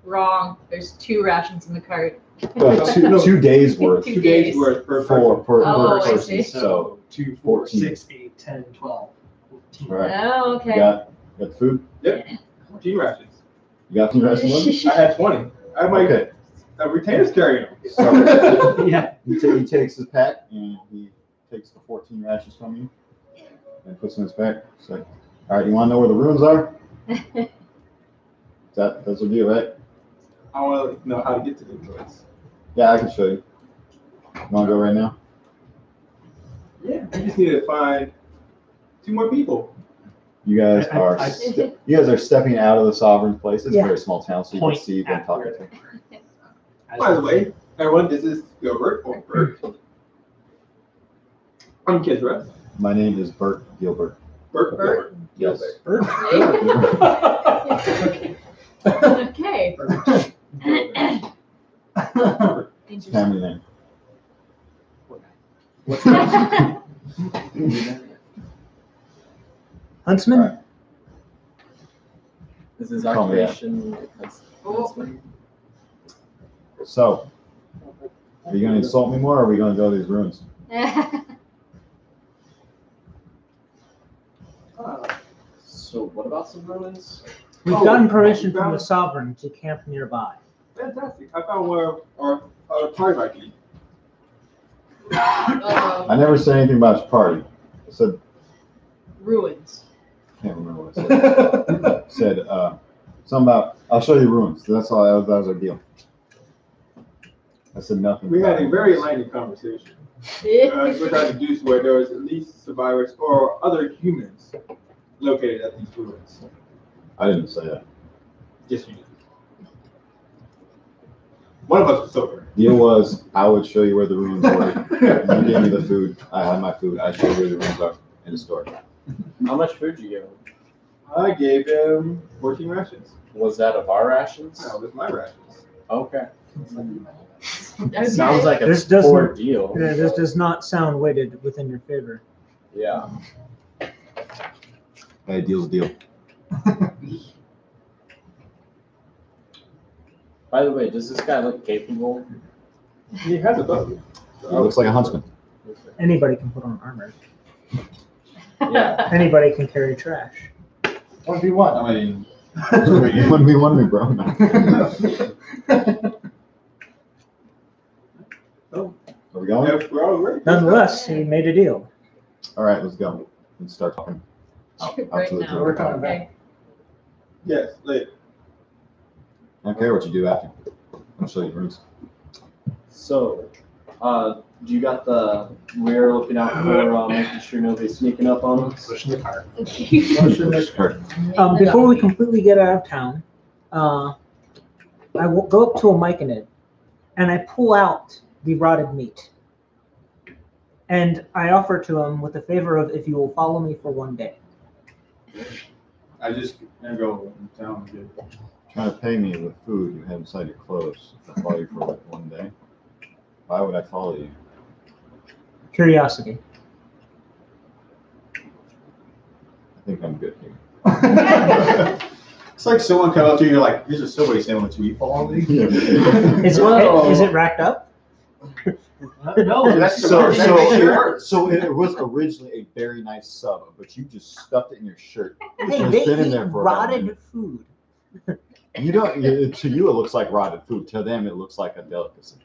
Wrong. There's 2 rations in the cart. Two days worth. 2 2 days days. worth per per Oh, I person. see. So 2, 4, 14. 6, 8, 10, 12, 14. right. Oh, You okay. got the food? 14 rations. You got some rest of them? I had 20. I have my Okay. retainers carrying them. So Yeah. he takes his pack and he takes the 14 rations from you and puts them in his pack. It's like, all right, you want to know where the rooms are? That's the deal, right? I want to know how to get to the place. Yeah, I can show you. You want to go right now? Yeah, we just need to find 2 more people. You guys I- are I- you guys are stepping out of the sovereign place. It's Yeah. a very small town, so you Point can see them at talking where to them. By the way, everyone, this is Gilbert or Bert. I'm Kendra. My name is Bert Gilbert. Bert. Bert? Yes. Okay. Family name. Huntsman? All right. This is Call me out. occupation. So, are you going to insult me more, or are we going to go to these rooms? So what about some ruins? We've Oh, gotten permission you from found- the sovereign to camp nearby. Fantastic. I found where our target might be. I never said anything about his party. I said, Ruins. can't remember what I said. Said something about, I'll show you ruins. That's all. That was our deal. I said nothing. We about had a ruins. very lengthy conversation. Which I deduced where there was at least survivors or other humans located at these ruins. I didn't say that. Yes, you did. One of us was sober. Deal was, I would show you where the ruins were. You gave me the food. I had my food. I showed you where the ruins are in the store. How much food did you give him? I gave him 14 rations. Was that of our rations? That was my rations. Okay. That's Sounds like a This poor doesn't- deal. Yeah, this does not sound weighted within your favor. Yeah. Hey, deal's a deal. By the way, does this guy look capable? He has a bow. He looks like a huntsman. Anybody can put on armor. Yeah. Anybody can carry trash. 1v1. I mean, 1v1 me, bro. Oh. Are we going? Yeah, we're all ready. Nonetheless, he made a deal. All right, let's go. Let's start talking. Out Right to the now. door. We're coming back. Okay. Yes, later. I don't care what you do after. I'll show you rooms. So, you got we're looking out for making sure nobody's sneaking up on us. Pushing the cart. Before we completely get out of town, I will go up to a Myconid and I pull out the rotted meat. And I offer to him with the favor of if you will follow me for one day. I just gonna go in town and get. Trying to pay me with food you have inside your clothes. I follow you for like 1 day. Why would I follow you? Curiosity. I think I'm good here. It's like someone come up to you, you're like, here's a Subway sandwich, will you follow me? Is it racked up? No, That's So it it was originally a very nice sub, but you just stuffed it in your shirt. Hey, It's they been in eat there for about a rotted minute. food. You don't. To you, it looks like rotted food. To them, it looks like a delicacy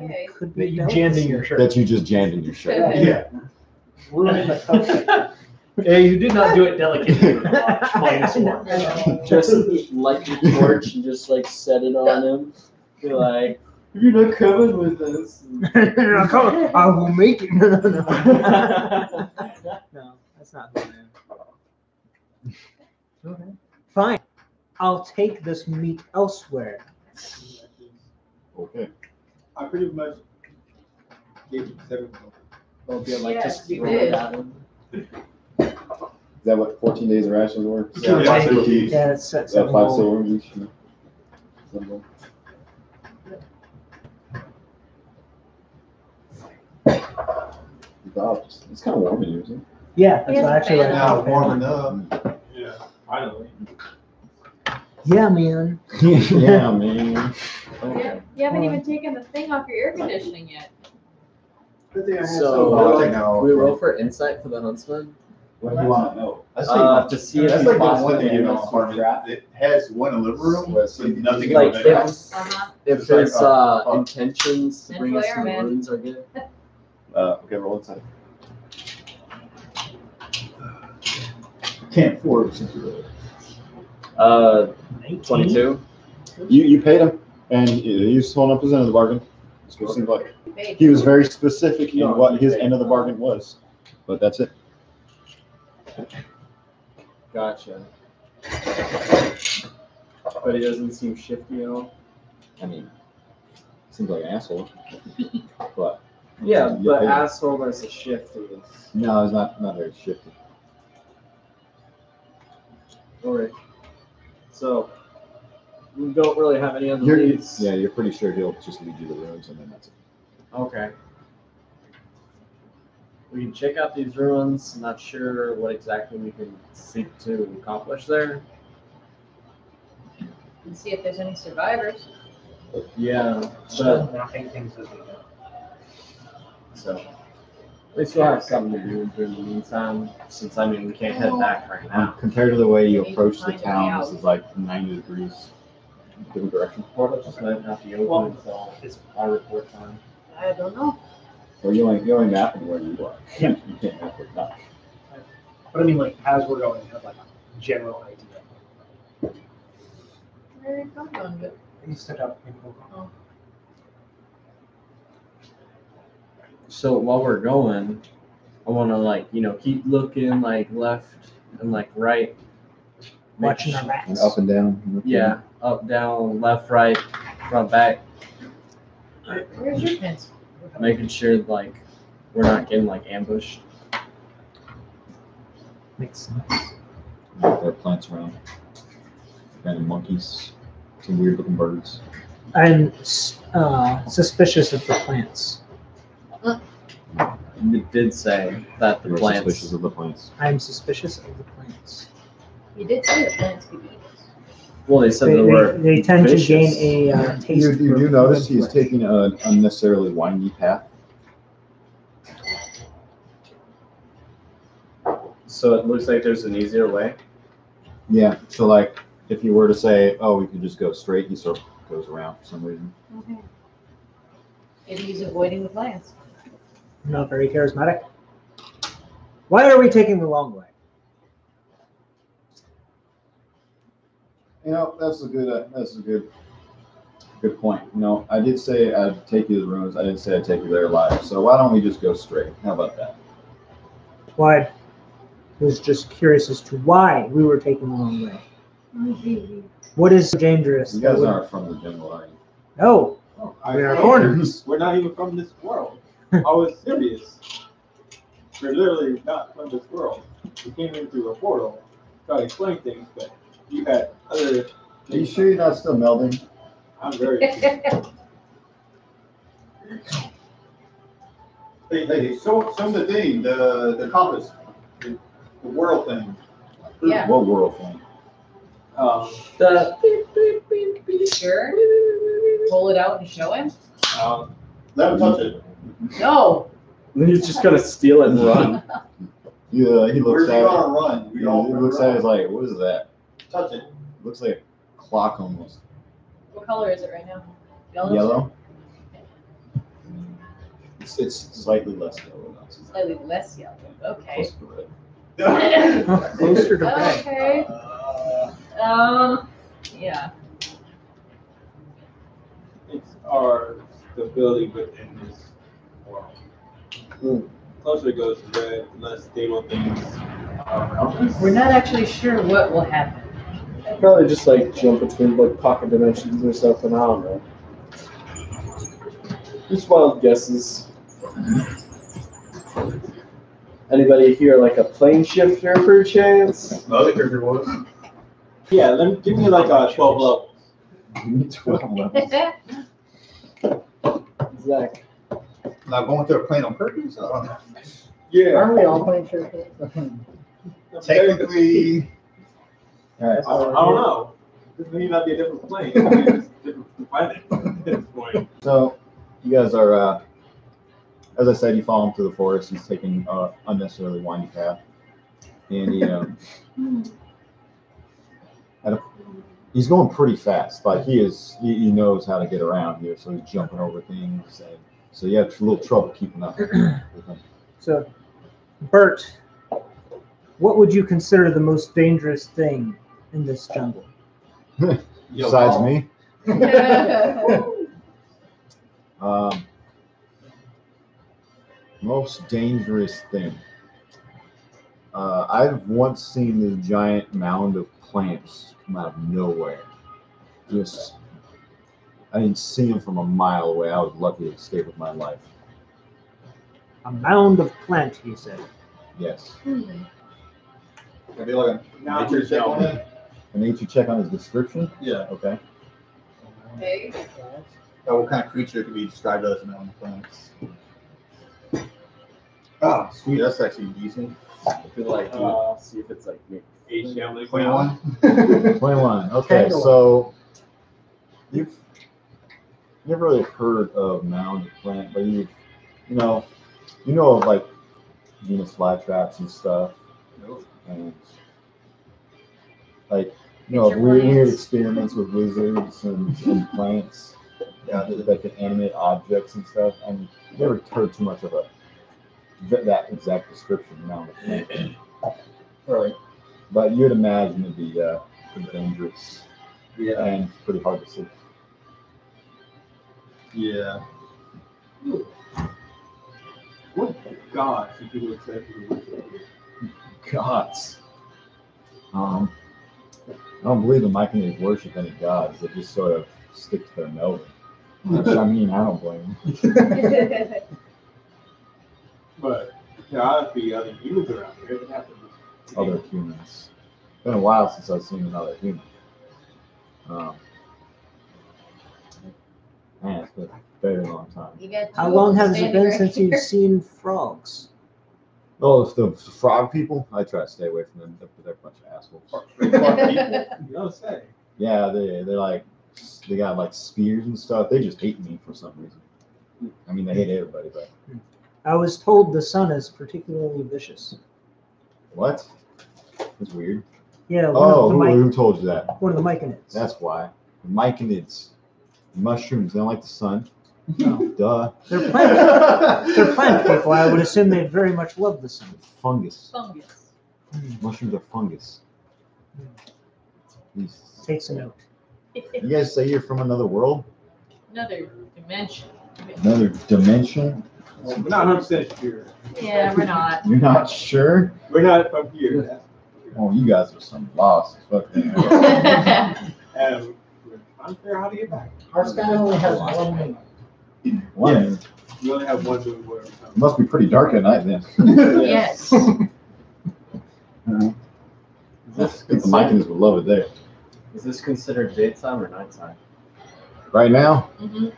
Okay. Could that be you jammed in your shirt. that you just jammed in your shirt. Yeah. Yeah, you did not do it delicately. -1. Just light the torch and just like set it on him. Be like, you're not coming with us. I will make it. No, that's not who I am. Okay. Fine. I'll take this meat elsewhere. Okay. I pretty much gave him 7. They'll be like, Yes, just you throw did. it at him. Is that what 14 days of rations were? Yeah, Yeah. 5 cookies. Yeah, it's set 5 7 gold. silver each. Symbol. It's kind of warm in here, isn't Yeah, He that's has a actually fan. what Now I warming up. Yeah, finally. Yeah, man. it? Yeah, man. Okay. You haven't even taken the thing off your air conditioning yet. Good thing I had So, I'll take that off. we roll for insight for the huntsman. What do you want to know? That's To see if that's he like the one possibly thing in gave the us some apartment. crap. It has one in the living room, so nothing in Like the bedroom. Uh-huh. if It's like, his intentions to bring us Central some Airman. runes are good. Okay, roll inside. Can't afford it since you're 22. You paid him, and he was holding up his end of the bargain. That's what it seemed like. Babe. He was very specific in No, what he his paid. end of the bargain was, but that's it. Gotcha. But he doesn't seem shifty at all. I mean, seems like an asshole, but Yeah, you but paid him. asshole versus shifty is No, it's not very shifty. alright. So we don't really have any other You're, leads. yeah, you're pretty sure he'll just lead you to the ruins, and then that's it. Okay. We can check out these ruins. Not sure what exactly we can seek to accomplish there. And see if there's any survivors. Yeah, but Still nothing things as we know. so we still have something to do during the meantime. Since I mean we can't head back right now. Compared to the way you We need to approach the find a way town, out. this is like 90 degrees different direction. Portal just might not be open until it's our report time. I don't know. Well, you only map where you are. Yeah. You can't map where not. But I mean, like, as we're going, have like a general idea. Where are you going with? You stepped up. So while we're going, I want to like keep looking like left and like right. Make Watching our su- And backs. up and down. Yeah, up, down, left, right, front, back. Where's your fence? Making sure like we're not getting like ambushed. Makes sense. There are plants around. Kind of monkeys. Some weird looking birds. I'm suspicious of the plants. It did say that the You're plants. suspicious of the plants. I'm suspicious of the plants. You did say the plants could eat. Well, they said they were. They tend vicious. to gain a taste. You for do notice human he's flesh. taking an unnecessarily windy path. So it looks like there's an easier way. Yeah. So like, if you were to say, "Oh, we could just go straight," he sort of goes around for some reason. Okay. Maybe he's avoiding the plants. Not very charismatic. Why are we taking the long way? You know, that's a good point. You know, I did say I'd take you to the ruins. I didn't say I'd take you there alive. So why don't we just go straight? How about that? Why? I was just curious as to why we were taking the long way. What is so dangerous? You guys that would- aren't from the jungle, are you? No, we are foreigners. We're not even from this world. I was serious. We're literally not from this world. We came in through a portal, try to explain things, but you had other. Are you sure you're not still melding? I'm very. Hey, show the thing, the compass, the world thing. Yeah. What world thing? The Sure. Pull it out and show him? Let him touch it. No. he's just gonna steal it and run. Yeah, he looks Where's he at it. gonna run? We He all looks at it like, what is that? touch it. Looks like a clock almost. What color is it right now? Yellow? It's slightly less yellow now. Slightly less yellow. Okay. Close to red. Closer to red. Okay. Yeah. It's our stability within this world. Closer it goes to red, less stable things are around us. We're not actually sure what will happen. Probably just like jump between like pocket dimensions or something. I don't know. Just wild guesses. Anybody here like a plane shifter per chance? The other character was. Yeah, give me like a 12 levels. Give me 12 levels. Zach. Not going to a plane on purpose? Yeah. Aren't we all playing cricket? Technically, All right. I don't know. This may not be a different plane. It may be a different planet at this point. So, you guys are, as I said, you follow him to the forest. He's taking unnecessarily windy path. And he's going pretty fast. Like, he knows how to get around here, so he's jumping over things. And so you have a little trouble keeping up with him. So, Bert, what would you consider the most dangerous thing in this jungle? Besides me. Most dangerous thing. I've once seen this giant mound of plants come out of nowhere. I didn't see him from a mile away. I was lucky to escape with my life. A mound of plant, you said. Yes. can I do like a Now nature check on it? A nature check on his description? Yeah. Okay. Big. What kind of creature could be described as an on plants? Ah, sweet. That's actually decent. I feel like see if it's like me. HM 21. 21. Okay, so you've never really heard of mound of plant, but you know of like Venus flytraps and stuff. And like of weird experiments with lizards and plants. Yeah, like inanimate objects and stuff. And never heard too much of that exact description. Right. But you'd imagine it'd be pretty dangerous Yeah. and pretty hard to see. Yeah. What gods did you would say? Gods. I don't believe the Myconids worship any gods. They just sort of stick to their melody. Which, I mean, I don't blame them. But there ought to be other humans around here. It have to be. Other humans. It's been a while since I've seen another human. Man, it's been a very long time. You got How two long of them has it standing been right since here. you've seen frogs? Oh, if the frog people, I try to stay away from them. They're a bunch of assholes. You don't say. Yeah, they got like spears and stuff. They just hate me for some reason. I mean, they hate everybody, but I was told the sun is particularly vicious. what? That's weird. Yeah, Oh, who told you that? one of the Myconids. That's why. The Myconids, mushrooms, they don't like the sun. No. Duh. They're plant people. I would assume they very much love the sun. Fungus. Fungus. Mushrooms are fungus. These- Takes a note. You guys say you're from another world? Another dimension. Another dimension? We're not 100% sure. Yeah, we're not. You're not sure? We're not from here. Oh, you guys are some lost. Fuck them. And we're trying to figure out how to get back. Our sky only has one moon. One. We only have one moon where we come. It must be pretty dark at night then. Yes. I think the Myconids would love it there. Is this considered daytime or nighttime? Right now, hmm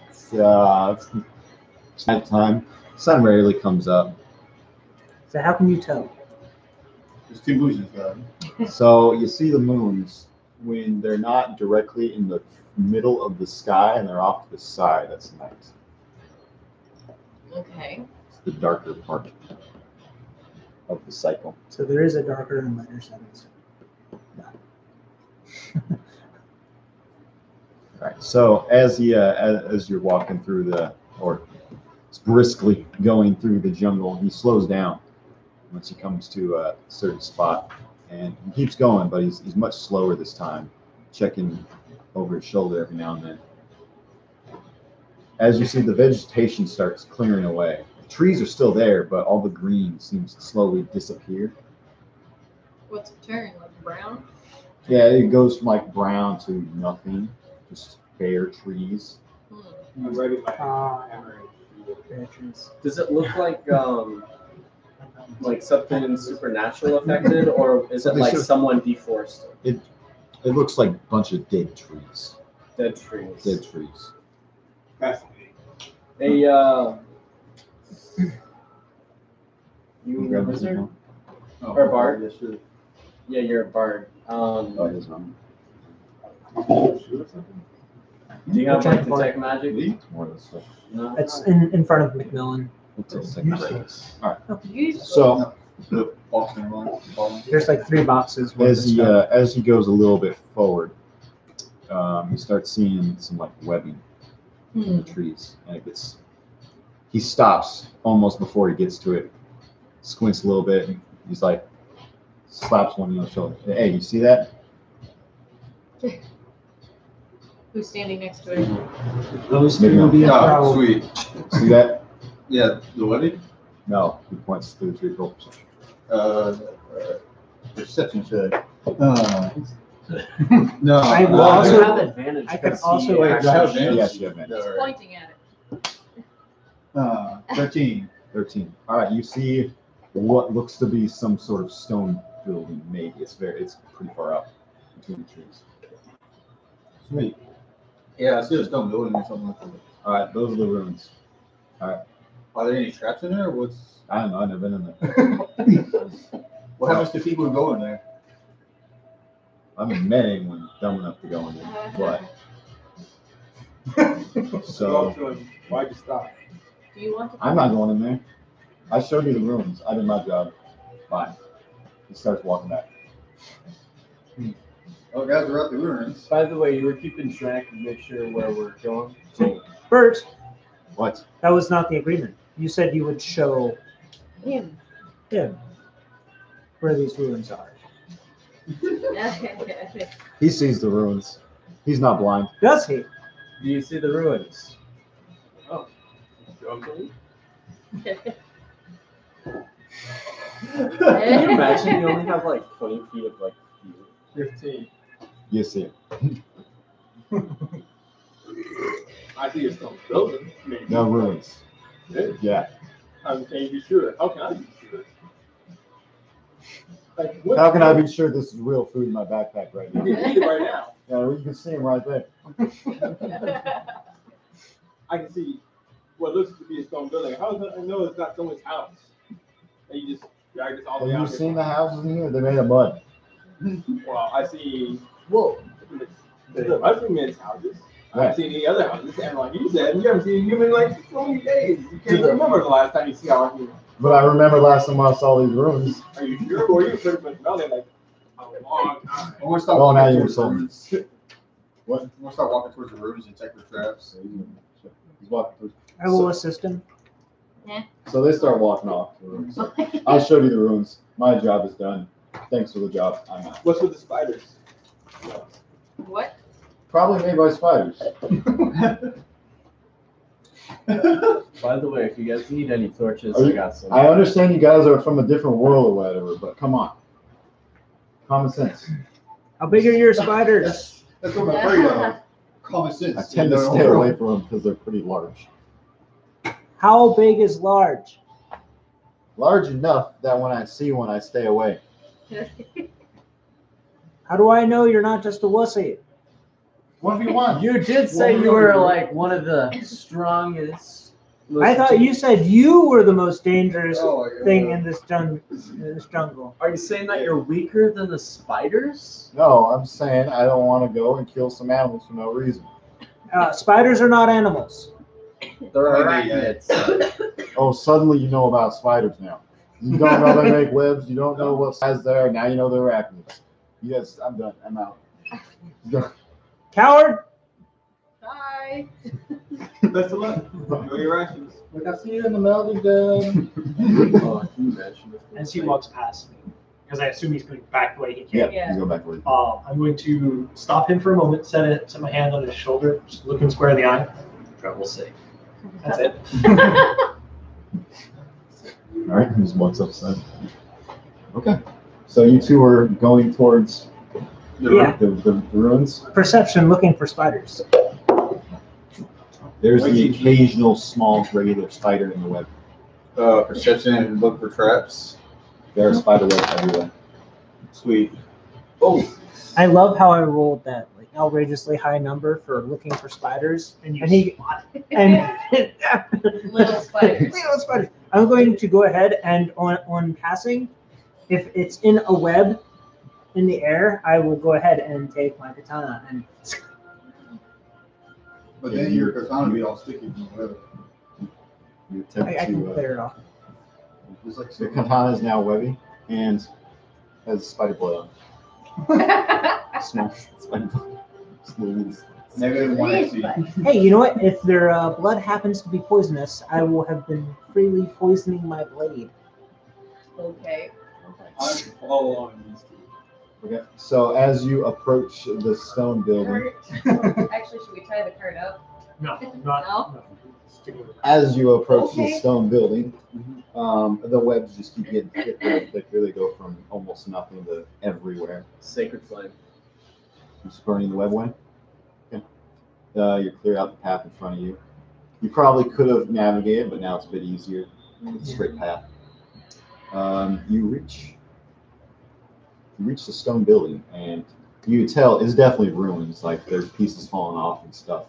it's nighttime. Sun rarely comes up. So how can you tell? There's two moons in sky. So you see the moons when they're not directly in the middle of the sky and they're off to the side. That's night. Okay. It's the darker part of the cycle. So there is a darker and lighter side of the sun. All right. So as you're walking through or briskly going through the jungle, he slows down once he comes to a certain spot, and he keeps going, but he's much slower this time, checking over his shoulder every now and then. As you see, the vegetation starts clearing away. The trees are still there, but all the green seems to slowly disappear. What's it turn? Like brown? Yeah, it goes from like brown to nothing, just bare trees. Hmm. I'm ready my Ah. hammer. Does it look like something supernatural affected, or is it Something like su- someone deforested? It looks like a bunch of dead trees. Dead trees. Dead trees. Fascinating. Hey, you a Grab this wizard? one. Or a bard? Yes, sure. Yeah, you're a bard. Oh, it is not. Do you have Which like one? detect magic? More of this stuff. No. It's in front of Macmillan. We'll take a second break. All right. Useful. So The Boston one. There's like 3 boxes. worth of stuff. as he goes a little bit forward, you start seeing some like webbing in the trees, and he stops almost before he gets to it, squints a little bit, and he's like, slaps one on the shoulder. Hey, you see that? Who's standing next to it? Those two will be a Oh, problem. sweet. See that? Yeah, the wedding? No. He points to the tree. Roll. Perception check. No. I will You also- have advantage. I could because also- he Wait, do I have actually- advantage? Yes, you have advantage. He's pointing at it. 13. 13. All right. You see what looks to be some sort of stone building. Maybe it's pretty far up between the trees. Sweet. Yeah, I see a stone building or something like that. All right. Those are the ruins. Are there any traps in there? Or what's I don't know. I've never been in there. what happens to people who go in there? I haven't met anyone dumb enough to go in there, but so Why'd you stop? Do you want to? I'm not going in there. I showed you the ruins. I did my job. Fine. He starts walking back. Oh, guys, we're at the ruins. By the way, you were keeping track and make sure where we're going. So Bert, What? that was not the agreement. You said you would show Him. him where these ruins are. He sees the ruins. He's not blind. Does he? Do you see the ruins? Okay. Can you imagine you only have like 20 feet of like view? 15. You see it. I see a stone building. Maybe. No ruins. Yeah. How can you be sure? How can I be sure? Like, what? How can I be sure this is real food in my backpack right You now? can eat it right now. Yeah, well, you can see him right there. I can see what looks to be a stone building. How does I know it's not someone's house? And you just drag this all the Have way you out seen the houses in here? They're made of mud. Well, I see. Whoa. I've seen men's houses. I Right. haven't seen any other houses. And like you said, you haven't seen a human in like so many days. You can't remember the last time you see our human. But I remember last time I saw these ruins. Are you sure? Or you pretty much about it like a long time. I'm gonna start Oh, now walking you're towards the insulting. ruins. What? I'm gonna start walking towards the ruins and check for traps. He's walking through. I will assist him. So they start walking off. The ruins. I showed you the ruins. My job is done. Thanks for the job. I'm out. What's with the spiders? What? Probably made by spiders. By the way, if you guys need any torches, Are you- I got some. I understand you guys are from a different world or whatever, but come on. Common sense. How big are your spiders? That's what I'm afraid of. Common sense. I tend to stay away from them because they're pretty large. How big is large? Large enough that when I see one, I stay away. How do I know you're not just a wussy? 1v1. You did say you were like one of the strongest. I thought you said you were the most dangerous Oh, yeah. thing in this jungle. Are you saying that you're weaker than the spiders? No, I'm saying I don't want to go and kill some animals for no reason. Spiders are not animals. They're Okay, yeah. arachnids. Oh, suddenly you know about spiders now. You don't know they make webs. You don't know what size they are. Now you know they're arachnids. Yes, I'm done. I'm out. Coward! Hi. Best of luck. Enjoy your rations. Like, I see you in the melody den. Oh, can you imagine if As he walks past me, because I assume he's going back the way he came. Yeah, Yeah. you go back where you I'm going to stop him for a moment, set my hand on his shoulder, just look him square in the eye. Travel safe. That's it. All right, he just walks upside. Okay, so you two are going towards Yeah. the ruins. Perception looking for spiders. There's the occasional small regular spider in the web. Perception and look for traps. There are spider webs everywhere. Sweet. Oh, I love how I rolled that like outrageously high number for looking for spiders, and he and Little spiders. little spiders. I'm going to go ahead and on passing, if it's in a web in the air, I will go ahead and take my katana and but then your katana be all sticky from the weather. You attempt I can to. clear it off. Just like The katana is now webby and has spider blood on it. Small spider blood. Smooth. -1 AC. Hey, you know what? If their blood happens to be poisonous, I will have been freely poisoning my blade. Okay. I can follow along in these two. Okay. So as you approach the stone building, Actually, should we tie the cart up? No, No? no. Stick with it. as you approach the Okay. stone building, the webs just keep getting thicker and thicker. They go from almost nothing to everywhere. Sacred flame. Just burning the web away. Okay. You clear out the path in front of you. You probably could have navigated, but now it's a bit easier. It's a straight path. You reach the stone building, and you can tell it's definitely ruins. Like there's pieces falling off and stuff,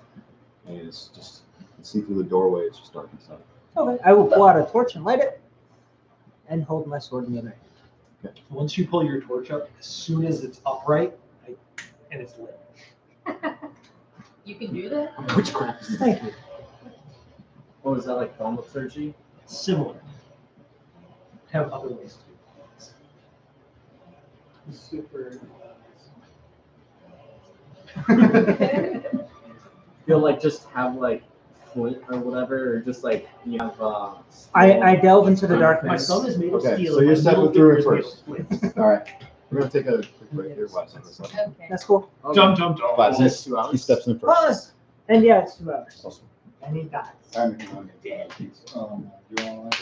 and it's just you can see through the doorway. It's just dark inside. Okay. I will pull out a torch and light it, and hold my sword in the other hand. Once you pull your torch up, as soon as it's upright and it's lit. You can do that? Witchcraft. Thank you. What was that like? Thaumaturgy? Similar. Have other ways to do things. Super. You'll like just have like flint or whatever, or just like you have. I delve into the My darkness. thumb is made of Okay, steel. so and you're my stepping middle through it finger is first. made of splits. All right. We're gonna take a quick break here. Watch this. Okay. That's cool. Jump, jump, jump. Watch this. 2 hours. He steps in Oh, first. and yeah, it's 2 hours. Awesome. And he dies. You want